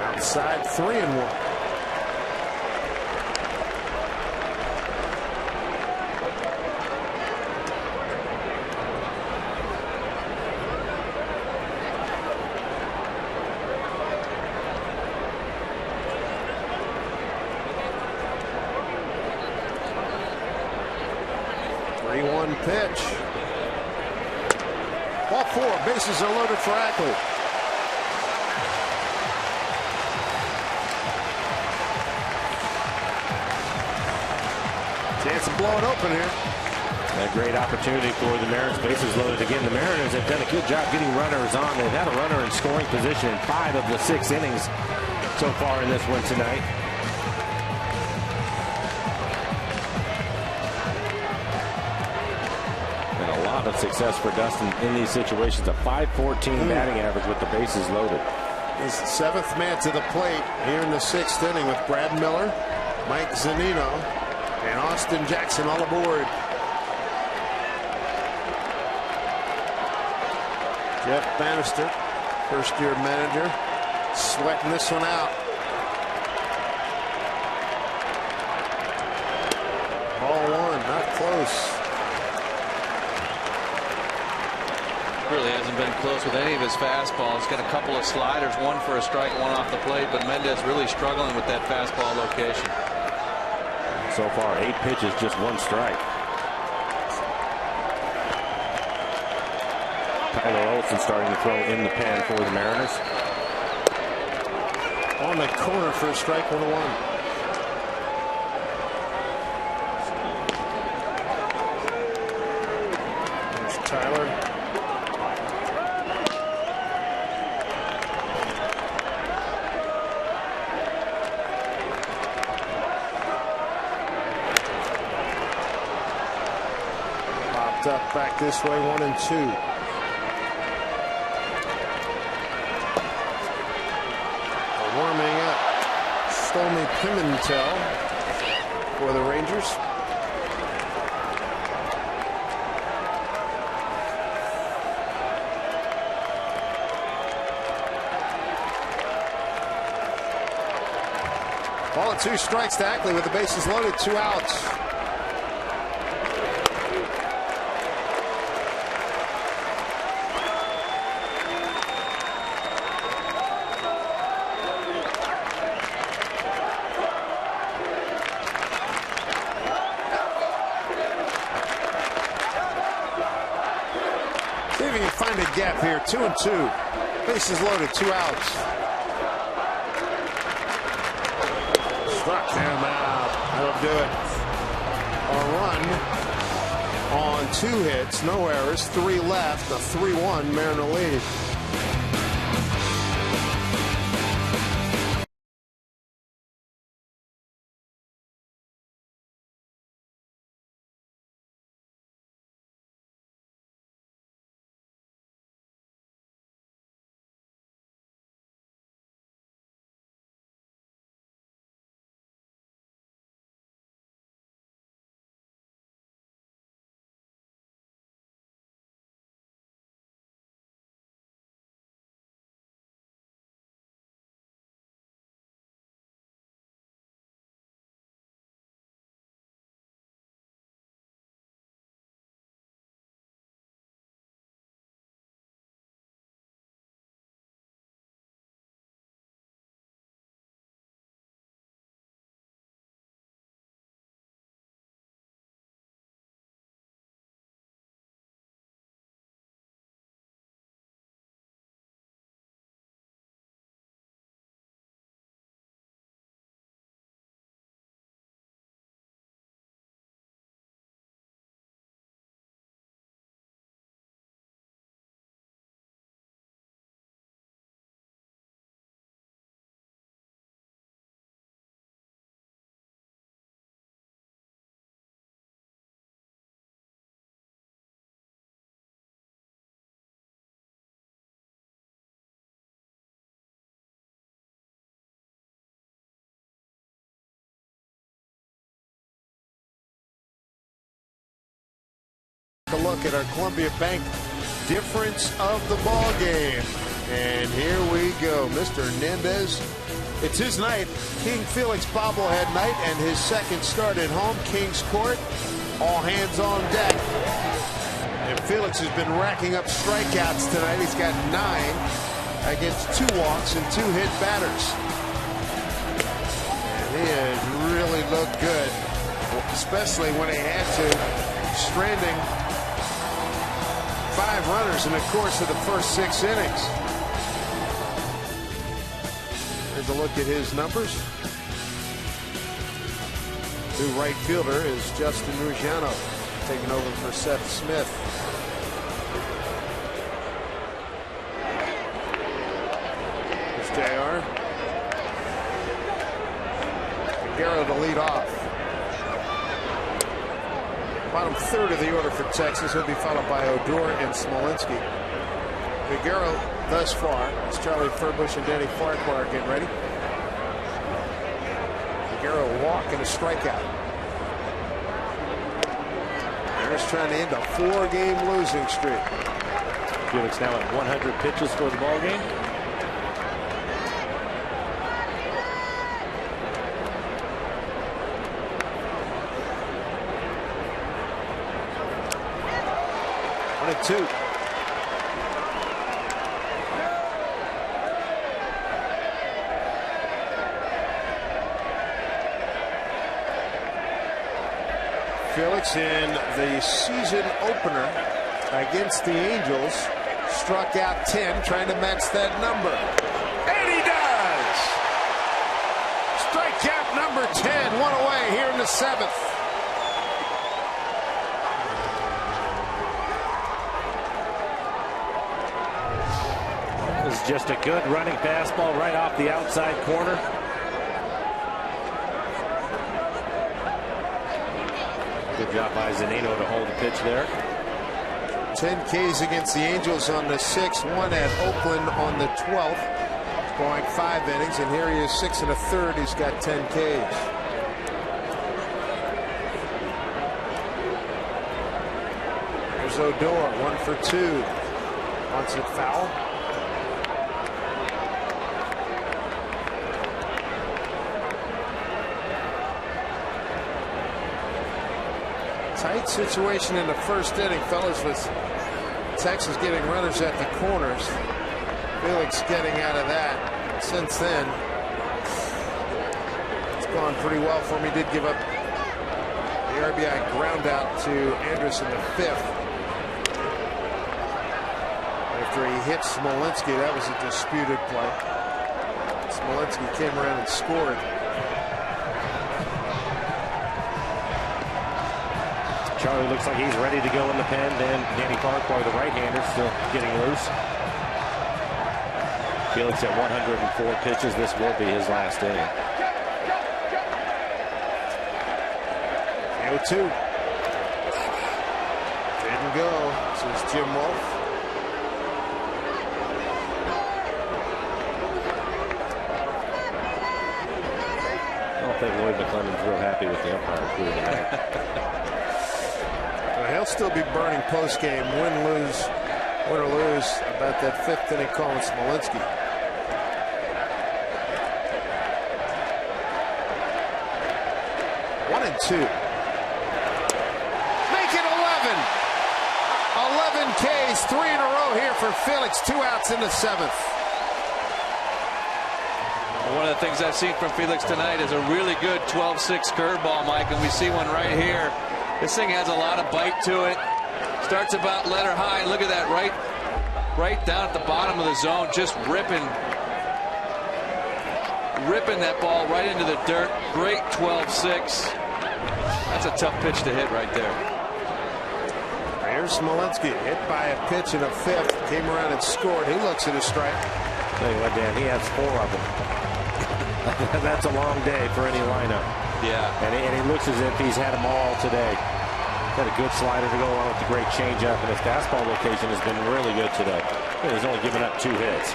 Outside 3-1. Pitch. Ball 4. Bases are loaded for Ackley. Chance to blow it open here. A great opportunity for the Mariners. Bases loaded again. The Mariners have done a good job getting runners on. They've had a runner in scoring position in 5 of the 6 innings so far in this one tonight. Of success for Dustin in these situations. A .514 batting average with the bases loaded. His 7th man to the plate here in the 6th inning with Brad Miller, Mike Zunino, and Austin Jackson all aboard. Jeff Bannister, first-year manager, sweating this one out. Ball 1, not close. Really hasn't been close with any of his fastballs. Got a couple of sliders, 1 for a strike, 1 off the plate, but Mendez really struggling with that fastball location. So far 8 pitches, just 1 strike. Tyler Olson starting to throw in the pen for the Mariners. On the corner for a strike 1-1. There's Tyler. Up back this way, 1-2. Pimentel for the Rangers. Ball and 2 strikes to Ackley with the bases loaded, 2 outs. See if he can find a gap here. 2-2. Bases loaded, 2 outs. Struck him out. That'll do it. A run on 2 hits, no errors, 3 left, a 3-1 Mariner lead. A look at our Columbia Bank difference of the ball game. And here we go. Mr. Hernandez. It's his night. King Felix bobblehead night and his second start at home. King's Court. All hands on deck. And Felix has been racking up strikeouts tonight. He's got 9 against 2 walks and 2 hit batters. And he has really looked good, especially when he had to, stranding 5 runners in the course of the first 6 innings. There's a look at his numbers. New right fielder is Justin Ruggiano, taking over for Seth Smith. Here's JR. Figueroa to lead off. Bottom third of the order for Texas. He'll be followed by Odor and Smolinski. Figueroa thus far. It's Charlie Furbush and Danny Farquhar getting ready. Figueroa a walk and a strikeout. They're just trying to end a 4-game losing streak. Felix now at 100 pitches for the ball game. Two. Felix in the season opener against the Angels struck out 10, trying to match that number. And he does! Strikeout number 10, 1 away here in the 7th. Just a good running fastball right off the outside corner. Good job by Zunino to hold the pitch there. 10 Ks against the Angels on the 6th, 1 at Oakland on the 12th. going 5 innings, and here he is 6 1/3. He's got 10 Ks. Here's Odor, 1 for 2. Wants it foul. Tight situation in the first inning, fellas, with Texas getting runners at the corners. Felix getting out of that. Since then, it's gone pretty well for him. He did give up the RBI ground out to Andrus in the 5th. After he hit Smolinski, that was a disputed play. Smolinski came around and scored. Charlie looks like he's ready to go in the pen. Then Danny Farquhar, the right-hander, still getting loose. Felix at 104 pitches. This will be his last inning. 0-2. Didn't go. This is Jim Wolf. I don't think Lloyd McClellan's real happy with the umpire crew tonight. He'll still be burning post-game, win or lose, about that 5th inning call with Smolinski. One and 2. Make it 11. 11 Ks, 3 in a row here for Felix. 2 outs in the 7th. One of the things I've seen from Felix tonight is a really good 12-6 curveball, Mike, and we see one right here. This thing has a lot of bite to it. Starts about letter high. Look at that, right down at the bottom of the zone, just ripping that ball right into the dirt. Great 12-6. That's a tough pitch to hit right there. Here's Smolinski, hit by a pitch in the 5th. Came around and scored. He looks at a strike. Tell you what, Dan, he has 4 of them. That's a long day for any lineup. Yeah. And he looks as if he's had them all today. Got a good slider to go along with the great changeup, and his fastball location has been really good today. He's only given up 2 hits.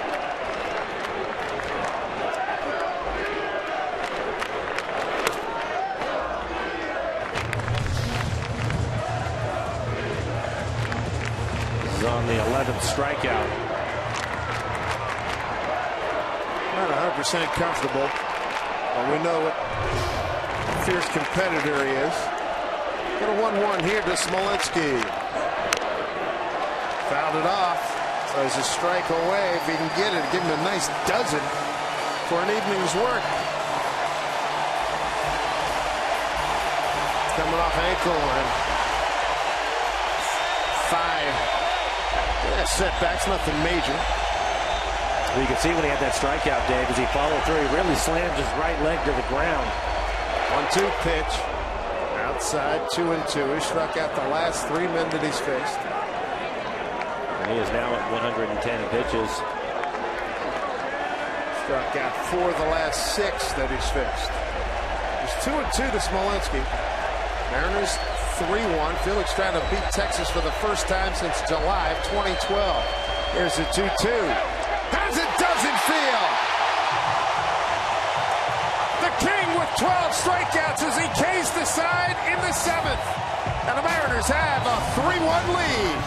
This is on the 11th strikeout. Not 100% comfortable, but we know what a fierce competitor he is. Got a 1-1 here to Smolinski. Fouled it off. So he's a strike away. If he can get it, give him a nice dozen for an evening's work. Coming off ankle and 5 setbacks, nothing major. Well, you can see when he had that strikeout, Dave, as he followed through, he really slammed his right leg to the ground. 1-2 pitch. Outside, 2-2. He struck out the last 3 men that he's faced. And he is now at 110 pitches. Struck out 4 of the last 6 that he's faced. It's 2-2 to Smolinski. Mariners 3-1. Felix trying to beat Texas for the first time since July of 2012. Here's a 2-2. As it doesn't feel. The King with 12 strikeouts as he K's the side in the 7th. And the Mariners have a 3-1 lead.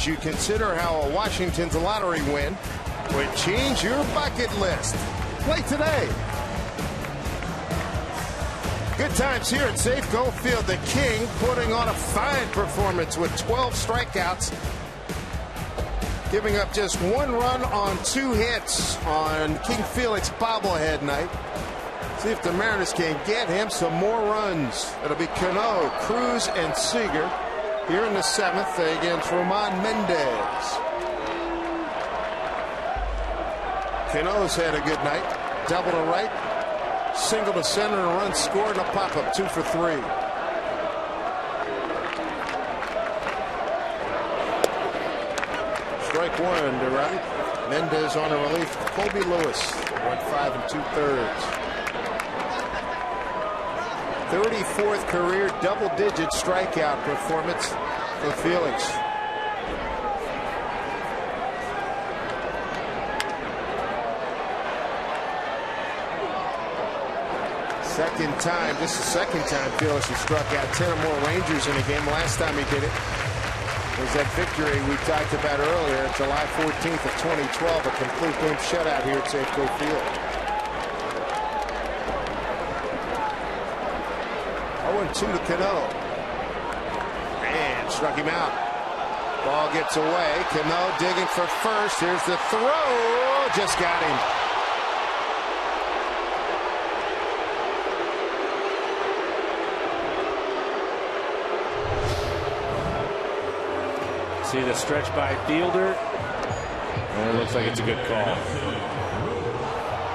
would you consider how a Washington's lottery win would change your bucket list? Play today. Good times here at Safeco Field. The King putting on a fine performance with 12 strikeouts, giving up just 1 run on 2 hits on King Felix bobblehead night. See if the Mariners can get him some more runs. It'll be Cano, Cruz, and Seager here in the 7th against Roman Mendez. Cano's had a good night. Double to right, single to center, and a run scored, and a pop-up, 2 for 3. Strike 1 to right. Mendez on a relief. Colby Lewis went 5 2/3. 34th career double-digit strikeout performance for Felix. Second time. This is the second time Felix has struck out 10 or more Rangers in a game. Last time he did it was that victory we talked about earlier, July 14th of 2012, a complete game shutout here at Safeco Field. 0-2 to Cano. And struck him out. Ball gets away. Cano digging for first. Here's the throw. Just got him. See the stretch by fielder. And it looks like it's a good call.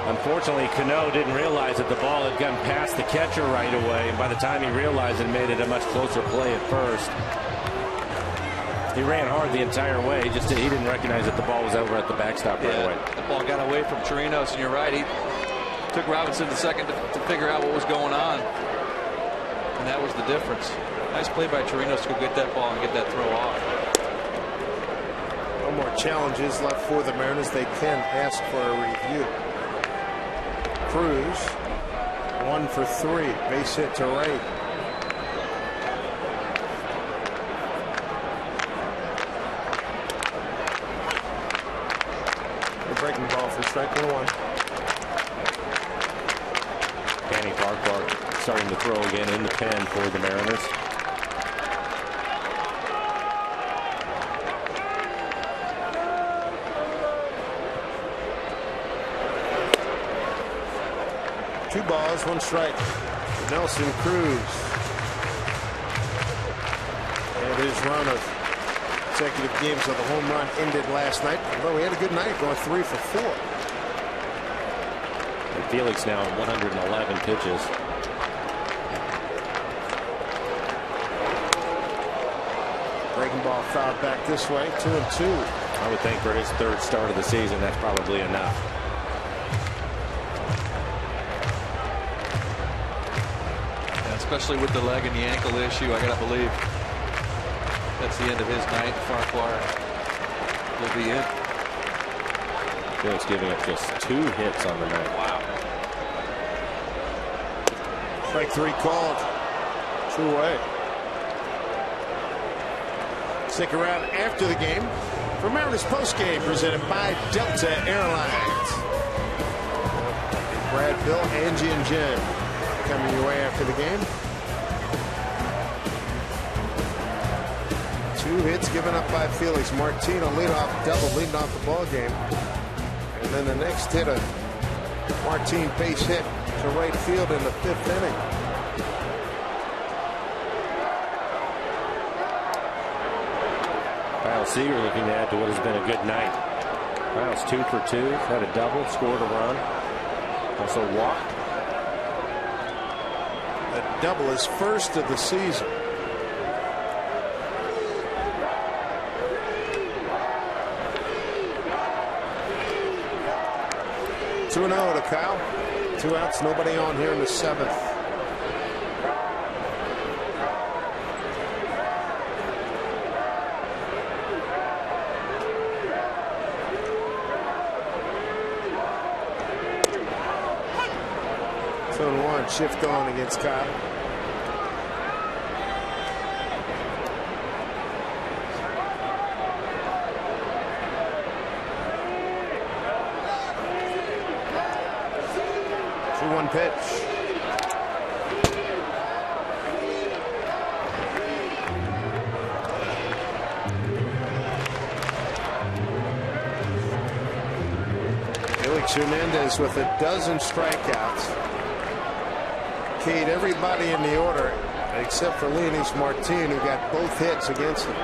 Unfortunately, Cano didn't realize that the ball had gone past the catcher right away, and by the time he realized it, made it a much closer play at first. He ran hard the entire way, he didn't recognize that the ball was over at the backstop right away. The ball got away from Chirinos, and you're right, he took Robinson the second to figure out what was going on, and that was the difference. Nice play by Chirinos to go get that ball and get that throw off. No more challenges left for the Mariners. They can ask for a review. Cruz, 1 for 3, base hit to right. A breaking ball for strike 1. Danny Farquhar starting to throw again in the pen for the Mariners. Two balls, 1 strike. Nelson Cruz. And his run of consecutive games of the home run ended last night. Although he had a good night, going 3 for 4. And Felix now 111 pitches. Breaking ball fouled back this way, 2-2. I would think for his 3rd start of the season, that's probably enough. Especially with the leg and the ankle issue, I gotta believe that's the end of his night. Farquhar will be in. Felix giving up just 2 hits on the night. Wow. Strike 3 called. 2 away. Stick around after the game for Mariners postgame presented by Delta Airlines. Brad, Bill, Angie, and Jen coming your way after the game. 2 hits given up by Felix. Martino leadoff double, leading off the ball game. And then the next hit, a Martin base hit to right field in the 5th inning. Kyle Seager looking to add to what has been a good night. Kyle's 2 for 2, had a double, scored a run, also walked. A double, his 1st of the season. Two 2-0 to Kyle. 2 outs, nobody on here in the 7th. Shift on against Kyle. pitch. Felix Hernandez with a dozen strikeouts. Keyed everybody in the order except for Leonys Martin, who got both hits against him.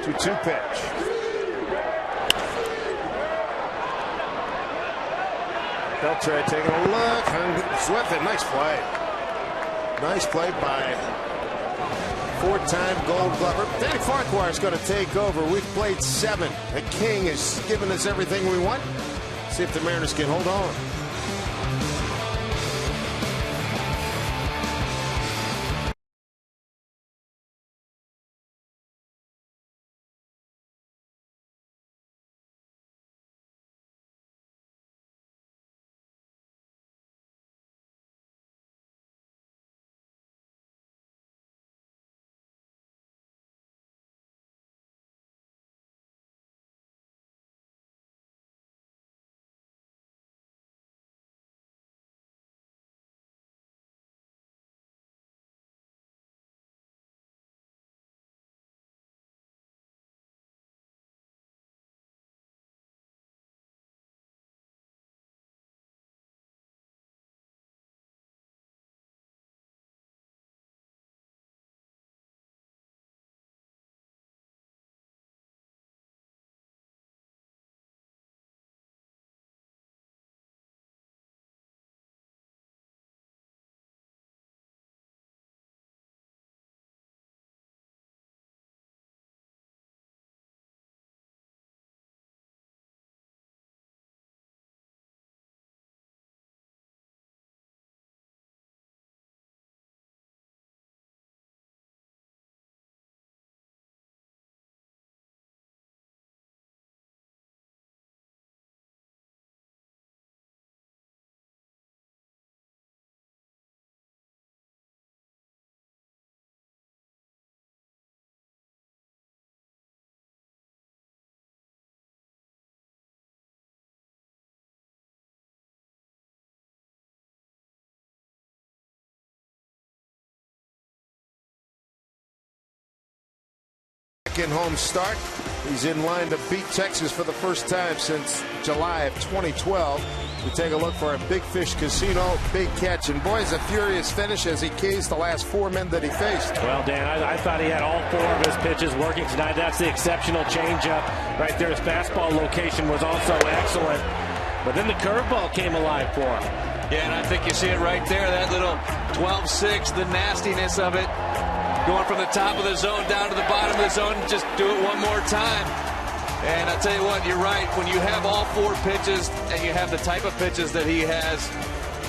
2-2 pitch. Beltre taking a look. He's with it. Nice play. Nice play by four-time Gold Glover. Danny Farquhar is going to take over. We've played 7. The King has given us everything we want. See if the Mariners can hold on. In home start. He's in line to beat Texas for the first time since July of 2012. We take a look for a Big Fish Casino big catch, and boy, it's a furious finish as he cased the last 4 men that he faced. Well, Dan, I thought he had all 4 of his pitches working tonight. That's the exceptional changeup right there. His fastball location was also excellent, but then the curveball came alive for him. Yeah, and I think you see it right there, that little 12-6, the nastiness of it. Going from the top of the zone down to the bottom of the zone, just do it one more time. And I'll tell you what, you're right. When you have all 4 pitches and you have the type of pitches that he has,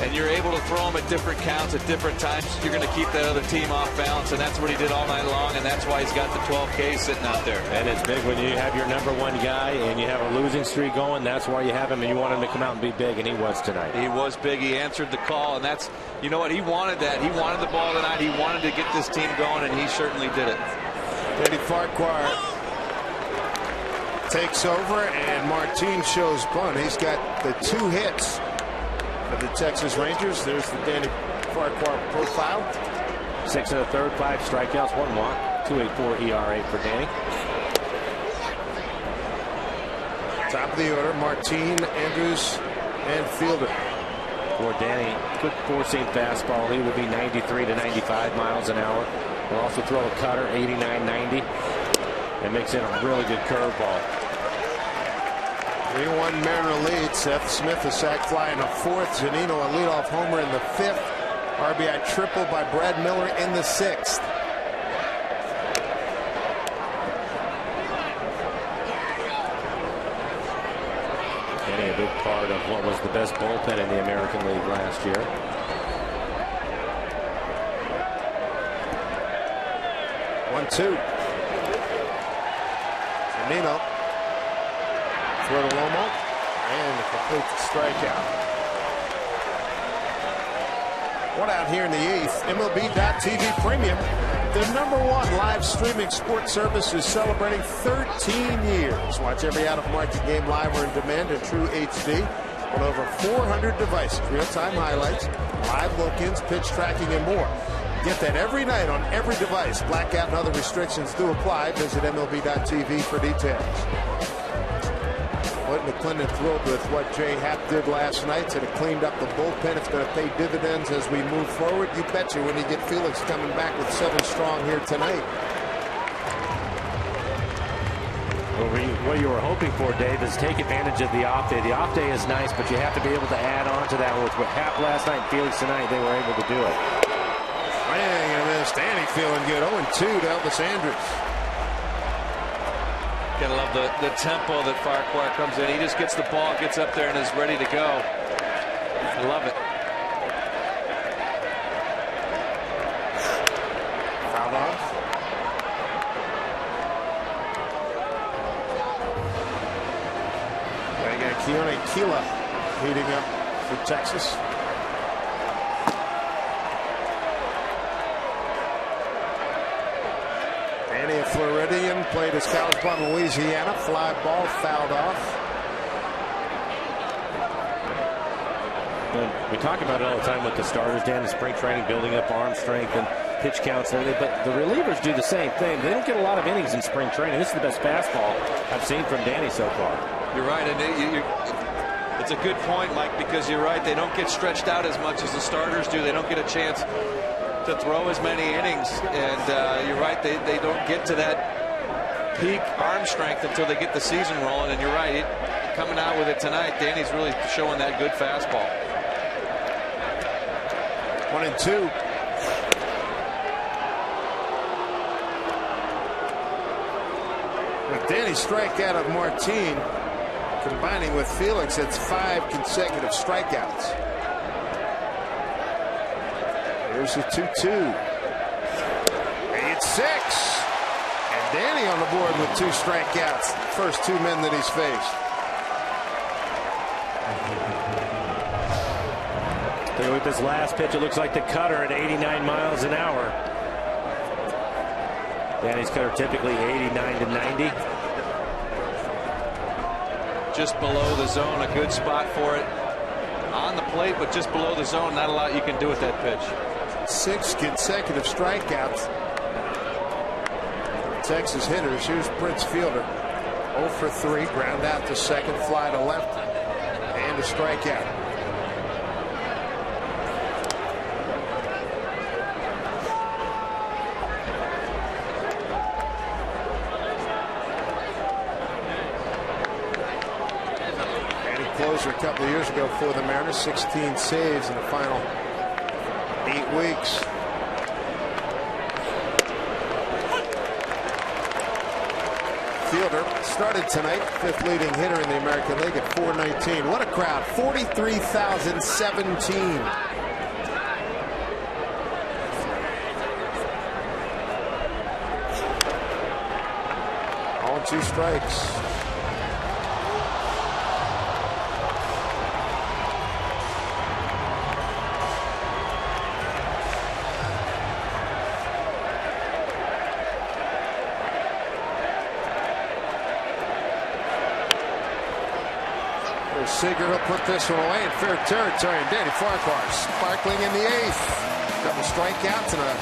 and you're able to throw them at different counts at different times, you're going to keep that other team off balance, and that's what he did all night long, and that's why he's got the 12K sitting out there. And it's big when you have your number 1 guy and you have a losing streak going. That's why you have him, and you want him to come out and be big, and he was tonight. He was big. He answered the call, and that's, you know what, he wanted that. He wanted the ball tonight. He wanted to get this team going, and he certainly did it. Danny Farquhar takes over, and Martin shows bunt. He's got the 2 hits for the Texas Rangers. There's the Danny Farquhar profile. 6 1/3, 5 strikeouts, 1 walk, 2.84 ERA for Danny. Top of the order, Martin, Andrews, and Fielder. For Danny, good 4-seam fastball. He will be 93 to 95 miles an hour. He'll also throw a cutter, 89, 90, and mix in a really good curveball. 3-1 Mariner lead. Seth Smith a sac fly in the 4th. Zunino a leadoff homer in the 5th. RBI triple by Brad Miller in the 6th. Danny, a big part of what was the best bullpen in the American League last year. One-two. Zunino. Throw to Lomo, and a complete strikeout. One out here in the 8th. MLB.TV Premium. The #1 live streaming sports service is celebrating 13 years. Watch every out-of-market game live or in demand in true HD on over 400 devices. Real-time highlights, live look-ins, pitch tracking, and more. Get that every night on every device. Blackout and other restrictions do apply. Visit MLB.tv for details. Lloyd McClendon thrilled with what Jay Happ did last night. Said it cleaned up the bullpen. It's going to pay dividends as we move forward. You betcha when you get Felix coming back with 7 strong here tonight. Well, what you were hoping for, Dave, is take advantage of the off day. The off day is nice, but you have to be able to add on to that. With what Happ last night and Felix tonight, they were able to do it. Swing and a miss. Danny feeling good. 0-2 to Elvis Andrus. Gotta love the tempo that Farquhar comes in. He just gets the ball, gets up there, and is ready to go. I love it. Fouled off. They got Keone Kela heating up for Texas. Danny, a Floridian, played his college ball in Louisiana. Fly ball fouled off. We talk about it all the time with the starters down in spring training, building up arm strength and pitch counts and everything, but the relievers do the same thing. They don't get a lot of innings in spring training. This is the best fastball I've seen from Danny so far. You're right, and it's a good point, Mike, because you're right. They don't get stretched out as much as the starters do. They don't get a chance to throw as many innings, and you're right, they don't get to that peak arm strength until they get the season rolling. And you're right, coming out with it tonight, Danny's really showing that good fastball. 1-2. With Danny's strikeout of Martin combining with Felix, it's 5 consecutive strikeouts. Here's a 2-2. It's 6. And Danny on the board with 2 strikeouts. First 2 men that he's faced. With this last pitch, it looks like the cutter at 89 miles an hour. Danny's cutter typically 89 to 90. Just below the zone, a good spot for it. On the plate, but just below the zone, not a lot you can do with that pitch. 6 consecutive strikeouts. Texas hitters. Here's Prince Fielder. 0 for 3. Ground out to second. Fly to left. And a strikeout. Closer a couple of years ago for the Mariners. 16 saves in the final 8 weeks. Fielder started tonight, 5th leading hitter in the American League at 419. What a crowd. 43,017. All 2 strikes. Seager will put this one away in fair territory, and Danny Farquhar sparkling in the 8th. Couple strikeouts and a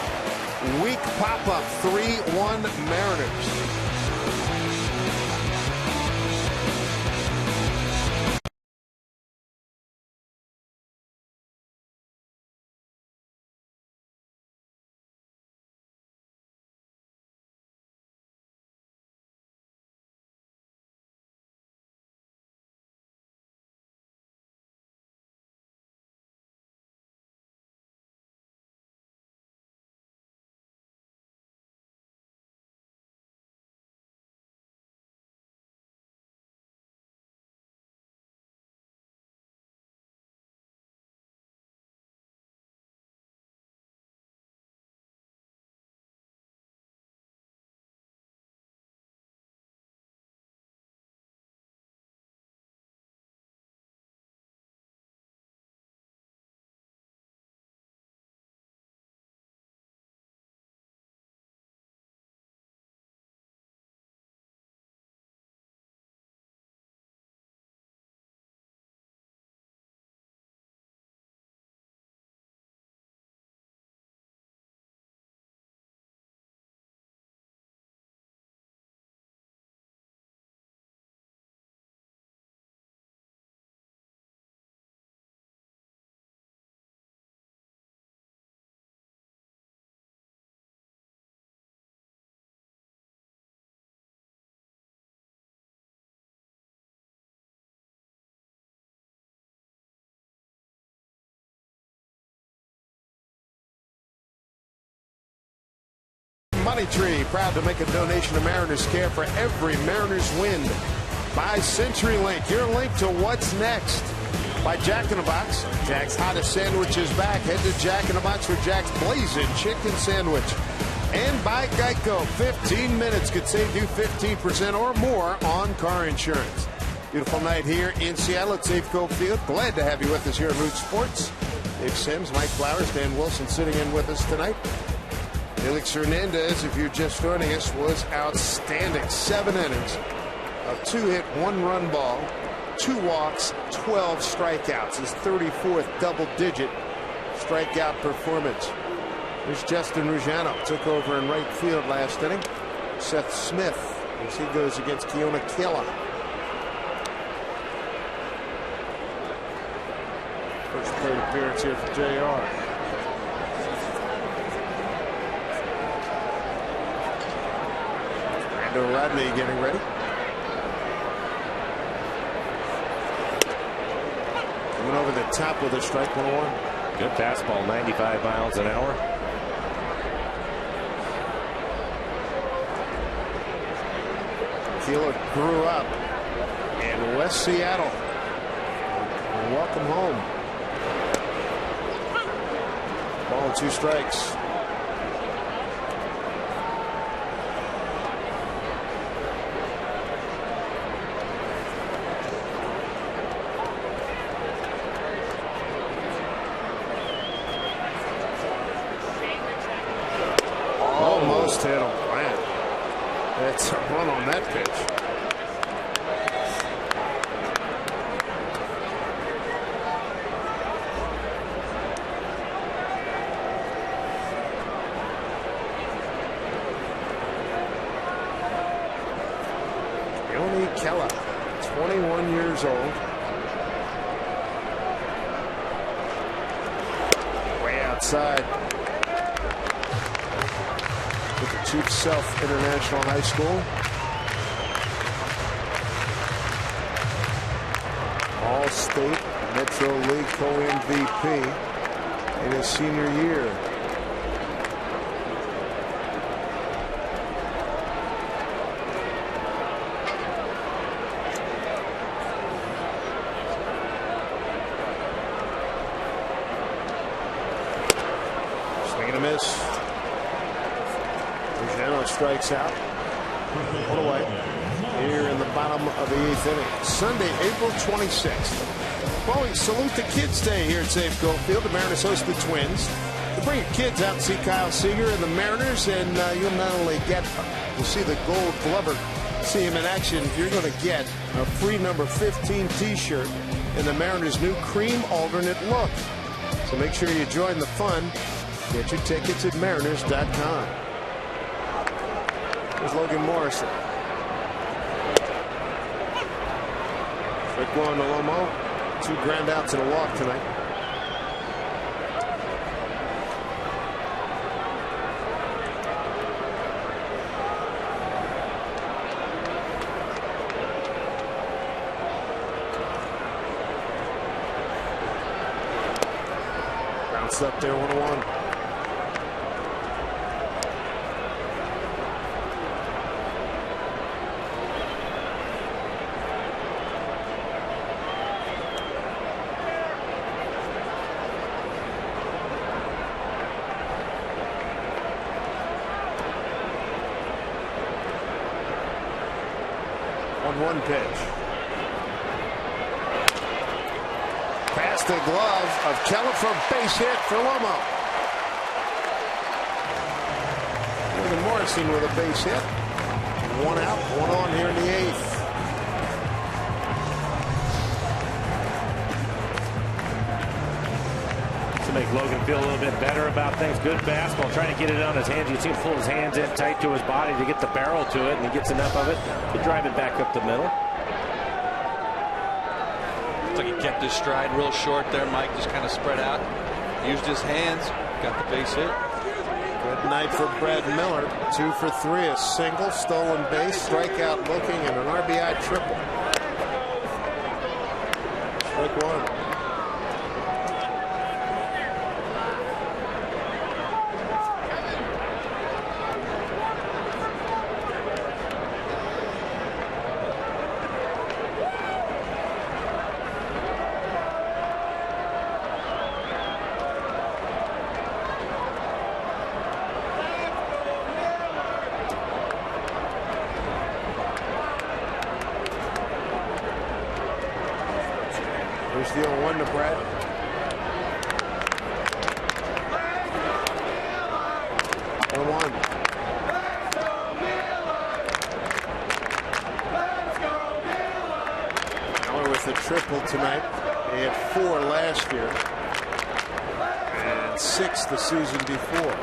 weak pop-up. 3-1 Mariners. Money Tree, proud to make a donation to Mariners Care for every Mariners win. By CenturyLink, your link to what's next. By Jack in the Box, Jack's hottest sandwich is back. Head to Jack in the Box for Jack's blazing chicken sandwich. And by Geico, 15 minutes could save you 15% or more on car insurance. Beautiful night here in Seattle at Safeco Field. Glad to have you with us here at Root Sports. Dave Sims, Mike Flowers, Dan Wilson sitting in with us tonight. Felix Hernandez, if you're just joining us, was outstanding. 7 innings of 2-hit, 1-run ball, 2 walks, 12 strikeouts. His 34th double-digit strikeout performance. There's Justin Ruggiano, took over in right field last inning. Seth Smith, as he goes against Keona Kela. First plate appearance here for JR. Brando Rodney getting ready. Coming over the top with a strike 1-1. Good fastball, 95 miles an hour. Keeler grew up in West Seattle. Welcome home. Ball and 2 strikes. Almost hit him. Man, that's a run on that pitch. Kela, 21 years old. Way outside. With the Chief Sealth International High School. All-State Metro League co-MVP in his senior year. Strikes out. 1 away here in the bottom of the 8th inning. Sunday, April 26th. Well, we salute the Kids Day here at Safeco Field. The Mariners host the Twins. To bring your kids out and see Kyle Seager and the Mariners, and you'll not only you'll see the Gold Glover, see him in action, you're going to get a free number 15 t-shirt in the Mariners' new cream alternate look. So make sure you join the fun. Get your tickets at mariners.com. There's Logan Morrison. Quick one to Lomo. 2 ground outs and a walk tonight. Bounced up there 1-1. One pitch. Past the glove of Keller for a base hit for Lomo. Logan Morrison with a base hit. 1 out, 1 on here in the 8th. To make Logan feel a little bit better about things. Good fastball, trying to get it on his hands. You see him pull his hands in tight to his body to get the barrel to it, and he gets enough of it to drive it back up the middle. Looks like he kept his stride real short there. Mike just kind of spread out, used his hands, got the base hit. Good night for Brad Miller. 2 for 3, a single, stolen base, strikeout looking, and an RBI triple. Strike 1. Here's the 0-1 to Brad. The triple tonight. They had 4 last year and 6 the season before.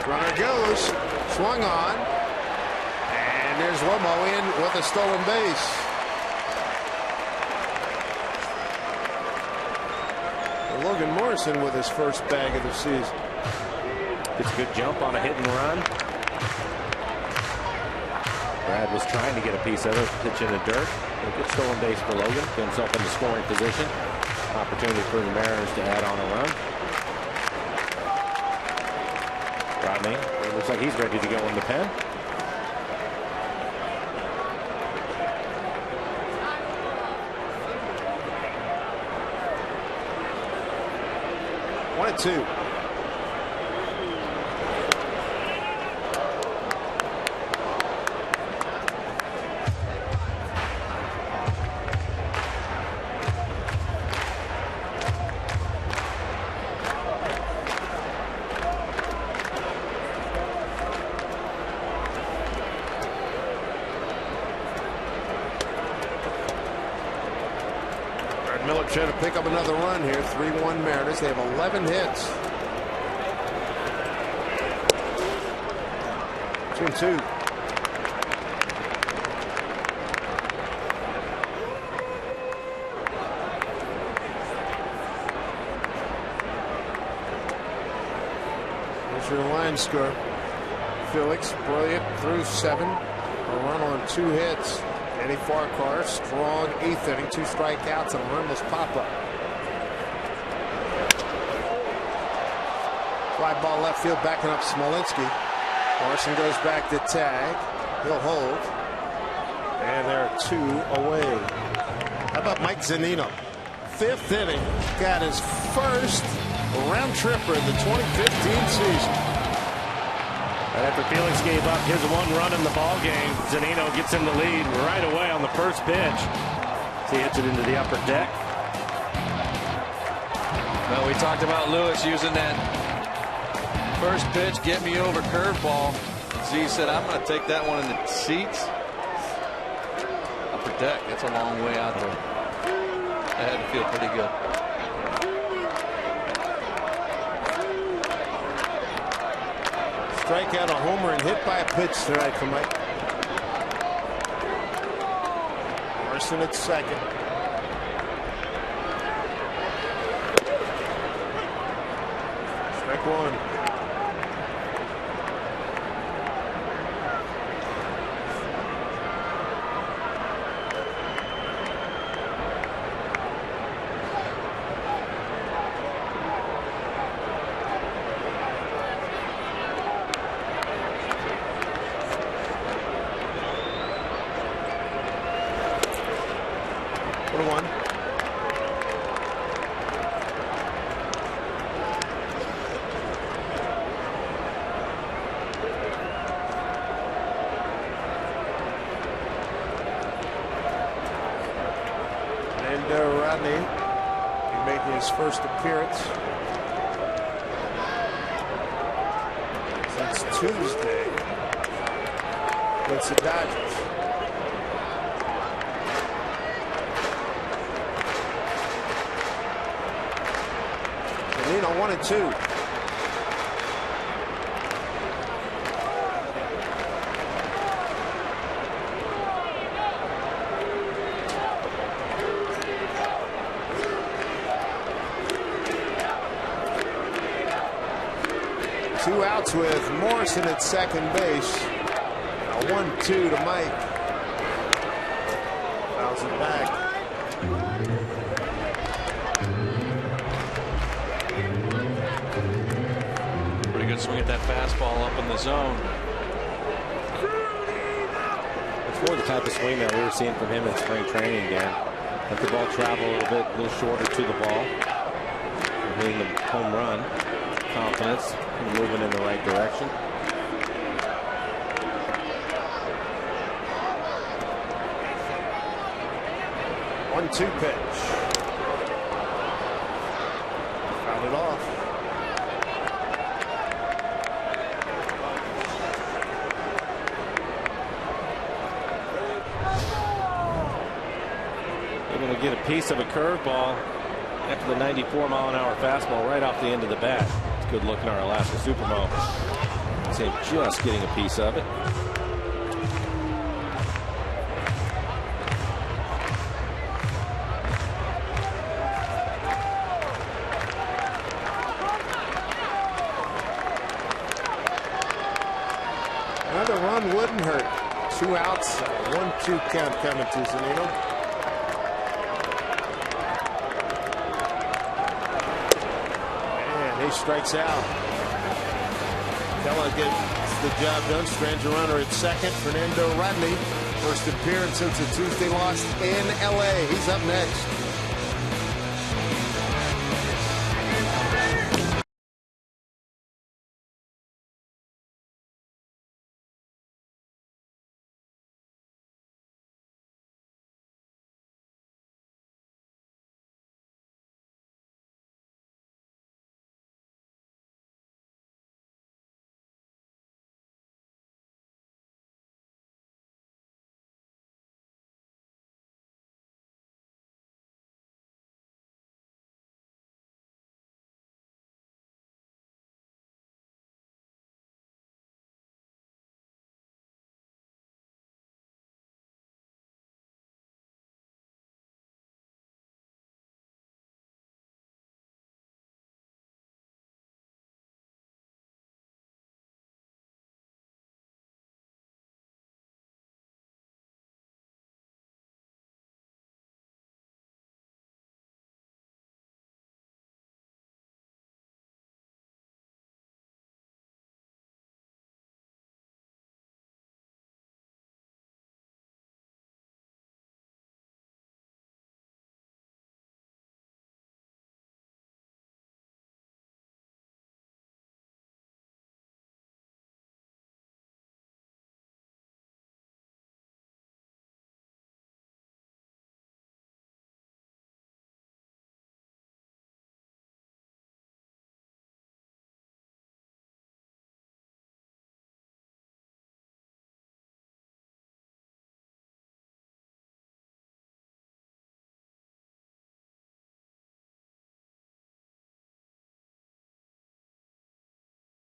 Runner goes, swung on, and there's Lomo in with a stolen base. Logan Morrison with his first bag of the season. It's a good jump on a hit and run. Brad was trying to get a piece of it, pitch in the dirt. A good stolen base for Logan, put himself into scoring position. Opportunity for the Mariners to add on a run. Rodney, it looks like he's ready to go in the pen. One and two. Trying to pick up another run here. 3-1 Mariners. They have 11 hits. 2-2. Here's your line score. Felix, brilliant through 7. A run on 2 hits. Eddie Farquhar, strong 8th inning, 2 strikeouts and a runless pop-up. Fly ball left field, backing up Smolinski. Morrison goes back to tag. He'll hold. And they're 2 away. How about Mike Zunino? 5th inning, got his first round tripper in the 2015 season. After Felix gave up his 1 run in the ball game, Zunino gets in the lead right away on the first pitch. He hits it into the upper deck. Well, we talked about Lewis using that first pitch, get me over curveball. Z said, I'm going to take that one in the seats. Upper deck, that's a long way out there. That had to feel pretty good. Strikeout, a homer, and hit by a pitch tonight for Mike. Morrison at second. Strike 1. Rodney making his first appearance since Tuesday against the Dodgers. Zunino 1-2. Two outs with Morrison at second base. A 1-2 to Mike. Fouls it back. Pretty good swing at that fastball up in the zone. It's more the type of swing that we were seeing from him in spring training again. Let the ball travel a little bit, a little shorter to the ball. Hitting the home run. Confidence and moving in the right direction. 1-2 pitch. Fouled it off. Able to get a piece of a curveball after the 94-mile-an-hour fastball right off the end of the bat. It's good looking our Alaska Supermo. See him just getting a piece of it. Another run wouldn't hurt. 2 outs, 1-2 count coming to Zunino. And he strikes out. Kella gets the job done. Stranger runner at second. Fernando Rodney, first appearance since a Tuesday loss in LA. He's up next.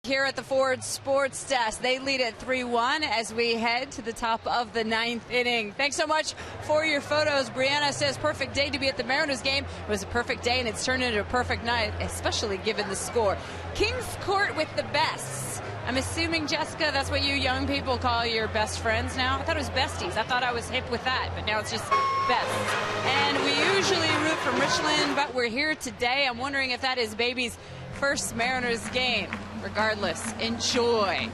Here at the Ford Sports Desk, they lead at 3-1 as we head to the top of the 9th inning. Thanks so much for your photos. Brianna says, perfect day to be at the Mariners game. It was a perfect day, and it's turned into a perfect night, especially given the score. Kings Court with the bests. I'm assuming, Jessica, that's what you young people call your best friends now? I thought it was besties. I thought I was hip with that, but now it's just best. And we usually root for Richland, but we're here today. I'm wondering if that is baby's first Mariners game. Regardless, enjoy.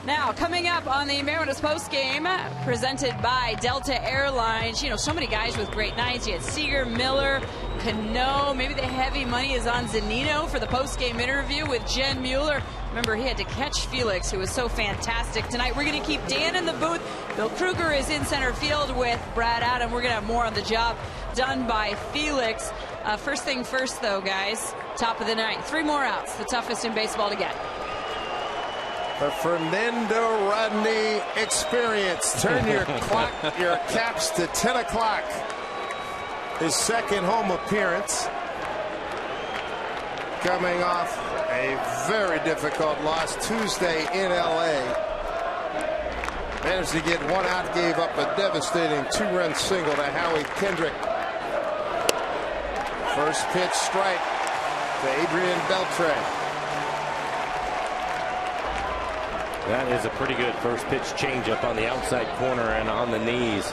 Now, coming up on the Mariners postgame, presented by Delta Airlines. You know, so many guys with great nights. You had Seager, Miller, Cano. Maybe the heavy money is on Zunino for the postgame interview with Jen Mueller. Remember, he had to catch Felix, who was so fantastic tonight. We're going to keep Dan in the booth. Bill Kruger is in center field with Brad Adam. We're going to have more on the job done by Felix. First thing first, though, guys. Top of the 9th. 3 more outs. The toughest in baseball to get. The Fernando Rodney experience. Turn your clock, your caps to 10 o'clock. His second home appearance. Coming off a very difficult loss Tuesday in LA. Managed to get 1 out, gave up a devastating 2-run single to Howie Kendrick. First pitch strike to Adrian Beltre. That is a pretty good first pitch changeup on the outside corner and on the knees.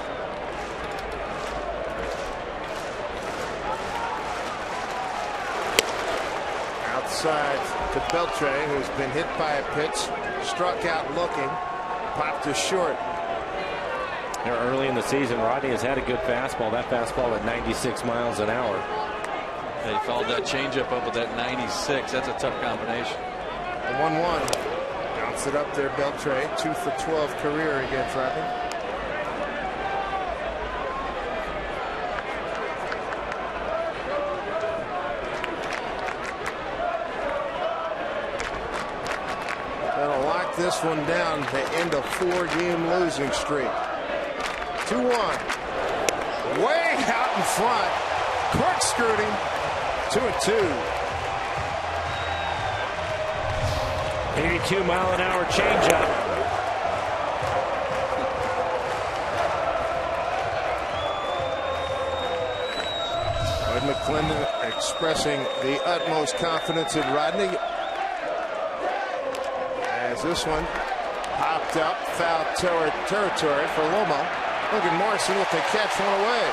Outside to Beltre, who's been hit by a pitch, struck out looking, popped to short. Here early in the season, Rodney has had a good fastball. That fastball at 96 miles an hour. They followed that changeup up with that 96. That's a tough combination. 1-1. Bounce it up there, Beltre. 2 for 12 career against Rodney. this one down to end a 4-game losing streak. 2-1. Way out in front. Corkscrewed him. 2-2. 82-mile-an-hour changeup. McClendon expressing the utmost confidence in Rodney as this one popped up foul territory for Lomo. Logan Morrison with the catch one away.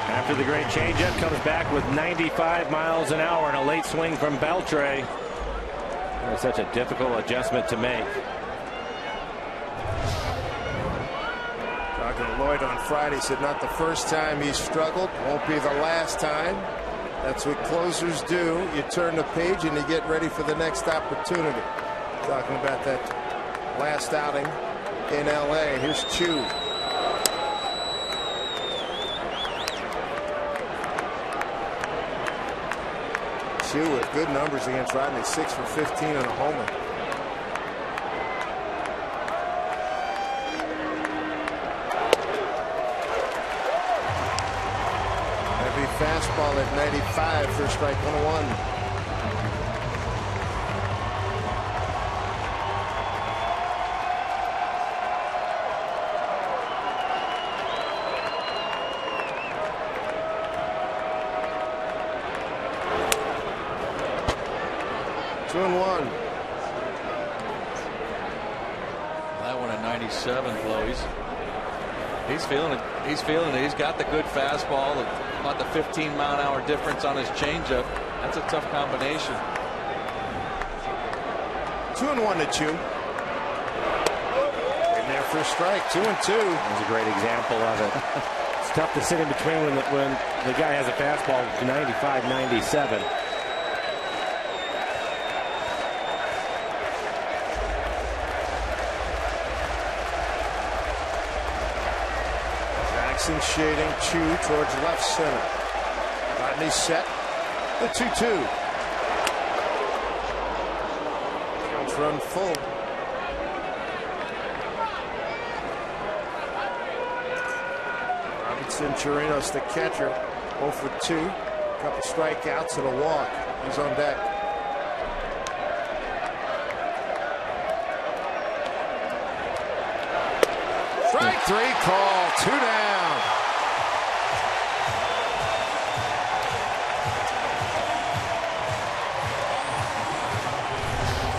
After the great changeup, comes back with 95 miles an hour and a late swing from Beltre. It was such a difficult adjustment to make. Lloyd on Friday said not the first time he's struggled, won't be the last time. That's what closers do. You turn the page and you get ready for the next opportunity. Talking about that last outing in LA. Here's Chu. Chu with good numbers against Rodney, 6 for 15 and a homer. Fastball at 95 for strike 101. Two and one. That one at 97, Flo. He's feeling it. He's feeling it. He's got the good fastball. About the 15-mile-an-hour difference on his changeup. That's a tough combination. 2-1 to Chu. In there for a strike. 2-2. That's a great example of it. It's tough to sit in between when the guy has a fastball to 95, 97. Shading Chu towards left center. Rodney set. The 2-2. Counts run full. Robinson Chirinos, the catcher, 0 for 2. Couple strikeouts and a walk. He's on deck. Strike 3 call. 2 down.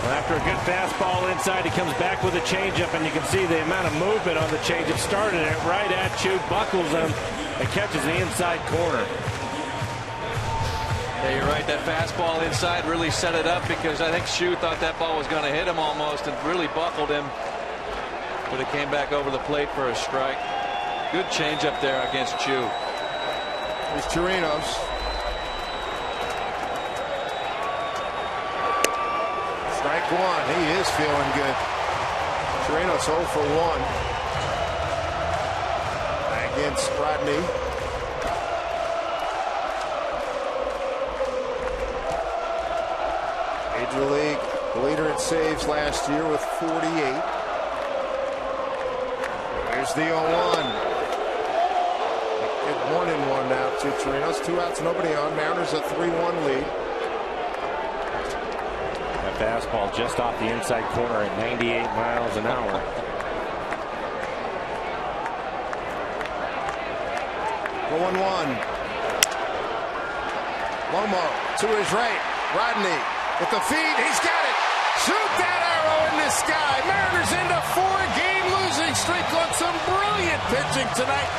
After a good fastball inside, he comes back with a changeup, and you can see the amount of movement on the changeup. Started it right at Chu, buckles him, and catches the inside corner. Yeah, you're right. That fastball inside really set it up because I think Chu thought that ball was going to hit him almost and really buckled him. But it came back over the plate for a strike. Good changeup there against Chu. There's Chirinos. Strike 1. He is feeling good. Chirinos 0 for 1 against Rodney. Major League leader in saves last year with 48. There's the 0-1. Get 1-1 now to Chirinos. 2 outs, nobody on. Mariners a 3-1 lead. Fastball just off the inside corner at 98 miles an hour. The 1-1. Lomo to his right. Rodney with the feed. He's got it. Shoot that arrow in the sky. Mariners into 4-game losing streak on some brilliant pitching tonight.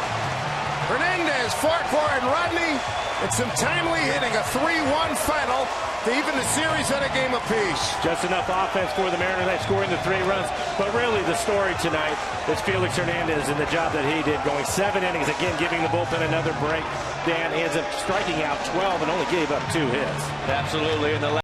Hernandez, Farquhar, and Rodney. And some timely hitting. A 3-1 final to even the series at a game apiece. Just enough offense for the Mariners. They scoring the 3 runs. But really the story tonight is Felix Hernandez and the job that he did, going 7 innings. Again, giving the bullpen another break. Dan ends up striking out 12 and only gave up 2 hits. Absolutely. In the